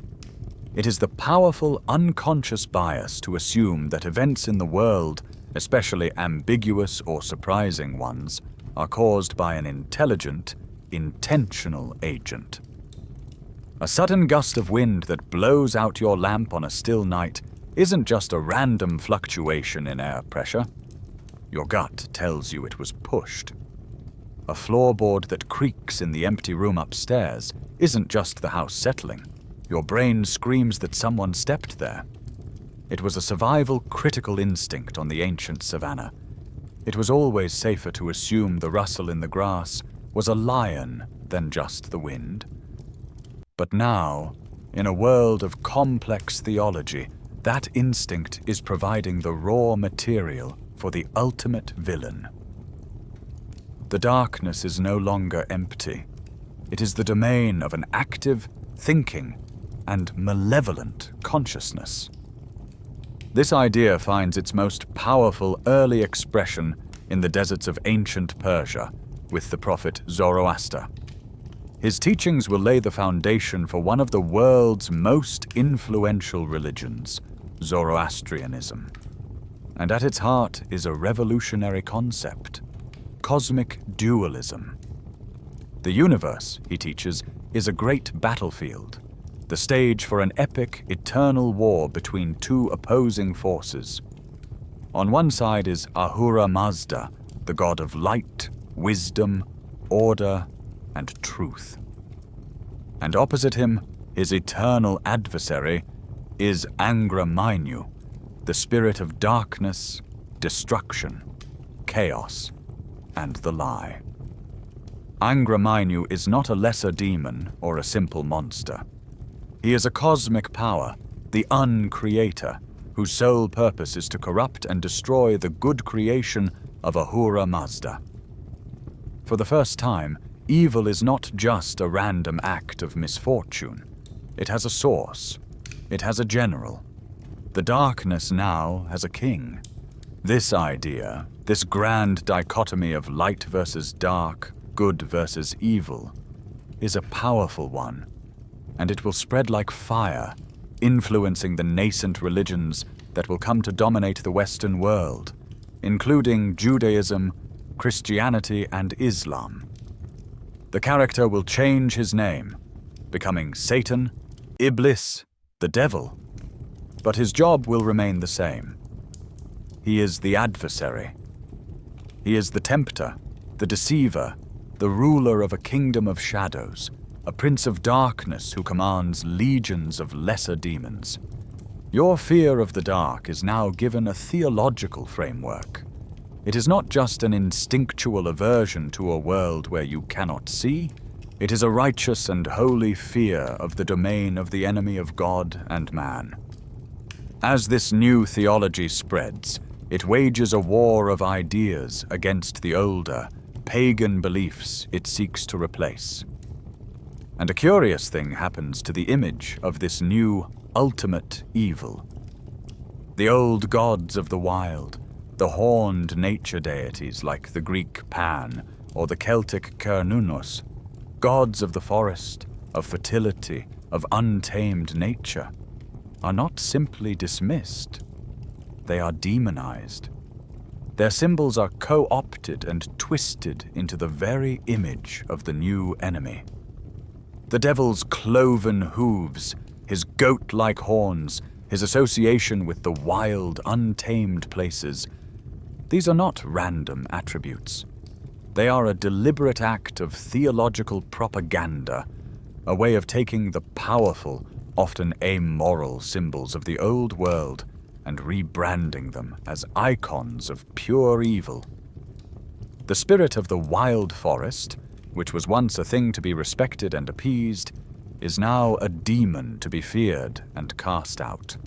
[SPEAKER 1] It is the powerful unconscious bias to assume that events in the world, especially ambiguous or surprising ones, are caused by an intelligent, intentional agent. A sudden gust of wind that blows out your lamp on a still night isn't just a random fluctuation in air pressure. Your gut tells you it was pushed. A floorboard that creaks in the empty room upstairs isn't just the house settling. Your brain screams that someone stepped there. It was a survival critical instinct on the ancient savannah. It was always safer to assume the rustle in the grass was a lion than just the wind. But now, in a world of complex theology, that instinct is providing the raw material for the ultimate villain. The darkness is no longer empty. It is the domain of an active, thinking, and malevolent consciousness. This idea finds its most powerful early expression in the deserts of ancient Persia with the prophet Zoroaster. His teachings will lay the foundation for one of the world's most influential religions, Zoroastrianism. And at its heart is a revolutionary concept, cosmic dualism. The universe, he teaches, is a great battlefield, the stage for an epic, eternal war between two opposing forces. On one side is Ahura Mazda, the god of light, wisdom, order, and truth. And opposite him, his eternal adversary, is Angra Mainyu, the spirit of darkness, destruction, chaos, and the lie. Angra Mainyu is not a lesser demon or a simple monster. He is a cosmic power, the uncreator, whose sole purpose is to corrupt and destroy the good creation of Ahura Mazda. For the first time, evil is not just a random act of misfortune. It has a source. It has a general. The darkness now has a king. This idea, this grand dichotomy of light versus dark, good versus evil, is a powerful one, and it will spread like fire, influencing the nascent religions that will come to dominate the Western world, including Judaism, Christianity, and Islam. The character will change his name, becoming Satan, Iblis, the devil, but his job will remain the same. He is the adversary. He is the tempter, the deceiver, the ruler of a kingdom of shadows, a prince of darkness who commands legions of lesser demons. Your fear of the dark is now given a theological framework. It is not just an instinctual aversion to a world where you cannot see. It is a righteous and holy fear of the domain of the enemy of God and man. As this new theology spreads, it wages a war of ideas against the older, pagan beliefs it seeks to replace. And a curious thing happens to the image of this new, ultimate evil. The old gods of the wild, the horned nature deities like the Greek Pan or the Celtic Cernunnos, gods of the forest, of fertility, of untamed nature, are not simply dismissed. They are demonized. Their symbols are co-opted and twisted into the very image of the new enemy. The devil's cloven hooves, his goat-like horns, his association with the wild, untamed places, these are not random attributes. They are a deliberate act of theological propaganda, a way of taking the powerful, often amoral symbols of the old world and rebranding them as icons of pure evil. The spirit of the wild forest, which was once a thing to be respected and appeased, is now a demon to be feared and cast out.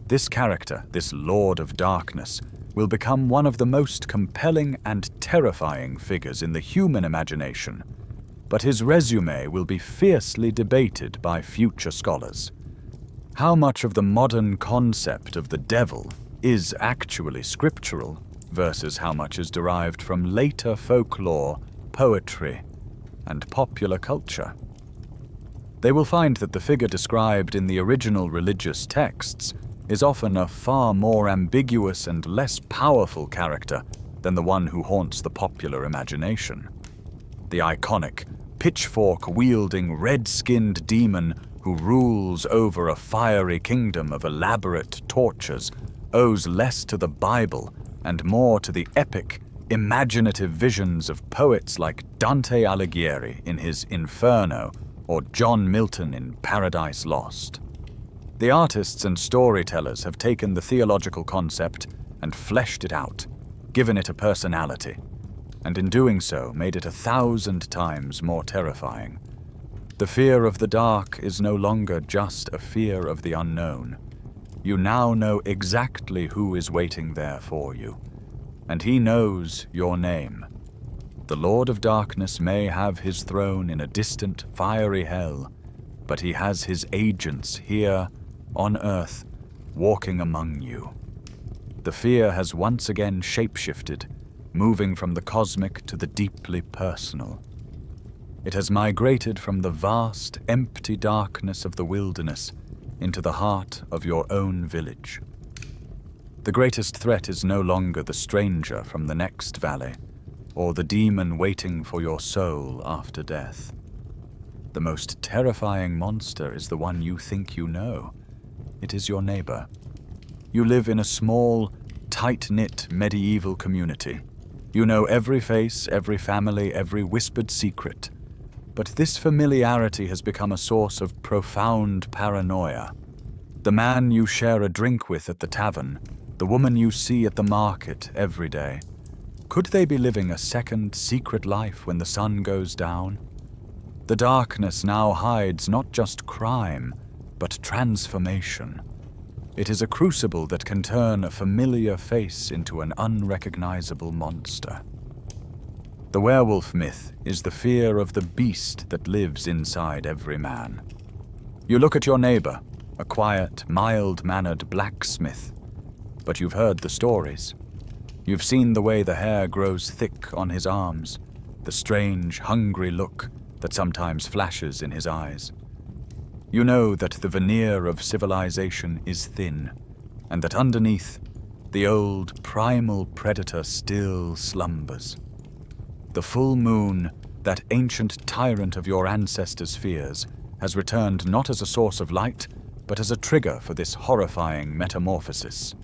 [SPEAKER 1] This character, this Lord of Darkness, will become one of the most compelling and terrifying figures in the human imagination, but his resume will be fiercely debated by future scholars. How much of the modern concept of the devil is actually scriptural versus how much is derived from later folklore, poetry, and popular culture? they will find that the figure described in the original religious texts is often a far more ambiguous and less powerful character than the one who haunts the popular imagination. The iconic, pitchfork-wielding, red-skinned demon who rules over a fiery kingdom of elaborate tortures owes less to the Bible and more to the epic, imaginative visions of poets like Dante Alighieri in his Inferno or John Milton in Paradise Lost. The artists and storytellers have taken the theological concept and fleshed it out, given it a personality, and in doing so made it 1,000 times more terrifying. The fear of the dark is no longer just a fear of the unknown. You now know exactly who is waiting there for you, and he knows your name. The Lord of Darkness may have his throne in a distant, fiery hell, but he has his agents here on Earth, walking among you. The fear has once again shapeshifted, moving from the cosmic to the deeply personal. It has migrated from the vast, empty darkness of the wilderness into the heart of your own village. The greatest threat is no longer the stranger from the next valley, or the demon waiting for your soul after death. The most terrifying monster is the one you think you know. It is your neighbor. You live in a small, tight-knit medieval community. You know every face, every family, every whispered secret. But this familiarity has become a source of profound paranoia. The man you share a drink with at the tavern, the woman you see at the market every day. Could they be living a second, secret life when the sun goes down? The darkness now hides not just crime, but transformation. It is a crucible that can turn a familiar face into an unrecognizable monster. The werewolf myth is the fear of the beast that lives inside every man. You look at your neighbor, a quiet, mild-mannered blacksmith, but you've heard the stories. You've seen the way the hair grows thick on his arms, the strange, hungry look that sometimes flashes in his eyes. You know that the veneer of civilization is thin, and that underneath, the old primal predator still slumbers. The full moon, that ancient tyrant of your ancestors' fears, has returned not as a source of light, but as a trigger for this horrifying metamorphosis.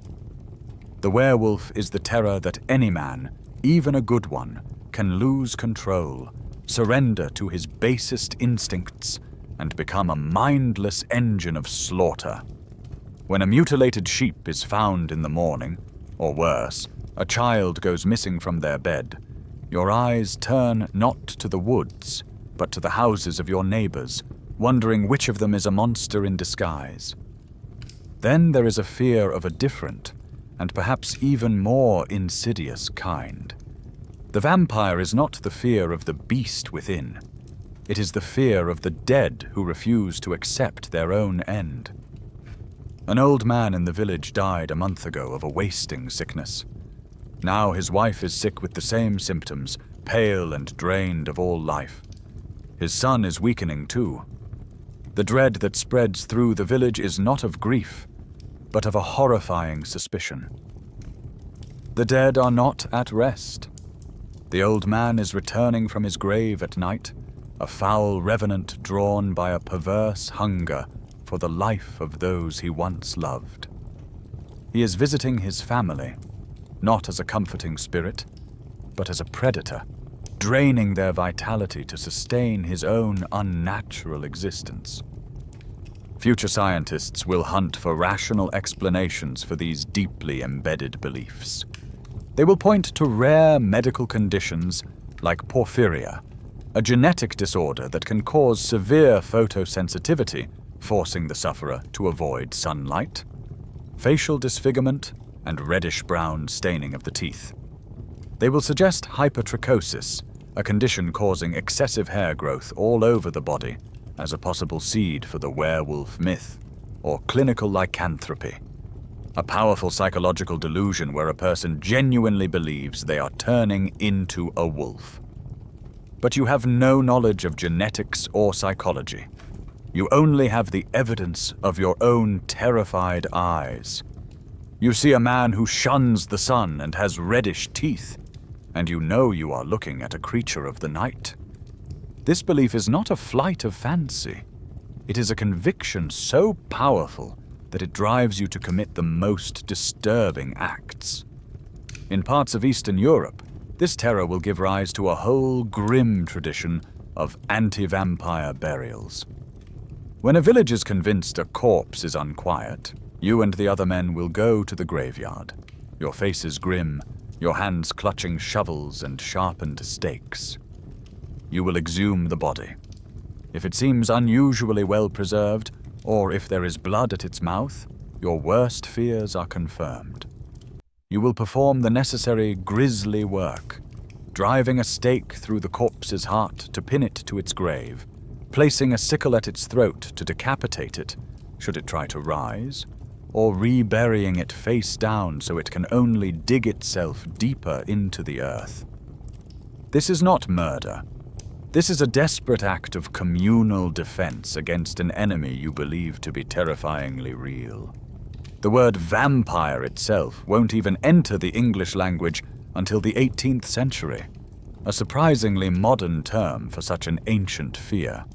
[SPEAKER 1] The werewolf is the terror that any man, even a good one, can lose control, surrender to his basest instincts, and become a mindless engine of slaughter. When a mutilated sheep is found in the morning, or worse, a child goes missing from their bed, your eyes turn not to the woods, but to the houses of your neighbors, wondering which of them is a monster in disguise. Then there is a fear of a different, and perhaps even more insidious kind. The vampire is not the fear of the beast within. It is the fear of the dead who refuse to accept their own end. An old man in the village died a month ago of a wasting sickness. Now his wife is sick with the same symptoms, pale and drained of all life. His son is weakening too. The dread that spreads through the village is not of grief, but of a horrifying suspicion. The dead are not at rest. The old man is returning from his grave at night, a foul revenant drawn by a perverse hunger for the life of those he once loved. He is visiting his family, not as a comforting spirit, but as a predator, draining their vitality to sustain his own unnatural existence. Future scientists will hunt for rational explanations for these deeply embedded beliefs. They will point to rare medical conditions like porphyria, a genetic disorder that can cause severe photosensitivity, forcing the sufferer to avoid sunlight, facial disfigurement, and reddish-brown staining of the teeth. They will suggest hypertrichosis, a condition causing excessive hair growth all over the body, as a possible seed for the werewolf myth, or clinical lycanthropy, a powerful psychological delusion where a person genuinely believes they are turning into a wolf. But you have no knowledge of genetics or psychology. You only have the evidence of your own terrified eyes. You see a man who shuns the sun and has reddish teeth, and you know you are looking at a creature of the night. This belief is not a flight of fancy. It is a conviction so powerful that it drives you to commit the most disturbing acts. In parts of Eastern Europe, this terror will give rise to a whole grim tradition of anti-vampire burials. When a village is convinced a corpse is unquiet, you and the other men will go to the graveyard, your faces grim, your hands clutching shovels and sharpened stakes. You will exhume the body. If it seems unusually well preserved, or if there is blood at its mouth, your worst fears are confirmed. You will perform the necessary grisly work, driving a stake through the corpse's heart to pin it to its grave, placing a sickle at its throat to decapitate it, should it try to rise, or reburying it face down so it can only dig itself deeper into the earth. This is not murder. This is a desperate act of communal defense against an enemy you believe to be terrifyingly real. The word vampire itself won't even enter the English language until the 18th century, a surprisingly modern term for such an ancient fear.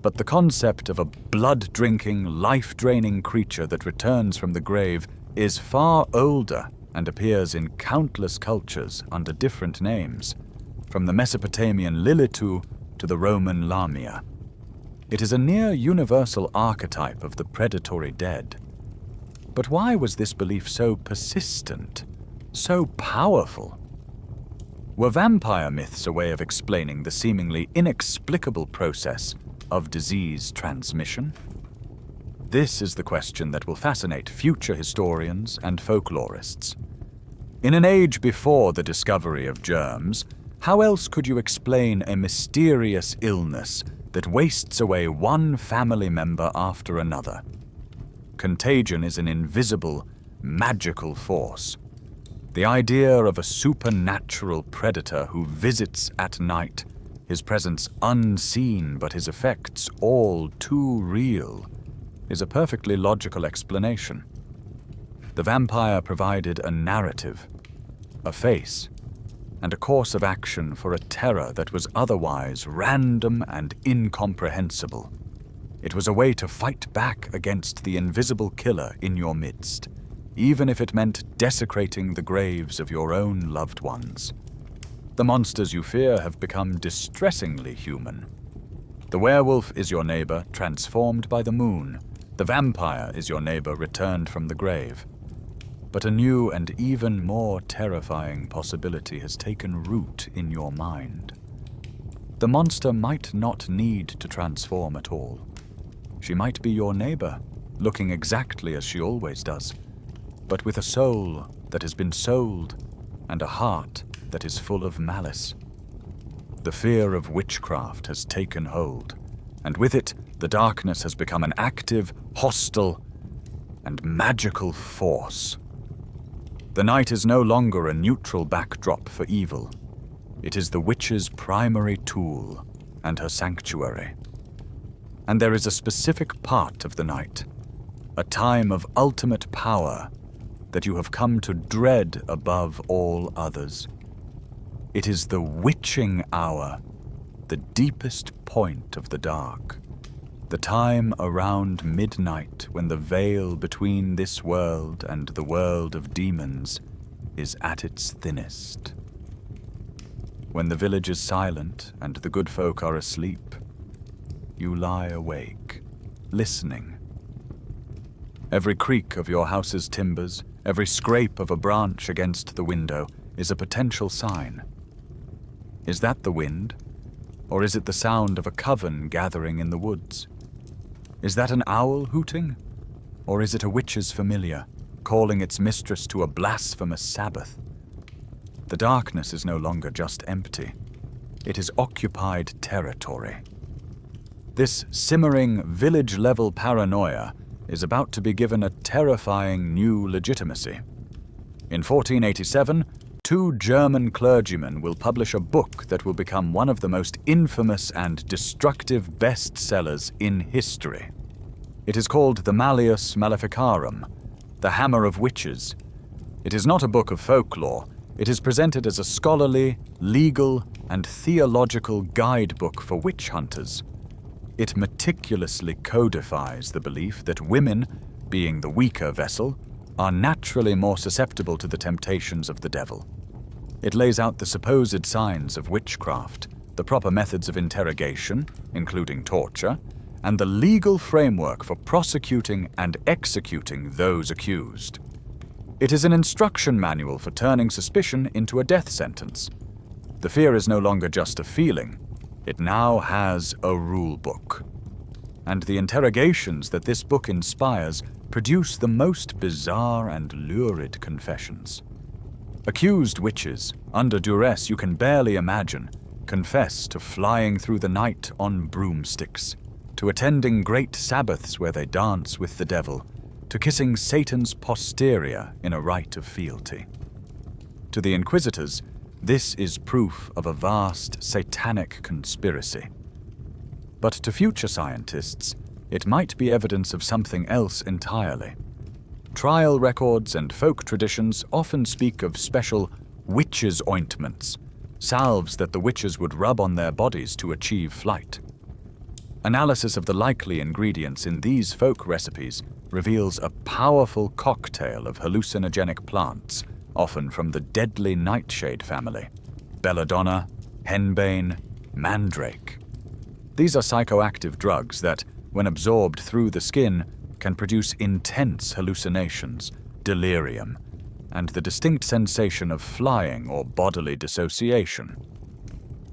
[SPEAKER 1] But the concept of a blood-drinking, life-draining creature that returns from the grave is far older and appears in countless cultures under different names, from the Mesopotamian Lilitu to the Roman Lamia. It is a near-universal archetype of the predatory dead. But why was this belief so persistent, so powerful? Were vampire myths a way of explaining the seemingly inexplicable process of disease transmission? This is the question that will fascinate future historians and folklorists. In an age before the discovery of germs, how else could you explain a mysterious illness that wastes away one family member after another? Contagion is an invisible, magical force. The idea of a supernatural predator who visits at night, his presence unseen but his effects all too real, is a perfectly logical explanation. The vampire provided a narrative, a face, and a course of action for a terror that was otherwise random and incomprehensible. It was a way to fight back against the invisible killer in your midst, even if it meant desecrating the graves of your own loved ones. The monsters you fear have become distressingly human. The werewolf is your neighbor transformed by the moon. The vampire is your neighbor returned from the grave. But a new and even more terrifying possibility has taken root in your mind. The monster might not need to transform at all. She might be your neighbor, looking exactly as she always does, but with a soul that has been sold and a heart that is full of malice. The fear of witchcraft has taken hold, and with it, the darkness has become an active, hostile, and magical force. The night is no longer a neutral backdrop for evil. It is the witch's primary tool and her sanctuary. And there is a specific part of the night, a time of ultimate power that you have come to dread above all others. It is the witching hour, the deepest point of the dark, the time around midnight when the veil between this world and the world of demons is at its thinnest. When the village is silent and the good folk are asleep, you lie awake, listening. Every creak of your house's timbers, every scrape of a branch against the window is a potential sign. Is that the wind? Or is it the sound of a coven gathering in the woods? Is that an owl hooting? Or is it a witch's familiar, calling its mistress to a blasphemous Sabbath? The darkness is no longer just empty. It is occupied territory. This simmering, village-level paranoia is about to be given a terrifying new legitimacy. In 1487, two German clergymen will publish a book that will become one of the most infamous and destructive bestsellers in history. It is called the Malleus Maleficarum, the Hammer of Witches. It is not a book of folklore. It is presented as a scholarly, legal, and theological guidebook for witch hunters. It meticulously codifies the belief that women, being the weaker vessel, are naturally more susceptible to the temptations of the devil. It lays out the supposed signs of witchcraft, the proper methods of interrogation, including torture, and the legal framework for prosecuting and executing those accused. It is an instruction manual for turning suspicion into a death sentence. The fear is no longer just a feeling. It now has a rule book. And the interrogations that this book inspires produce the most bizarre and lurid confessions. Accused witches, under duress you can barely imagine, confess to flying through the night on broomsticks, to attending great Sabbaths where they dance with the devil, to kissing Satan's posterior in a rite of fealty. To the inquisitors, this is proof of a vast satanic conspiracy. But to future scientists, it might be evidence of something else entirely. Trial records and folk traditions often speak of special witches' ointments, salves that the witches would rub on their bodies to achieve flight. Analysis of the likely ingredients in these folk recipes reveals a powerful cocktail of hallucinogenic plants, often from the deadly nightshade family: belladonna, henbane, mandrake. These are psychoactive drugs that, when absorbed through the skin, can produce intense hallucinations, delirium, and the distinct sensation of flying or bodily dissociation.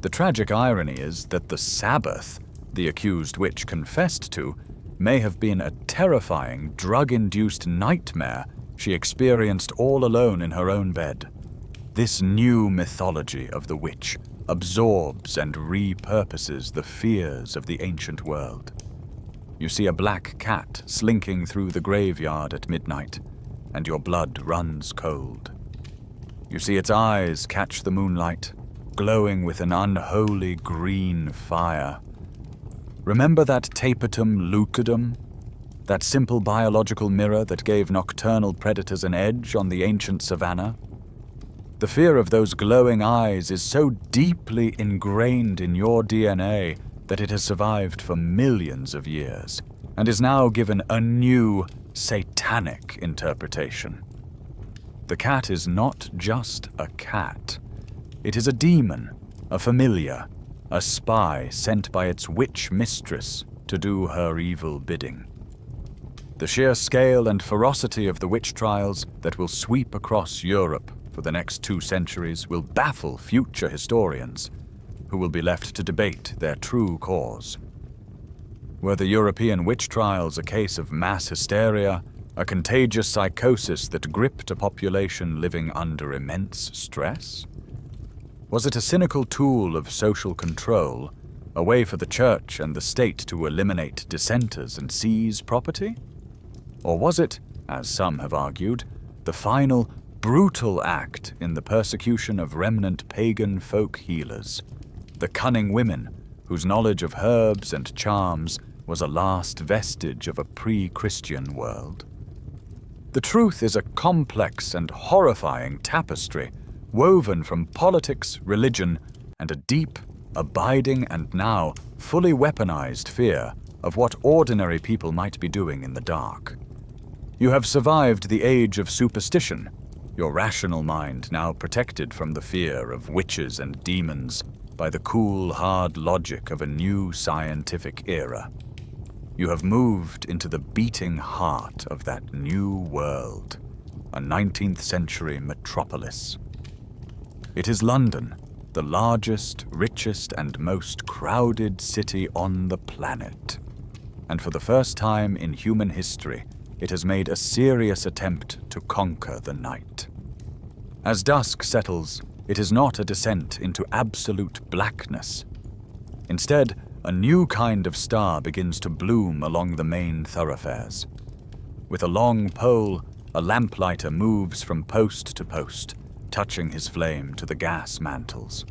[SPEAKER 1] The tragic irony is that the Sabbath the accused witch confessed to may have been a terrifying, drug-induced nightmare she experienced all alone in her own bed. This new mythology of the witch absorbs and repurposes the fears of the ancient world. You see a black cat slinking through the graveyard at midnight, and your blood runs cold. You see its eyes catch the moonlight, glowing with an unholy green fire. Remember that tapetum lucidum, that simple biological mirror that gave nocturnal predators an edge on the ancient savannah? The fear of those glowing eyes is so deeply ingrained in your DNA that it has survived for millions of years and is now given a new, satanic interpretation. The cat is not just a cat. It is a demon, a familiar, a spy sent by its witch mistress to do her evil bidding. The sheer scale and ferocity of the witch trials that will sweep across Europe for the next 2 centuries will baffle future historians, who will be left to debate their true cause. Were the European witch trials a case of mass hysteria, a contagious psychosis that gripped a population living under immense stress? Was it a cynical tool of social control, a way for the church and the state to eliminate dissenters and seize property? Or was it, as some have argued, the final, brutal act in the persecution of remnant pagan folk healers, the cunning women whose knowledge of herbs and charms was a last vestige of a pre-Christian world? The truth is a complex and horrifying tapestry woven from politics, religion, and a deep, abiding, and now fully weaponized fear of what ordinary people might be doing in the dark. You have survived the age of superstition, your rational mind now protected from the fear of witches and demons by the cool, hard logic of a new scientific era. You have moved into the beating heart of that new world, a 19th century metropolis. It is London, the largest, richest, and most crowded city on the planet. And for the first time in human history, it has made a serious attempt to conquer the night. As dusk settles, it is not a descent into absolute blackness. Instead, a new kind of star begins to bloom along the main thoroughfares. With a long pole, a lamplighter moves from post to post, touching his flame to the gas mantles.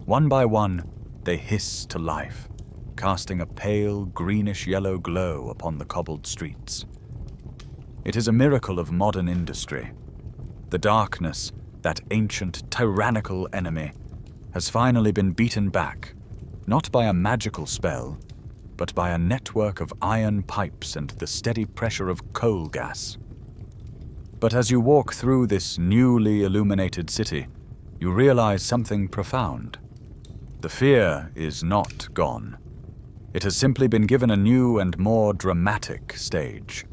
[SPEAKER 1] One by one, they hiss to life, casting a pale, greenish-yellow glow upon the cobbled streets. It is a miracle of modern industry. The darkness, that ancient, tyrannical enemy, has finally been beaten back, not by a magical spell, but by a network of iron pipes and the steady pressure of coal gas. But as you walk through this newly illuminated city, you realize something profound. The fear is not gone. It has simply been given a new and more dramatic stage.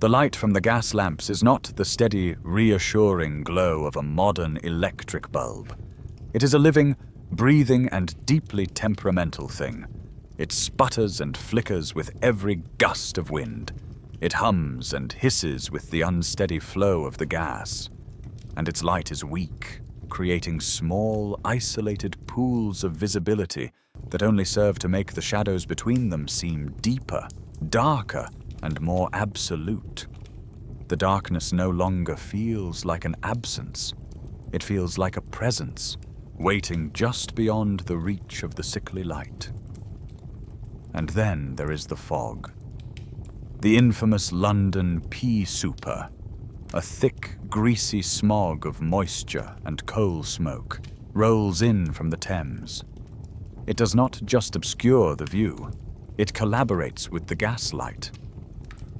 [SPEAKER 1] The light from the gas lamps is not the steady, reassuring glow of a modern electric bulb. It is a living, breathing, and deeply temperamental thing. It sputters and flickers with every gust of wind. It hums and hisses with the unsteady flow of the gas. And its light is weak, creating small, isolated pools of visibility that only serve to make the shadows between them seem deeper, darker, and more absolute. The darkness no longer feels like an absence. It feels like a presence, waiting just beyond the reach of the sickly light. And then there is the fog. The infamous London pea souper, a thick, greasy smog of moisture and coal smoke, rolls in from the Thames. It does not just obscure the view, it collaborates with the gaslight.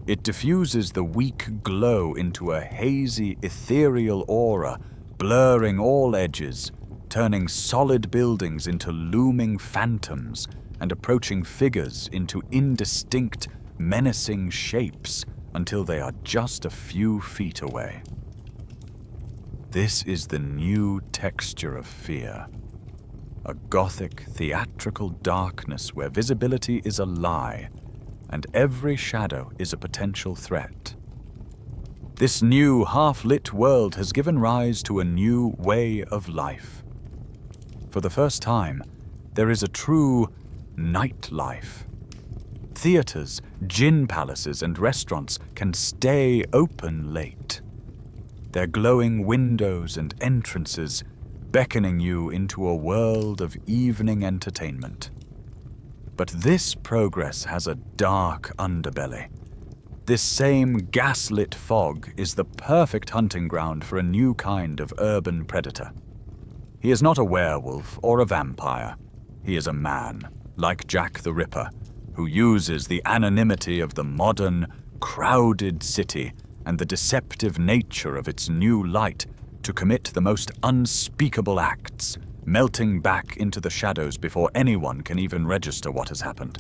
[SPEAKER 1] It diffuses the weak glow into a hazy, ethereal aura, blurring all edges, turning solid buildings into looming phantoms, and approaching figures into indistinct, menacing shapes until they are just a few feet away. This is the new texture of fear. A gothic, theatrical darkness where visibility is a lie, and every shadow is a potential threat. This new, half-lit world has given rise to a new way of life. For the first time, there is a true nightlife. Theaters, gin palaces, and restaurants can stay open late. Their glowing windows and entrances beckoning you into a world of evening entertainment. But this progress has a dark underbelly. This same gaslit fog is the perfect hunting ground for a new kind of urban predator. He is not a werewolf or a vampire. He is a man, like Jack the Ripper, who uses the anonymity of the modern, crowded city and the deceptive nature of its new light to commit the most unspeakable acts, melting back into the shadows before anyone can even register what has happened.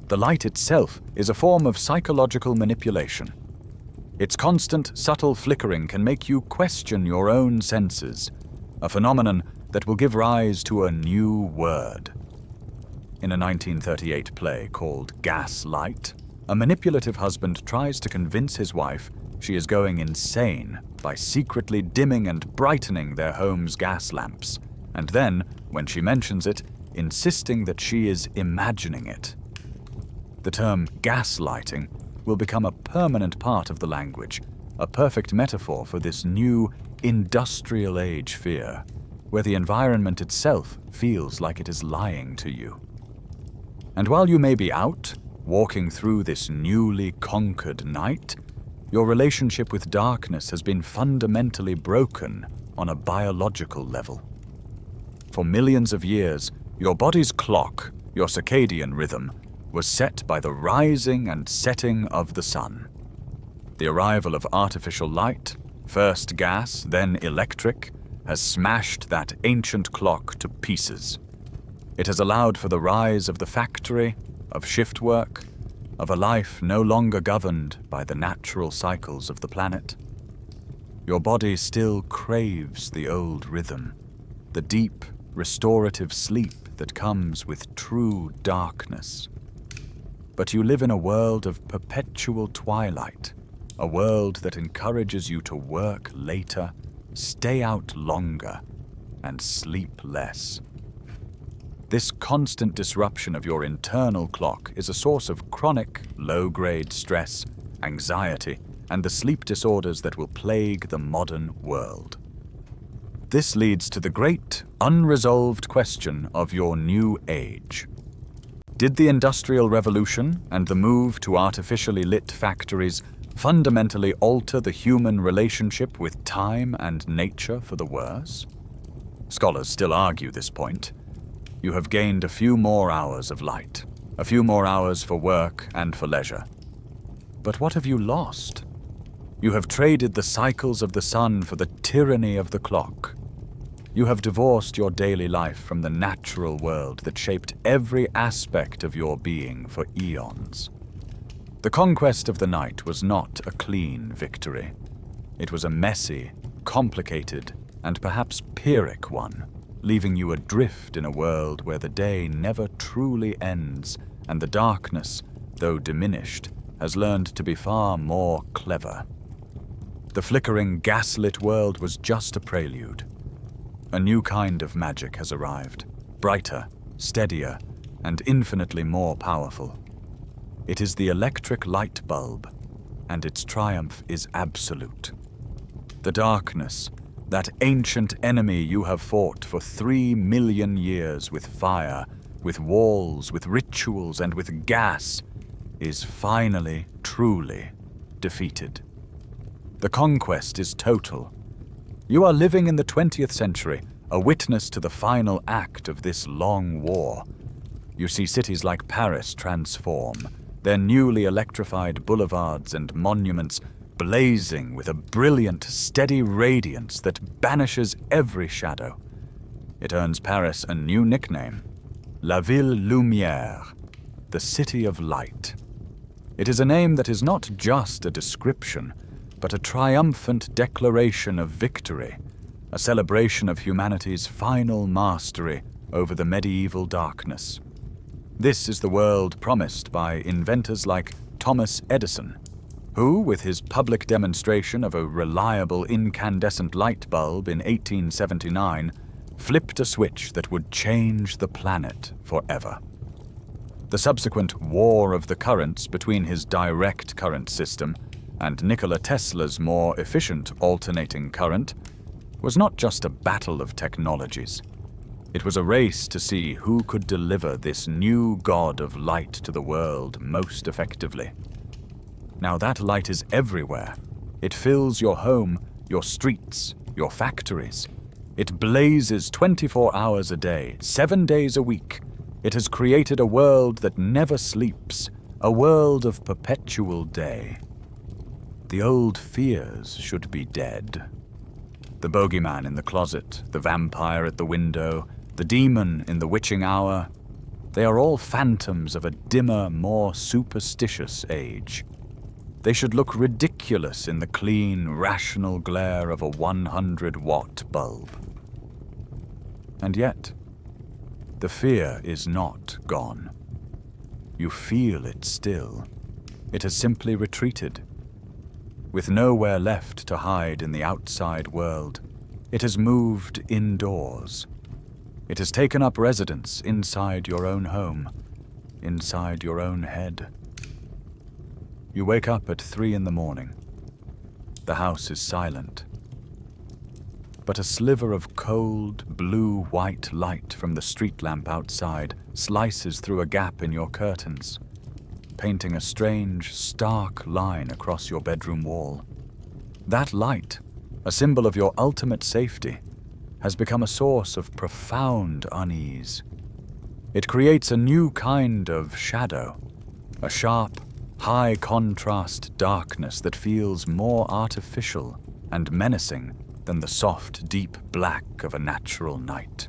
[SPEAKER 1] The light itself is a form of psychological manipulation. Its constant, subtle flickering can make you question your own senses, a phenomenon that will give rise to a new word. In a 1938 play called Gaslight, a manipulative husband tries to convince his wife she is going insane by secretly dimming and brightening their home's gas lamps, and then, when she mentions it, insisting that she is imagining it. The term gaslighting will become a permanent part of the language, a perfect metaphor for this new industrial age fear, where the environment itself feels like it is lying to you. And while you may be out, walking through this newly conquered night, your relationship with darkness has been fundamentally broken on a biological level. For millions of years, your body's clock, your circadian rhythm, was set by the rising and setting of the sun. The arrival of artificial light, first gas, then electric, has smashed that ancient clock to pieces. It has allowed for the rise of the factory, of shift work, of a life no longer governed by the natural cycles of the planet. Your body still craves the old rhythm, the deep, restorative sleep that comes with true darkness. But you live in a world of perpetual twilight, a world that encourages you to work later, stay out longer, and sleep less. This constant disruption of your internal clock is a source of chronic, low-grade stress, anxiety, and the sleep disorders that will plague the modern world. this leads to the great, unresolved question of your new age. Did the Industrial Revolution and the move to artificially lit factories fundamentally alter the human relationship with time and nature for the worse? Scholars still argue this point. You have gained a few more hours of light, a few more hours for work and for leisure. But what have you lost? You have traded the cycles of the sun for the tyranny of the clock. You have divorced your daily life from the natural world that shaped every aspect of your being for eons. The conquest of the night was not a clean victory. It was a messy, complicated, and perhaps Pyrrhic one, leaving you adrift in a world where the day never truly ends and the darkness, though diminished, has learned to be far more clever. The flickering, gaslit world was just a prelude. A new kind of magic has arrived, brighter, steadier, and infinitely more powerful. It is the electric light bulb, and its triumph is absolute. The darkness, that ancient enemy you have fought for 3 million years with fire, with walls, with rituals, and with gas, is finally, truly defeated. The conquest is total. You are living in the 20th century, a witness to the final act of this long war. You see cities like Paris transform, their newly electrified boulevards and monuments blazing with a brilliant, steady radiance that banishes every shadow. It earns Paris a new nickname, La Ville Lumière, the City of Light. It is a name that is not just a description, but a triumphant declaration of victory, a celebration of humanity's final mastery over the medieval darkness. This is the world promised by inventors like Thomas Edison, who, with his public demonstration of a reliable incandescent light bulb in 1879, flipped a switch that would change the planet forever. The subsequent war of the currents between his direct current system and Nikola Tesla's more efficient alternating current was not just a battle of technologies. It was a race to see who could deliver this new god of light to the world most effectively. Now that light is everywhere. It fills your home, your streets, your factories. It blazes 24 hours a day, 7 days a week. It has created a world that never sleeps, a world of perpetual day. The old fears should be dead. The bogeyman in the closet, the vampire at the window, the demon in the witching hour, they are all phantoms of a dimmer, more superstitious age. They should look ridiculous in the clean, rational glare of a 100-watt bulb. And yet, the fear is not gone. You feel it still. It has simply retreated. With nowhere left to hide in the outside world, it has moved indoors. It has taken up residence inside your own home, inside your own head. You wake up at 3 a.m. The house is silent. But a sliver of cold, blue-white light from the street lamp outside slices through a gap in your curtains, painting a strange, stark line across your bedroom wall. That light, a symbol of your ultimate safety, has become a source of profound unease. It creates a new kind of shadow, a sharp, high-contrast darkness that feels more artificial and menacing than the soft, deep black of a natural night.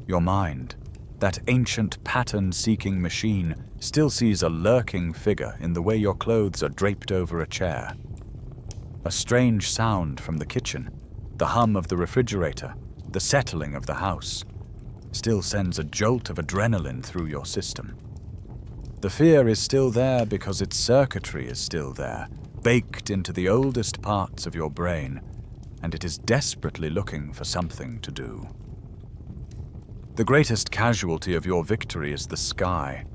[SPEAKER 1] Your mind, that ancient pattern-seeking machine, still sees a lurking figure in the way your clothes are draped over a chair. A strange sound from the kitchen, the hum of the refrigerator, the settling of the house, still sends a jolt of adrenaline through your system. The fear is still there because its circuitry is still there, baked into the oldest parts of your brain, and it is desperately looking for something to do. The greatest casualty of your victory is the sky.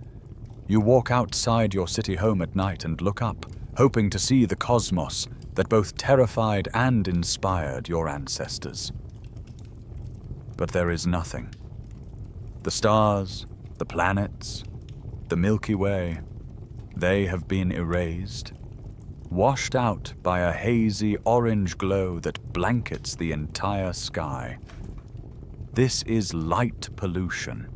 [SPEAKER 1] You walk outside your city home at night and look up, hoping to see the cosmos that both terrified and inspired your ancestors. but there is nothing. The stars, the planets, the Milky Way, they have been erased, washed out by a hazy orange glow that blankets the entire sky. This is light pollution,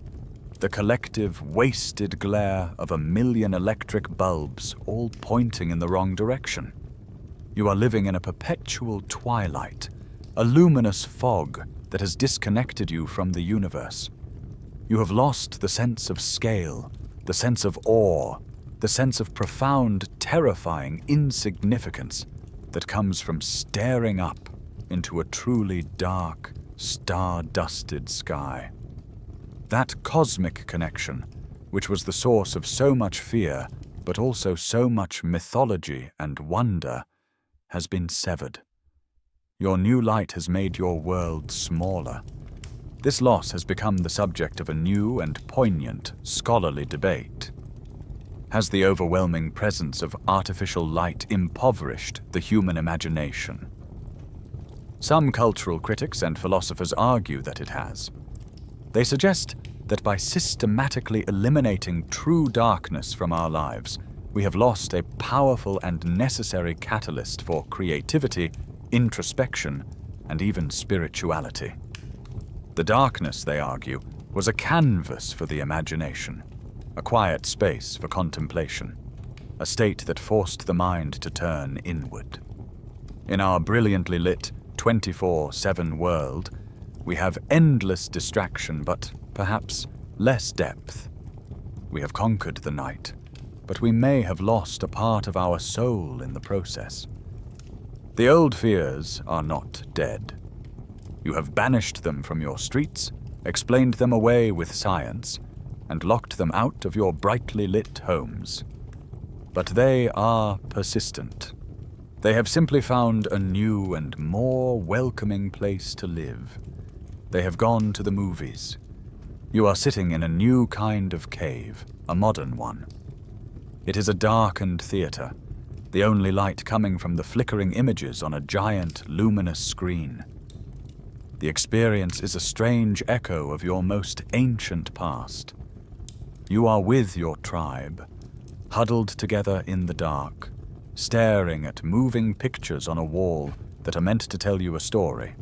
[SPEAKER 1] the collective wasted glare of 1,000,000 electric bulbs all pointing in the wrong direction. You are living in a perpetual twilight, a luminous fog that has disconnected you from the universe. You have lost the sense of scale, the sense of awe, the sense of profound, terrifying insignificance that comes from staring up into a truly dark, star-dusted sky. That cosmic connection, which was the source of so much fear, but also so much mythology and wonder, has been severed. Your new light has made your world smaller. This loss has become the subject of a new and poignant scholarly debate. Has the overwhelming presence of artificial light impoverished the human imagination? Some cultural critics and philosophers argue that it has. They suggest that by systematically eliminating true darkness from our lives, we have lost a powerful and necessary catalyst for creativity, introspection, and even spirituality. The darkness, they argue, was a canvas for the imagination, a quiet space for contemplation, a state that forced the mind to turn inward. In our brilliantly lit 24/7 world, we have endless distraction, but perhaps less depth. We have conquered the night, but we may have lost a part of our soul in the process. The old fears are not dead. You have banished them from your streets, explained them away with science, and locked them out of your brightly lit homes. But they are persistent. They have simply found a new and more welcoming place to live. They have gone to the movies. You are sitting in a new kind of cave, a modern one. It is a darkened theater, the only light coming from the flickering images on a giant, luminous screen. The experience is a strange echo of your most ancient past. You are with your tribe, huddled together in the dark, staring at moving pictures on a wall that are meant to tell you a story.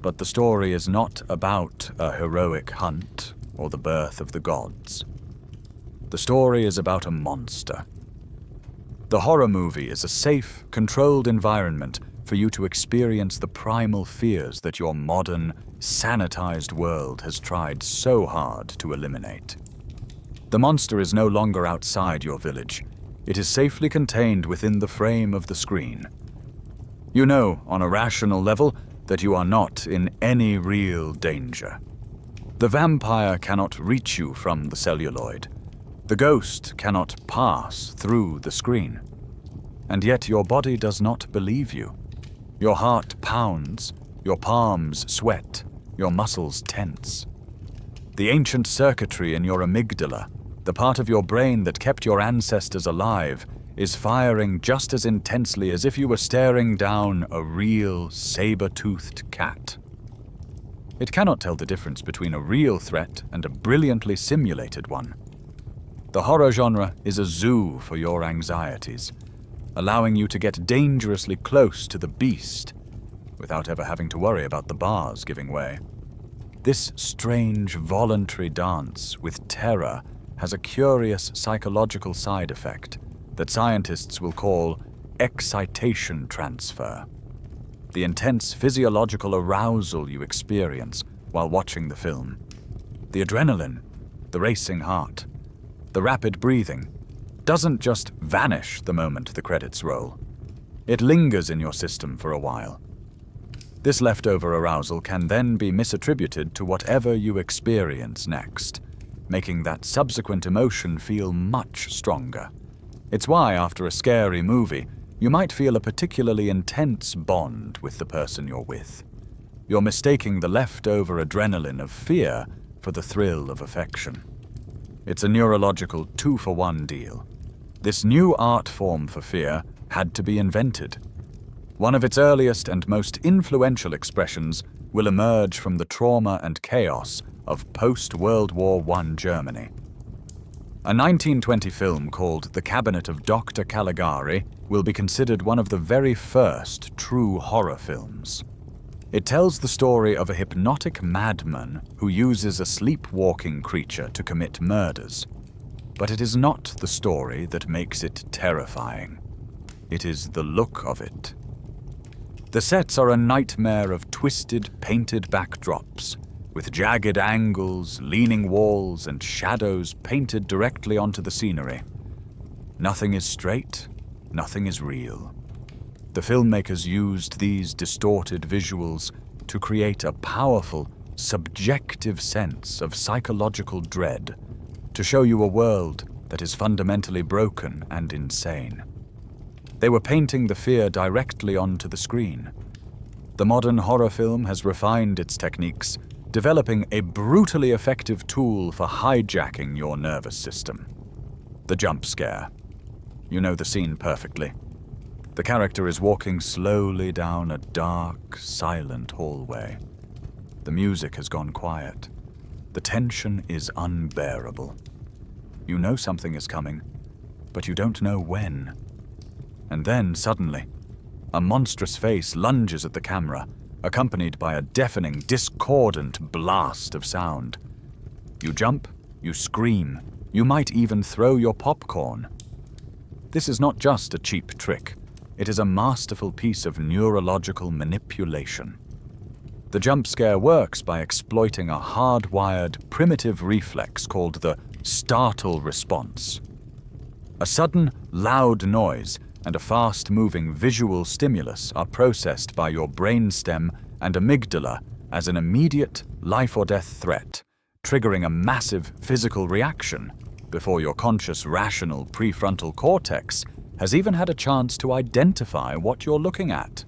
[SPEAKER 1] But the story is not about a heroic hunt or the birth of the gods. The story is about a monster. The horror movie is a safe, controlled environment for you to experience the primal fears that your modern, sanitized world has tried so hard to eliminate. The monster is no longer outside your village. It is safely contained within the frame of the screen. You know, on a rational level, that you are not in any real danger. The vampire cannot reach you from the celluloid. The ghost cannot pass through the screen. And yet your body does not believe you. Your heart pounds, your palms sweat, your muscles tense. The ancient circuitry in your amygdala, the part of your brain that kept your ancestors alive, is firing just as intensely as if you were staring down a real saber-toothed cat. It cannot tell the difference between a real threat and a brilliantly simulated one. The horror genre is a zoo for your anxieties, allowing you to get dangerously close to the beast without ever having to worry about the bars giving way. This strange, voluntary dance with terror has a curious psychological side effect that scientists will call excitation transfer. The intense physiological arousal you experience while watching the film. The adrenaline, the racing heart, the rapid breathing, doesn't just vanish the moment the credits roll. It lingers in your system for a while. This leftover arousal can then be misattributed to whatever you experience next, making that subsequent emotion feel much stronger. It's why, after a scary movie, you might feel a particularly intense bond with the person you're with. You're mistaking the leftover adrenaline of fear for the thrill of affection. It's a neurological 2-for-1 deal. This new art form for fear had to be invented. One of its earliest and most influential expressions will emerge from the trauma and chaos of post-World War I Germany. A 1920 film called The Cabinet of Dr. Caligari will be considered one of the very first true horror films. It tells the story of a hypnotic madman who uses a sleepwalking creature to commit murders. But it is not the story that makes it terrifying. It is the look of it. The sets are a nightmare of twisted, painted backdrops, with jagged angles, leaning walls, and shadows painted directly onto the scenery. Nothing is straight, nothing is real. The filmmakers used these distorted visuals to create a powerful, subjective sense of psychological dread, to show you a world that is fundamentally broken and insane. They were painting the fear directly onto the screen. The modern horror film has refined its techniques, developing a brutally effective tool for hijacking your nervous system. The jump scare. You know the scene perfectly. The character is walking slowly down a dark, silent hallway. The music has gone quiet. The tension is unbearable. You know something is coming, but you don't know when. And then, suddenly, a monstrous face lunges at the camera, accompanied by a deafening, discordant blast of sound. You jump, you scream, you might even throw your popcorn. This is not just a cheap trick. It is a masterful piece of neurological manipulation. The jump scare works by exploiting a hardwired, primitive reflex called the startle response. A sudden, loud noise and a fast-moving visual stimulus are processed by your brainstem and amygdala as an immediate life-or-death threat, triggering a massive physical reaction before your conscious, rational prefrontal cortex has even had a chance to identify what you're looking at.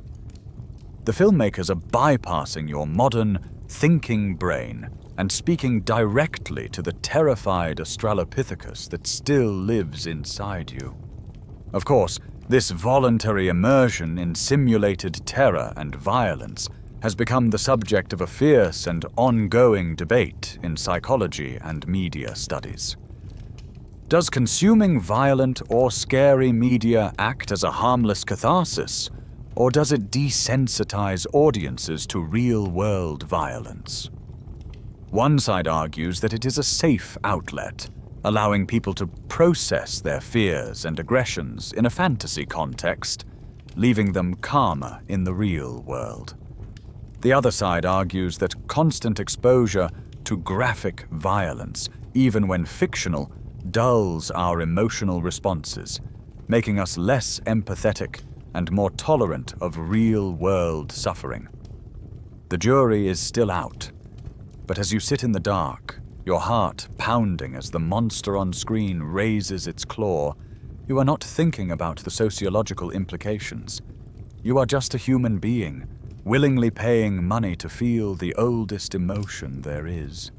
[SPEAKER 1] The filmmakers are bypassing your modern, thinking brain and speaking directly to the terrified Australopithecus that still lives inside you. Of course, this voluntary immersion in simulated terror and violence has become the subject of a fierce and ongoing debate in psychology and media studies. Does consuming violent or scary media act as a harmless catharsis, or does it desensitize audiences to real-world violence? One side argues that it is a safe outlet, allowing people to process their fears and aggressions in a fantasy context, leaving them calmer in the real world. The other side argues that constant exposure to graphic violence, even when fictional, dulls our emotional responses, making us less empathetic and more tolerant of real-world suffering. The jury is still out, but as you sit in the dark, your heart pounding as the monster on screen raises its claw, you are not thinking about the sociological implications. You are just a human being, willingly paying money to feel the oldest emotion there is.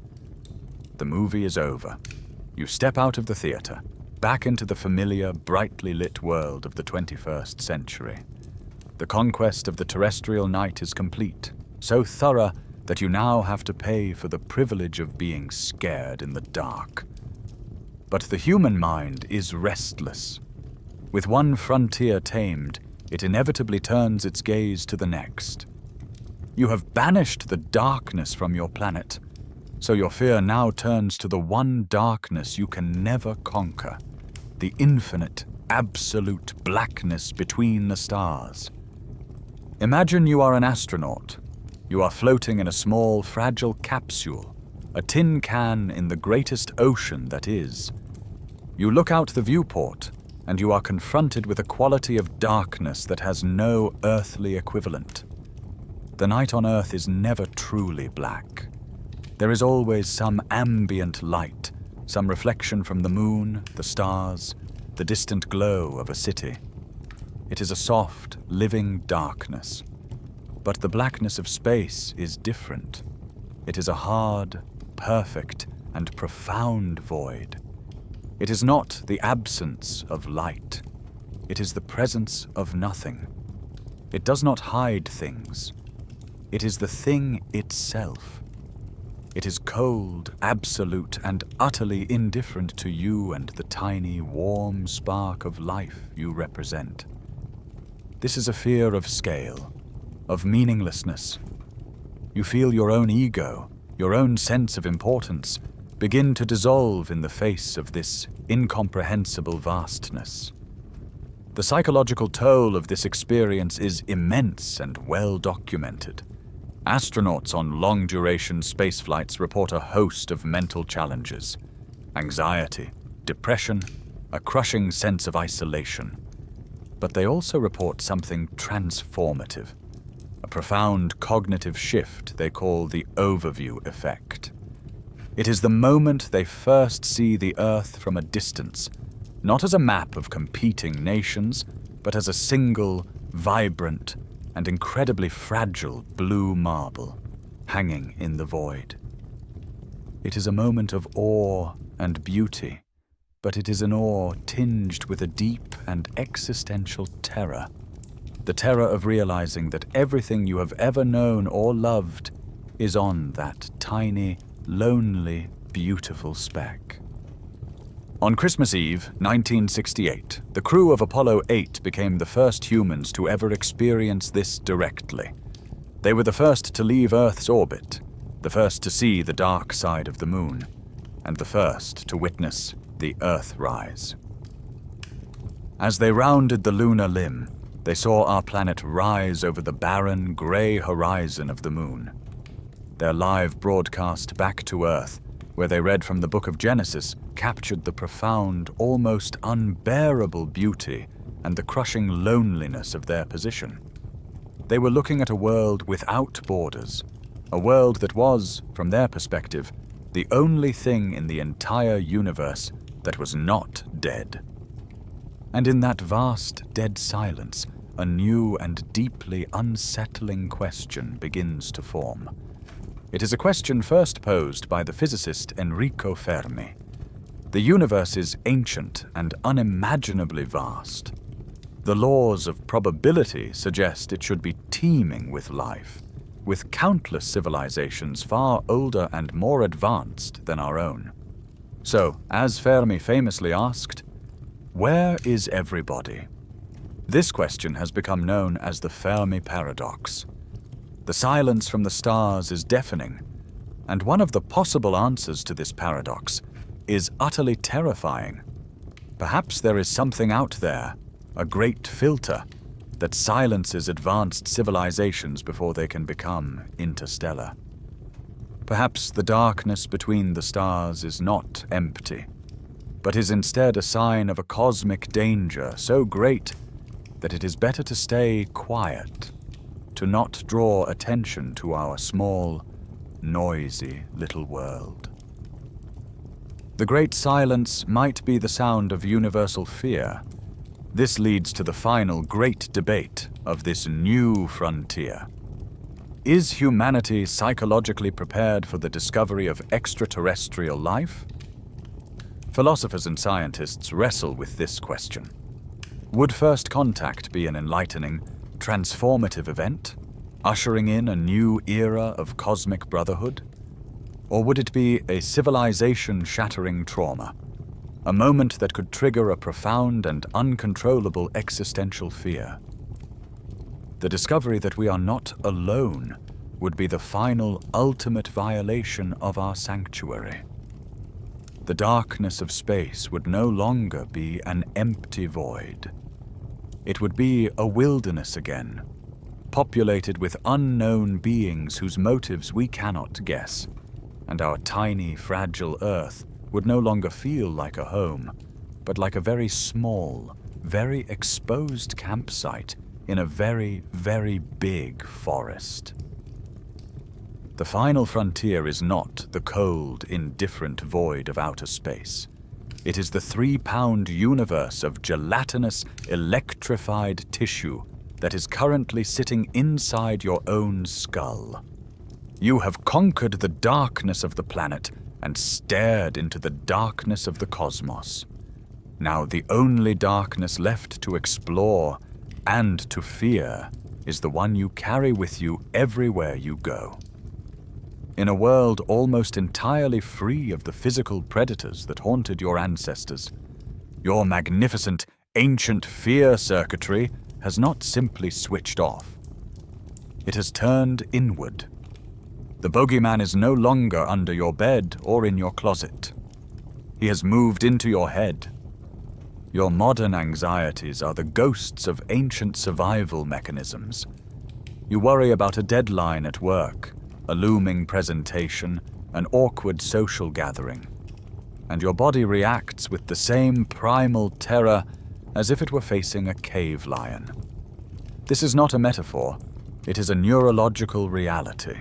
[SPEAKER 1] The movie is over. You step out of the theater, back into the familiar, brightly lit world of the 21st century. The conquest of the terrestrial night is complete, so thorough that you now have to pay for the privilege of being scared in the dark. But the human mind is restless. With one frontier tamed, it inevitably turns its gaze to the next. You have banished the darkness from your planet, so your fear now turns to the one darkness you can never conquer, the infinite, absolute blackness between the stars. Imagine you are an astronaut. You are floating in a small, fragile capsule, a tin can in the greatest ocean that is. You look out the viewport, and you are confronted with a quality of darkness that has no earthly equivalent. The night on Earth is never truly black. There is always some ambient light, some reflection from the moon, the stars, the distant glow of a city. It is a soft, living darkness. But the blackness of space is different. It is a hard, perfect, and profound void. It is not the absence of light. It is the presence of nothing. It does not hide things. It is the thing itself. It is cold, absolute, and utterly indifferent to you and the tiny, warm spark of life you represent. This is a fear of scale, of meaninglessness. You feel your own ego, your own sense of importance, begin to dissolve in the face of this incomprehensible vastness. The psychological toll of this experience is immense and well documented. Astronauts on long-duration space flights report a host of mental challenges: anxiety, depression, a crushing sense of isolation. But they also report something transformative, a profound cognitive shift they call the overview effect. It is the moment they first see the Earth from a distance, not as a map of competing nations, but as a single, vibrant, and incredibly fragile blue marble hanging in the void. It is a moment of awe and beauty, but it is an awe tinged with a deep and existential terror. The terror of realizing that everything you have ever known or loved is on that tiny, lonely, beautiful speck. On Christmas Eve, 1968, the crew of Apollo 8 became the first humans to ever experience this directly. They were the first to leave Earth's orbit, the first to see the dark side of the moon, and the first to witness the Earthrise. As they rounded the lunar limb, they saw our planet rise over the barren, grey horizon of the moon. Their live broadcast back to Earth, where they read from the book of Genesis, captured the profound, almost unbearable beauty and the crushing loneliness of their position. They were looking at a world without borders, a world that was, from their perspective, the only thing in the entire universe that was not dead. And in that vast, dead silence, a new and deeply unsettling question begins to form. It is a question first posed by the physicist Enrico Fermi. The universe is ancient and unimaginably vast. The laws of probability suggest it should be teeming with life, with countless civilizations far older and more advanced than our own. So, as Fermi famously asked, where is everybody? This question has become known as the Fermi paradox. The silence from the stars is deafening, and one of the possible answers to this paradox is utterly terrifying. Perhaps there is something out there, a great filter, that silences advanced civilizations before they can become interstellar. Perhaps the darkness between the stars is not empty, but is instead a sign of a cosmic danger so great that it is better to stay quiet, to not draw attention to our small, noisy little world. The great silence might be the sound of universal fear. This leads to the final great debate of this new frontier. Is humanity psychologically prepared for the discovery of extraterrestrial life? Philosophers and scientists wrestle with this question. Would first contact be an enlightening, transformative event, ushering in a new era of cosmic brotherhood? Or would it be a civilization-shattering trauma, a moment that could trigger a profound and uncontrollable existential fear? The discovery that we are not alone would be the final, ultimate violation of our sanctuary. The darkness of space would no longer be an empty void. It would be a wilderness again, populated with unknown beings whose motives we cannot guess, and our tiny, fragile Earth would no longer feel like a home, but like a very small, very exposed campsite in a very, very big forest. The final frontier is not the cold, indifferent void of outer space. It is the 3-pound universe of gelatinous, electrified tissue that is currently sitting inside your own skull. You have conquered the darkness of the planet and stared into the darkness of the cosmos. Now the only darkness left to explore and to fear is the one you carry with you everywhere you go. In a world almost entirely free of the physical predators that haunted your ancestors, your magnificent, ancient fear circuitry has not simply switched off. It has turned inward. The bogeyman is no longer under your bed or in your closet. He has moved into your head. Your modern anxieties are the ghosts of ancient survival mechanisms. You worry about a deadline at work, a looming presentation, an awkward social gathering, and your body reacts with the same primal terror as if it were facing a cave lion. This is not a metaphor, it is a neurological reality.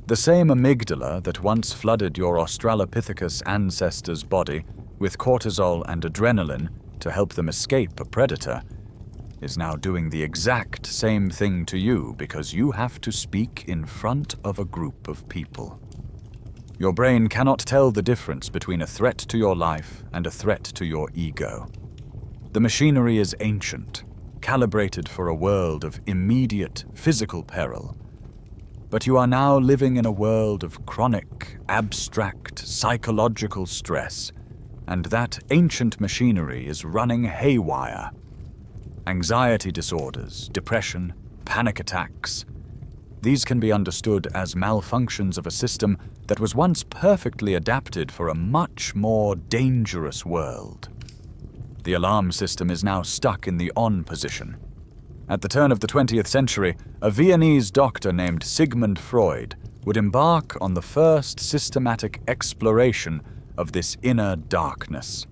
[SPEAKER 1] The same amygdala that once flooded your Australopithecus ancestor's body with cortisol and adrenaline to help them escape a predator is now doing the exact same thing to you because you have to speak in front of a group of people. Your brain cannot tell the difference between a threat to your life and a threat to your ego. The machinery is ancient, calibrated for a world of immediate physical peril. But you are now living in a world of chronic, abstract, psychological stress, and that ancient machinery is running haywire. Anxiety disorders, depression, panic attacks. These can be understood as malfunctions of a system that was once perfectly adapted for a much more dangerous world. The alarm system is now stuck in the on position. At the turn of the 20th century, a Viennese doctor named Sigmund Freud would embark on the first systematic exploration of this inner darkness.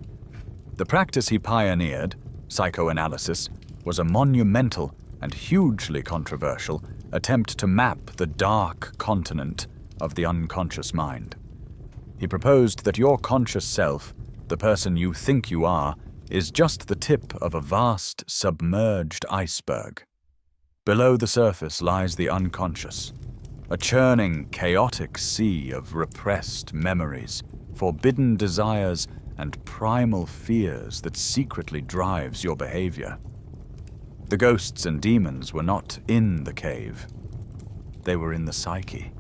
[SPEAKER 1] The practice he pioneered, psychoanalysis, was a monumental and hugely controversial attempt to map the dark continent of the unconscious mind. He proposed that your conscious self, the person you think you are, is just the tip of a vast, submerged iceberg. Below the surface lies the unconscious, a churning, chaotic sea of repressed memories, forbidden desires, and primal fears that secretly drives your behavior. The ghosts and demons were not in the cave. They were in the psyche.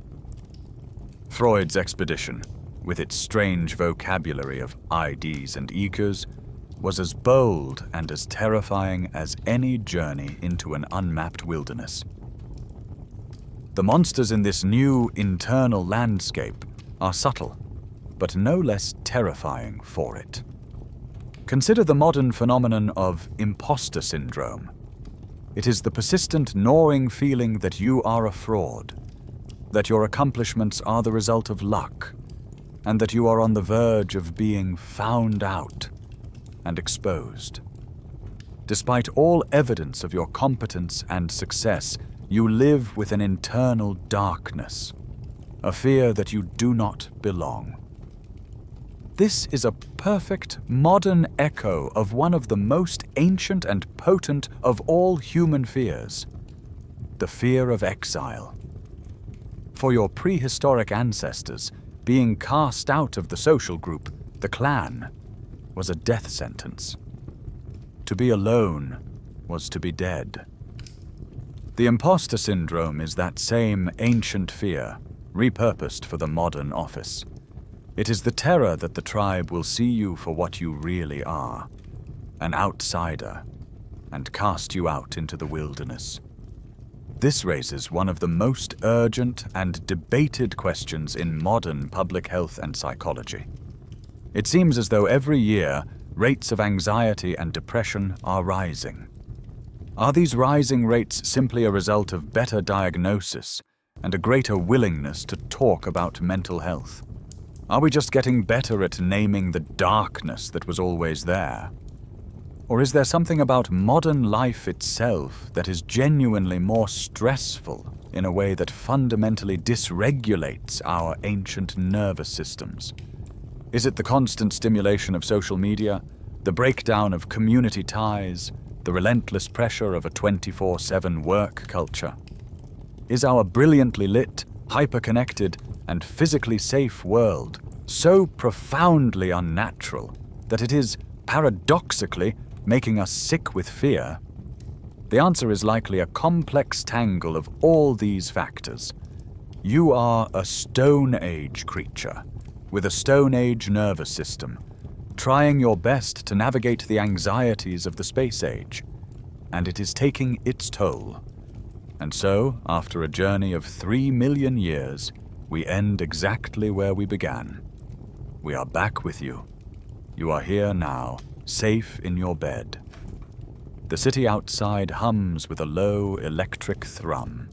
[SPEAKER 1] Freud's expedition, with its strange vocabulary of IDs and egos, was as bold and as terrifying as any journey into an unmapped wilderness. The monsters in this new internal landscape are subtle, but no less terrifying for it. Consider the modern phenomenon of imposter syndrome. It is the persistent gnawing feeling that you are a fraud, that your accomplishments are the result of luck, and that you are on the verge of being found out and exposed. Despite all evidence of your competence and success, you live with an internal darkness, a fear that you do not belong. This is a perfect modern echo of one of the most ancient and potent of all human fears, the fear of exile. For your prehistoric ancestors, being cast out of the social group, the clan, was a death sentence. To be alone was to be dead. The imposter syndrome is that same ancient fear, repurposed for the modern office. It is the terror that the tribe will see you for what you really are, an outsider, and cast you out into the wilderness. This raises one of the most urgent and debated questions in modern public health and psychology. It seems as though every year, rates of anxiety and depression are rising. Are these rising rates simply a result of better diagnosis and a greater willingness to talk about mental health? Are we just getting better at naming the darkness that was always there? Or is there something about modern life itself that is genuinely more stressful in a way that fundamentally dysregulates our ancient nervous systems? Is it the constant stimulation of social media, the breakdown of community ties, the relentless pressure of a 24/7 work culture? Is our brilliantly lit, hyper-connected, and physically safe world so profoundly unnatural that it is, paradoxically, making us sick with fear? The answer is likely a complex tangle of all these factors. You are a Stone Age creature, with a Stone Age nervous system, trying your best to navigate the anxieties of the Space Age, and it is taking its toll. And so, after a journey of 3 million years, we end exactly where we began. We are back with you. You are here now, safe in your bed. The city outside hums with a low electric thrum.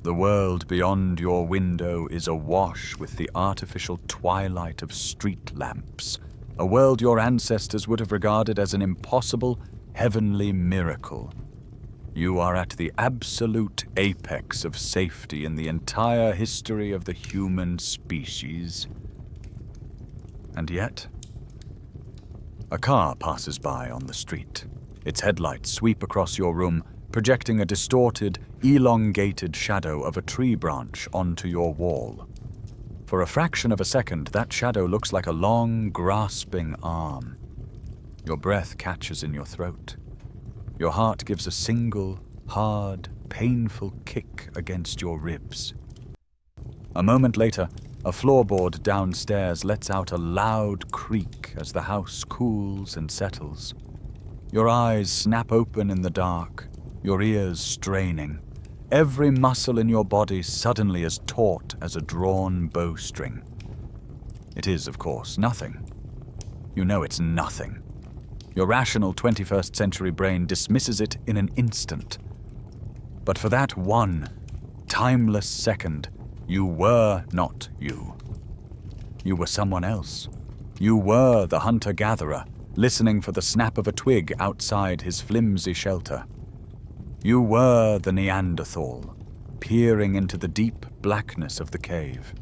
[SPEAKER 1] The world beyond your window is awash with the artificial twilight of street lamps, a world your ancestors would have regarded as an impossible, heavenly miracle. You are at the absolute apex of safety in the entire history of the human species. And yet, a car passes by on the street. Its headlights sweep across your room, projecting a distorted, elongated shadow of a tree branch onto your wall. For a fraction of a second, that shadow looks like a long, grasping arm. Your breath catches in your throat. Your heart gives a single, hard, painful kick against your ribs. A moment later, a floorboard downstairs lets out a loud creak as the house cools and settles. Your eyes snap open in the dark, your ears straining. Every muscle in your body suddenly as taut as a drawn bowstring. It is, of course, nothing. You know it's nothing. Your rational 21st century brain dismisses it in an instant. But for that one, timeless second, you were not you. You were someone else. You were the hunter-gatherer, listening for the snap of a twig outside his flimsy shelter. You were the Neanderthal, peering into the deep blackness of the cave.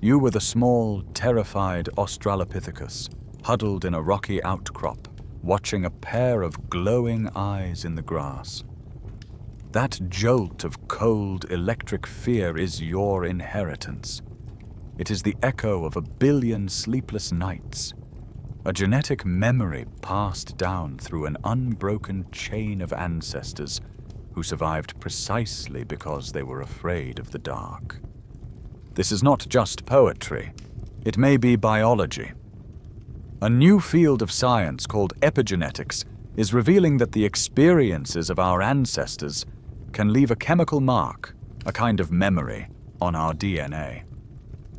[SPEAKER 1] You were the small, terrified Australopithecus, huddled in a rocky outcrop, watching a pair of glowing eyes in the grass. That jolt of cold, electric fear is your inheritance. It is the echo of 1 billion sleepless nights, a genetic memory passed down through an unbroken chain of ancestors who survived precisely because they were afraid of the dark. This is not just poetry. It may be biology. A new field of science called epigenetics is revealing that the experiences of our ancestors can leave a chemical mark, a kind of memory, on our DNA.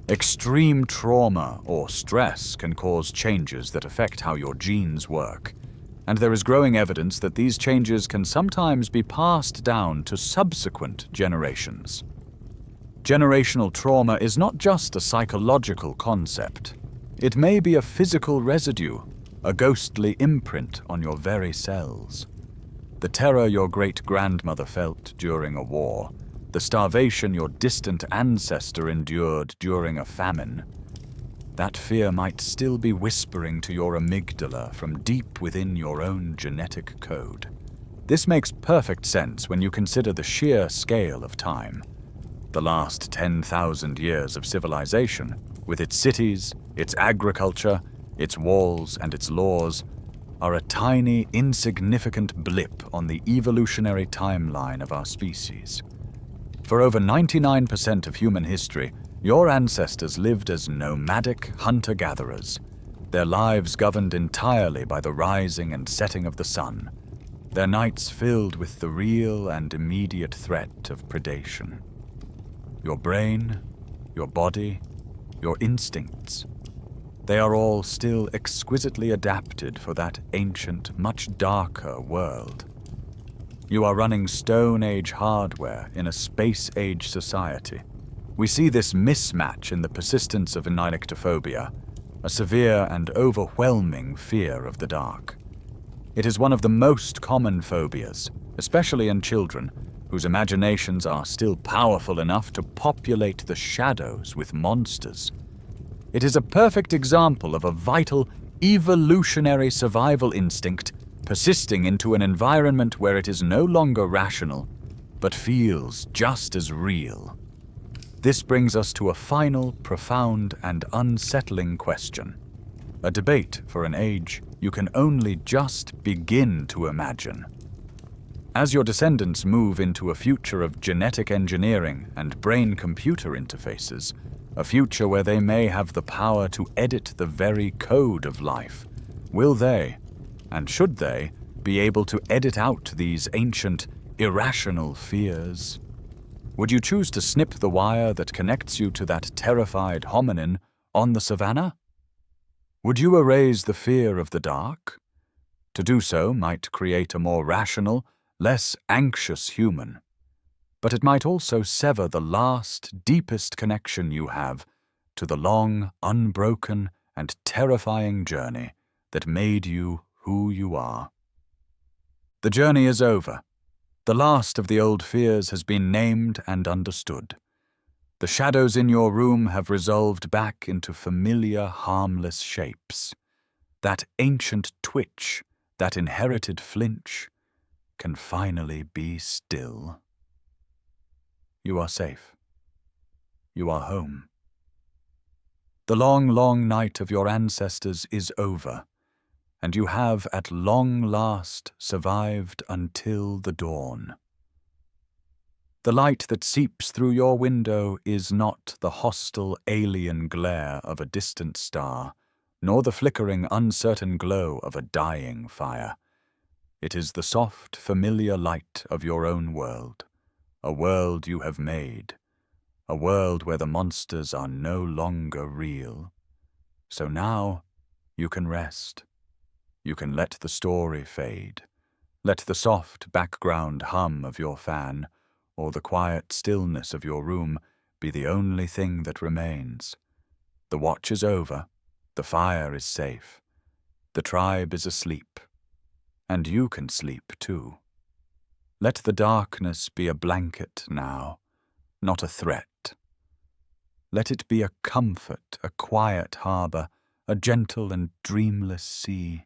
[SPEAKER 1] Extreme trauma or stress can cause changes that affect how your genes work, and there is growing evidence that these changes can sometimes be passed down to subsequent generations. Generational trauma is not just a psychological concept. It may be a physical residue, a ghostly imprint on your very cells. The terror your great-grandmother felt during a war, the starvation your distant ancestor endured during a famine. That fear might still be whispering to your amygdala from deep within your own genetic code. This makes perfect sense when you consider the sheer scale of time. The last 10,000 years of civilization, with its cities, its agriculture, its walls, and its laws, are a tiny, insignificant blip on the evolutionary timeline of our species. For over 99% of human history, your ancestors lived as nomadic hunter-gatherers, their lives governed entirely by the rising and setting of the sun, their nights filled with the real and immediate threat of predation. Your brain, your body, your instincts, they are all still exquisitely adapted for that ancient, much darker world. You are running Stone Age hardware in a Space Age society. We see this mismatch in the persistence of nyctophobia, a severe and overwhelming fear of the dark. It is one of the most common phobias, especially in children, whose imaginations are still powerful enough to populate the shadows with monsters. It is a perfect example of a vital, evolutionary survival instinct persisting into an environment where it is no longer rational, but feels just as real. This brings us to a final, profound, and unsettling question. A debate for an age you can only just begin to imagine. As your descendants move into a future of genetic engineering and brain-computer interfaces, a future where they may have the power to edit the very code of life, will they, and should they, be able to edit out these ancient, irrational fears? Would you choose to snip the wire that connects you to that terrified hominin on the savannah? Would you erase the fear of the dark? To do so might create a more rational, less anxious human. But it might also sever the last, deepest connection you have to the long, unbroken, and terrifying journey that made you who you are. The journey is over. The last of the old fears has been named and understood. The shadows in your room have resolved back into familiar, harmless shapes. That ancient twitch, that inherited flinch, can finally be still. You are safe. You are home. The long, long night of your ancestors is over, and you have at long last survived until the dawn. The light that seeps through your window is not the hostile alien glare of a distant star, nor the flickering, uncertain glow of a dying fire. It is the soft, familiar light of your own world, a world you have made, a world where the monsters are no longer real. So now you can rest. You can let the story fade. Let the soft background hum of your fan, or the quiet stillness of your room, be the only thing that remains. The watch is over. The fire is safe. The tribe is asleep. And you can sleep too. Let the darkness be a blanket now, not a threat. Let it be a comfort, a quiet harbor, a gentle and dreamless sea.